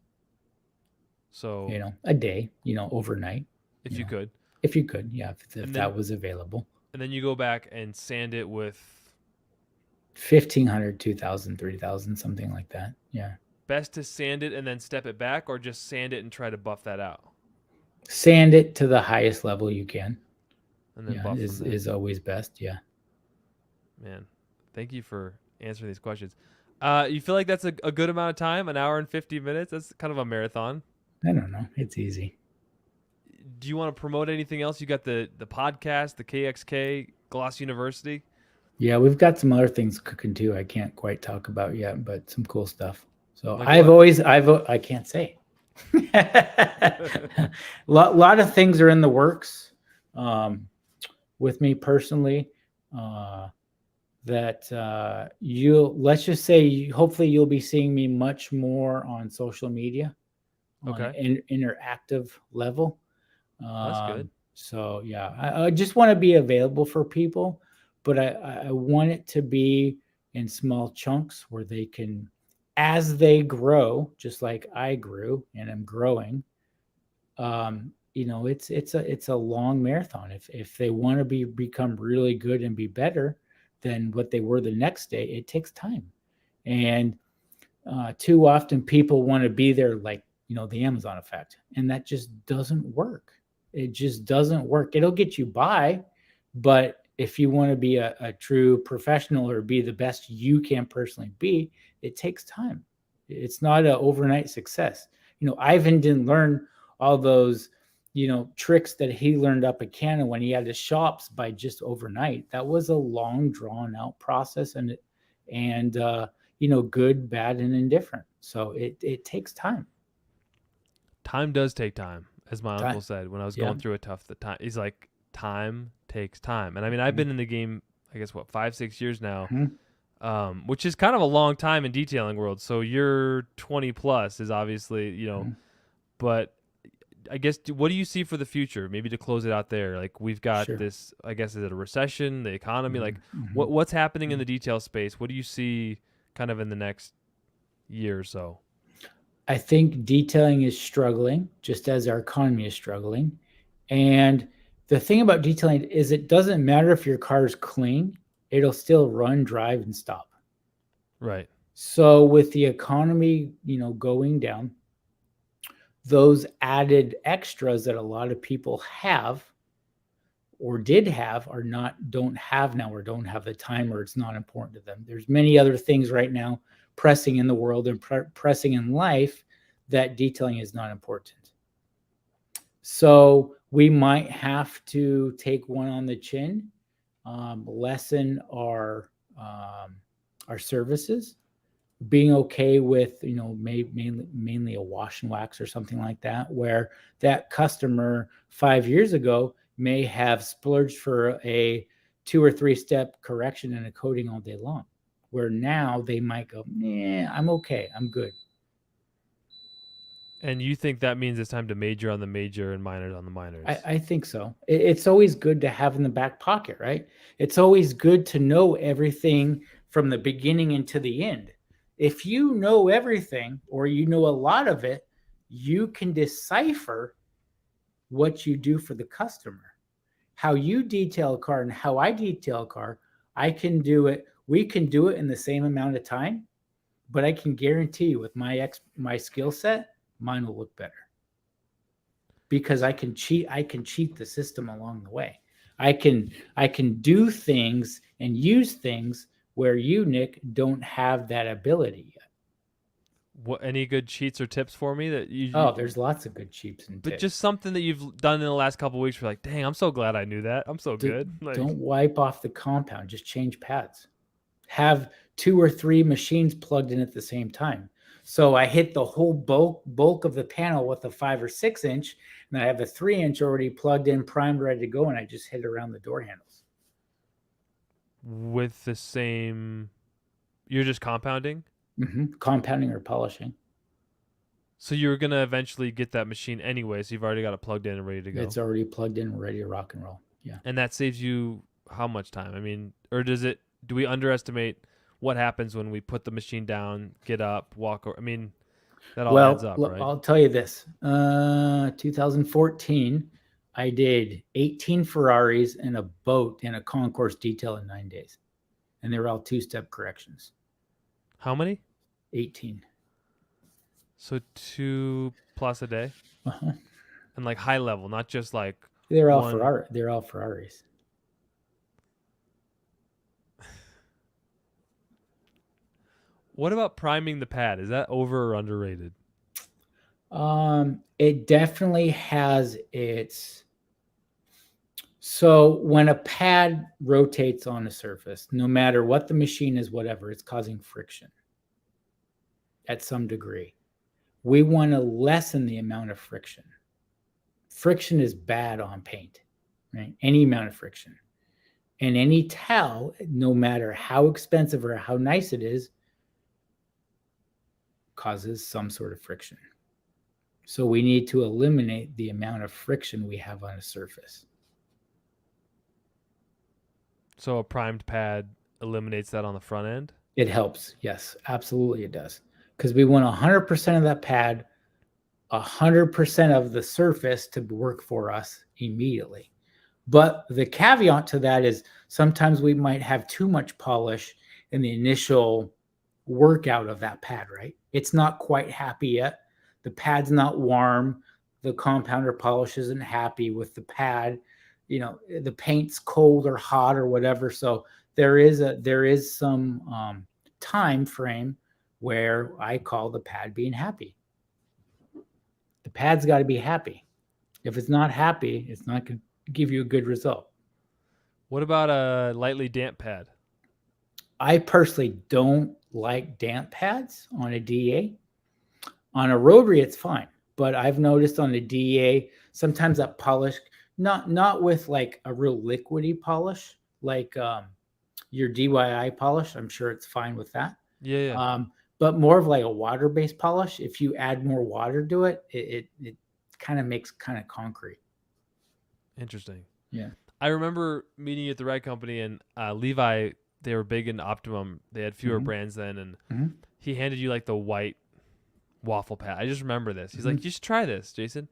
So
a day, overnight.
If you could.
If you could, yeah, if that was available.
And then you go back and sand it with
1,500, 2,000, 3,000, something like that. Yeah.
Best to sand it and then step it back, or just sand it and try to buff that out?
Sand it to the highest level you can.
And then buff
is always best. Yeah.
Man, thank you for answering these questions. You feel like that's a good amount of time? An hour and 50 minutes? That's kind of a marathon.
I don't know. It's easy.
Do you want to promote anything else? You got the podcast, the KXK, Gloss University.
Yeah, we've got some other things cooking too. I can't quite talk about yet, but some cool stuff. So
like
I can't say. lot of things are in the works with me personally. That let's just say, hopefully you'll be seeing me much more on social media.
Okay.
On an interactive level.
That's good.
So yeah, I just want to be available for people, but I want it to be in small chunks where they can, as they grow, just like I grew and am growing. It's a long marathon. If they want to become really good and be better than what they were the next day, it takes time. And too often people want to be there like, the Amazon effect, and that just doesn't work. It just doesn't work. It'll get you by, but if you want to be a true professional or be the best you can personally be, it takes time. It's not an overnight success. Ivan didn't learn all those, tricks that he learned up at Canada when he had his shops by just overnight. That was a long, drawn out process, and good, bad, and indifferent. So it takes time.
Time does take time, as my uncle said when I was going through a tough time. He's like, time takes time. And I mean, I've been in the game, I guess, 5-6 years now, which is kind of a long time in detailing world. So you're 20 plus is obviously, but I guess, what do you see for the future? Maybe to close it out there, like we've got this, I guess, is it a recession, the economy? Like what's happening in the detail space? What do you see kind of in the next year or so?
I think detailing is struggling, just as our economy is struggling. And the thing about detailing is it doesn't matter if your car is clean, it'll still run, drive, and stop.
Right.
So with the economy, going down, those added extras that a lot of people have or did have don't have now, or don't have the time, or it's not important to them. There's many other things right now pressing in the world and pressing in life that detailing is not important. So we might have to take one on the chin, lessen our services, being okay with, mainly a wash and wax or something like that, where that customer 5 years ago may have splurged for a 2 or 3 step correction and a coating all day long, where now they might go, I'm okay, I'm good.
And you think that means it's time to major on the major and minors on the minors?
I think so. It's always good to have in the back pocket, right? It's always good to know everything from the beginning into the end. If you know everything or you know a lot of it, you can decipher what you do for the customer. How you detail a car and how I detail a car, I can do it. We can do it in the same amount of time, but I can guarantee you with my skill set, mine will look better. Because I can cheat the system along the way. I can do things and use things where you, Nick, don't have that ability yet.
What, any good cheats or tips for me that you?
Oh, there's lots of good cheats and
But
tips.
just something that you've done in the last couple of weeks. You're like, dang, I'm so glad I knew that. I'm so good. Like,
Don't wipe off the compound. Just change pads. Have 2 or 3 machines plugged in at the same time. So I hit the whole bulk of the panel with a 5 or 6 inch, and I have a 3 inch already plugged in, primed, ready to go, and I just hit it around the door handles.
with the same, you're just compounding.
Compounding or polishing.
So you're gonna eventually get that machine anyway. So you've already got it plugged in and ready to go.
It's already plugged in and ready to rock and roll. Yeah.
And that saves you how much time? I mean, or do we underestimate what happens when we put the machine down, get up, walk? I mean, that all adds up, right?
I'll tell you this. 2014, I did 18 Ferraris and a boat and a concourse detail in 9 days. And they were all 2-step corrections.
How many?
18.
So 2+ a day, and like high level, not just like
They're all
one.
They're all Ferraris.
What about priming the pad? Is that over or underrated?
It definitely has its. So when a pad rotates on a surface, no matter what the machine is, whatever, it's causing friction at some degree. We want to lessen the amount of friction. Friction is bad on paint, right? Any amount of friction. And any towel, no matter how expensive or how nice it is, causes some sort of friction. So we need to eliminate the amount of friction we have on a surface.
So a primed pad eliminates that on the front end?
It helps. Yes, absolutely it does. Because we want 100% of that pad, 100% of the surface to work for us immediately. But the caveat to that is sometimes we might have too much polish in the initial workout of that pad, right? It's not quite happy yet. The pad's not warm. The compounder polish isn't happy with the pad. You know, the paint's cold or hot or whatever. So there is some time frame where I call the pad being happy. The pad's got to be happy. If it's not happy, it's not going to give you a good result.
What about a lightly damp pad?
I personally don't like damp pads on a DEA. On a rotary, it's fine. But I've noticed on a DEA, sometimes that polish, not with like a real liquidy polish, like your DIY polish. I'm sure it's fine with that.
Yeah.
But more of like a water-based polish. If you add more water to it, it kind of makes kind of concrete.
Interesting.
Yeah.
I remember meeting you at the Red Company, and Levi, they were big in Optimum. They had fewer brands then, and he handed you like the white waffle pad. I just remember this. He's like, you should try this, Jason.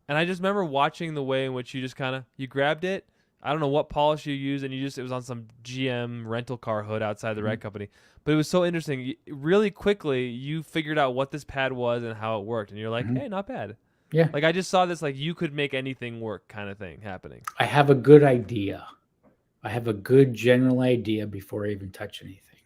And I just remember watching the way in which you just you grabbed it. I don't know what polish you used, and it was on some GM rental car hood outside the Red Company. But it was so interesting. Really quickly, you figured out what this pad was and how it worked. And you're like, hey, not bad.
Yeah.
Like, I just saw this, like, you could make anything work kind of thing happening.
I have a good idea. I have a good general idea before I even touch anything.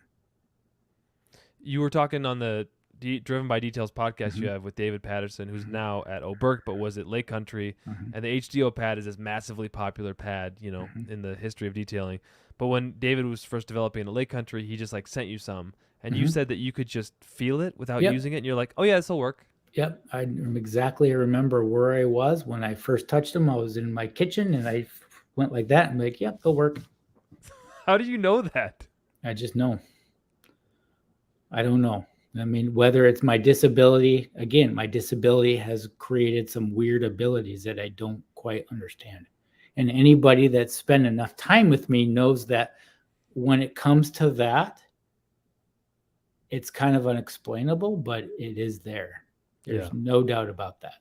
You were talking on the Driven by Details podcast you have with David Patterson, who's now at O'Burke, but was at Lake Country. And the HDO pad is this massively popular pad, you know, in the history of detailing. But when David was first developing at Lake Country, he just like sent you some. And you said that you could just feel it without using it. And you're like, oh, yeah, this will work.
Yep. I remember where I was when I first touched them. I was in my kitchen and I went like that and like, yep, they'll work.
How do you know that?
I just know. I don't know. I mean, whether it's my disability, again, my disability has created some weird abilities that I don't quite understand. And anybody that's spent enough time with me knows that when it comes to that, it's kind of unexplainable, but it is there. There's no doubt about that.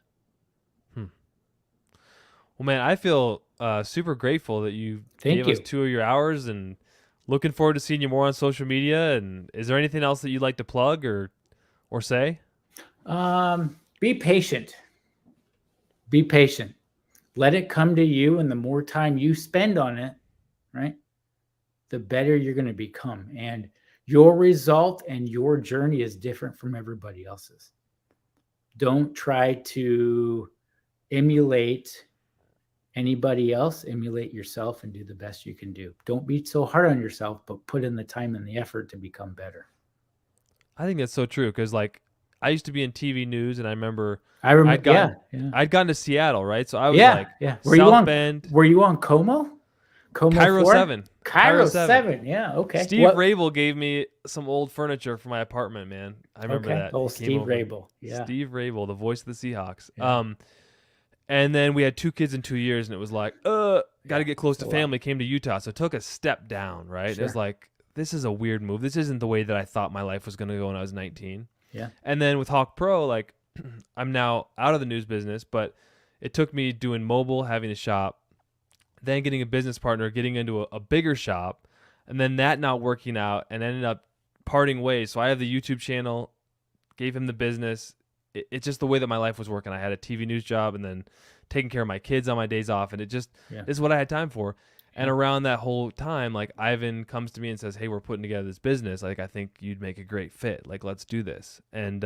Well, man, I feel super grateful that you
Thank
gave
you.
us 2 of your hours, and looking forward to seeing you more on social media. And is there anything else that you'd like to plug or say?
Be patient. Be patient. Let it come to you, and the more time you spend on it, right, the better you're going to become. And your result and your journey is different from everybody else's. Don't try to emulate anybody else. Emulate yourself and do the best you can do. Don't be so hard on yourself, but put in the time and the effort to become better.
I think that's so true, because like I used to be in TV news, and I remember
I'd
gotten to Seattle, right? So I was
Were
Bend.
Were you on Como?
Cairo
4?
7.
Cairo 7. Yeah, okay.
Steve Rabel gave me some old furniture for my apartment, man. I remember that.
Oh, Steve Rabel. Yeah.
Steve Rabel, the voice of the Seahawks.
Yeah.
And then we had 2 kids in 2 years, and it was like, got to get close to family. Came to Utah, so took a step down, right?
Sure.
It was like, this is a weird move. This isn't the way that I thought my life was going to go when I was 19.
Yeah.
And then with Hawk Pro, like, I'm now out of the news business, but it took me doing mobile, having a shop, then getting a business partner, getting into a bigger shop, and then that not working out, and ended up parting ways. So I have the YouTube channel, gave him the business. It's just the way that my life was working. I had a TV news job, and then taking care of my kids on my days off, and it just is what I had time for. And around that whole time, like, Ivan comes to me and says, hey, we're putting together this business. Like, I think you'd make a great fit. Like, let's do this. And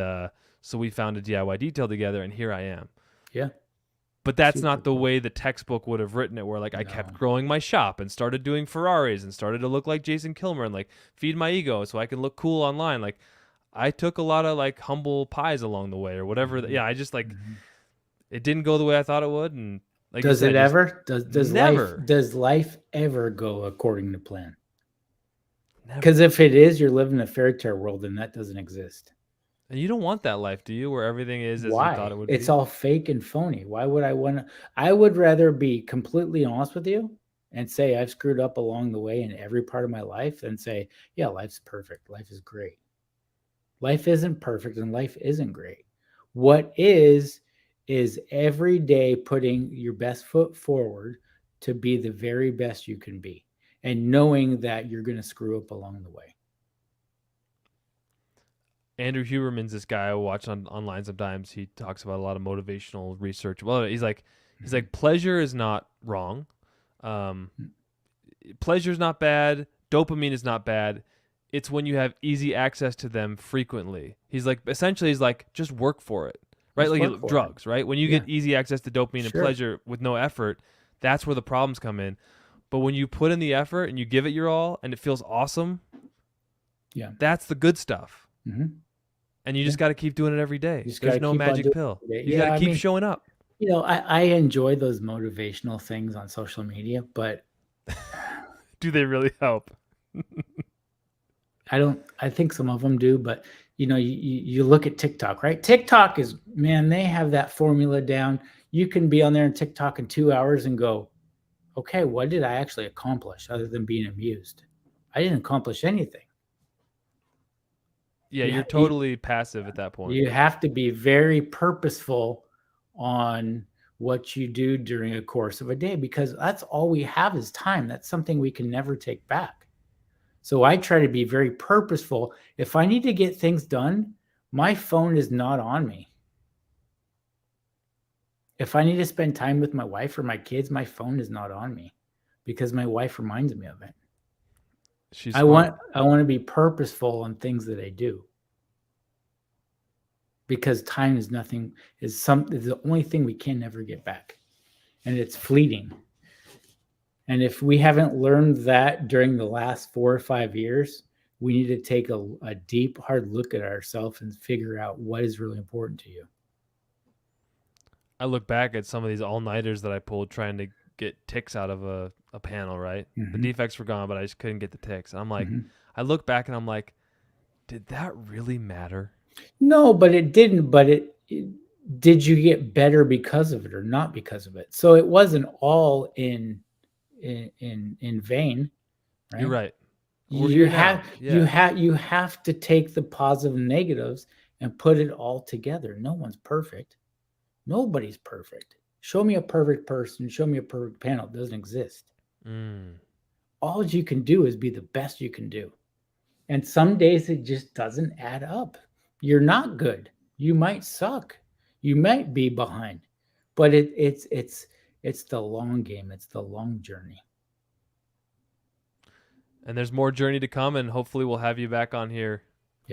so we found a DIY detail together, and here I am.
Yeah.
But that's not the way the textbook would have written it, where like I kept growing my shop and started doing Ferraris and started to look like Jason Killmer and like feed my ego so I can look cool online. Like, I took a lot of like humble pies along the way or whatever. I just like it didn't go the way I thought it would. And like,
does it ever? Does
never.
Life ever go according to plan? Because if it is, you're living a fairy tale world, and that doesn't exist.
And you don't want that life, do you? Where everything is as
Why?
you thought it would be?
It's all fake and phony. Why would I want to? I would rather be completely honest with you and say I've screwed up along the way in every part of my life than say, yeah, life's perfect. Life is great. Life isn't perfect and life isn't great. What is every day putting your best foot forward to be the very best you can be, and knowing that you're going to screw up along the way.
Andrew Huberman's this guy I watch online sometimes. He talks about a lot of motivational research. Well, he's like pleasure is not wrong. Pleasure is not bad. Dopamine is not bad. It's when you have easy access to them frequently. He's like, essentially, he's like, just work for it, right? Like drugs, right? When you get easy access to dopamine and pleasure with no effort, that's where the problems come in. But when you put in the effort and you give it your all and it feels awesome, that's the good stuff.
Mm-hmm.
And you just got to keep doing it every day. There's no magic pill. You got to keep showing up.
You know, I enjoy those motivational things on social media, but
do they really help?
I think some of them do, but you know, you look at TikTok, right? TikTok is, man, they have that formula down. You can be on there in TikTok in 2 hours and go, okay, what did I actually accomplish other than being amused? I didn't accomplish anything.
Yeah, you're totally passive at that point.
You have to be very purposeful on what you do during a course of a day, because that's all we have is time. That's something we can never take back. So I try to be very purposeful. If I need to get things done, my phone is not on me. If I need to spend time with my wife or my kids, my phone is not on me, because my wife reminds me of it. I want to be purposeful on things that I do, because time is the only thing we can never get back, and it's fleeting. And if we haven't learned that during the last 4 or 5 years, we need to take a deep, hard look at ourselves and figure out what is really important to you.
I look back at some of these all-nighters that I pulled trying to get ticks out of a panel, right?
Mm-hmm.
The defects were gone, but I just couldn't get the ticks. And I'm like, I look back and I'm like, did that really matter?
No, but it didn't. But did you get better because of it or not because of it? So it wasn't all in vain, right?
You're right. We're
You
here now.
have
Yeah.
you have to take the positive and negatives and put it all together. No one's perfect. Nobody's perfect. Show me a perfect person. Show me a perfect panel. It doesn't exist.
Mm.
All you can do is be the best you can do. And some days it just doesn't add up. You're not good. You might suck. You might be behind. But it's the long game. It's the long journey.
And there's more journey to come, and hopefully we'll have you back on here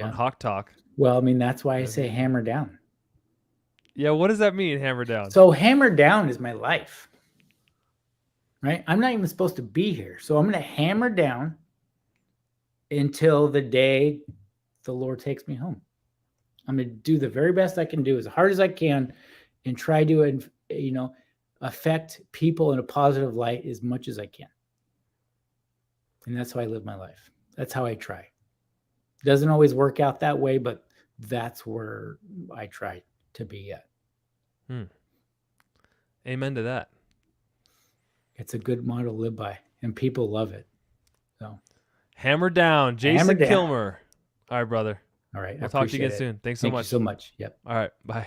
on Hawk Talk.
Well, I mean, that's why I say hammer down.
Yeah, what does that mean, hammer down?
So hammer down is my life. Right? I'm not even supposed to be here. So I'm going to hammer down until the day the Lord takes me home. I'm going to do the very best I can do as hard as I can and try to, affect people in a positive light as much as I can. And that's how I live my life. That's how I try. It doesn't always work out that way, but that's where I try to be at.
Amen to that.
It's a good motto to live by, and people love it. So,
hammer down, Jason Killmer. All right, brother.
All right.
We'll talk to you again soon. Thanks so much.
Thank you so much. Yep.
All right. Bye.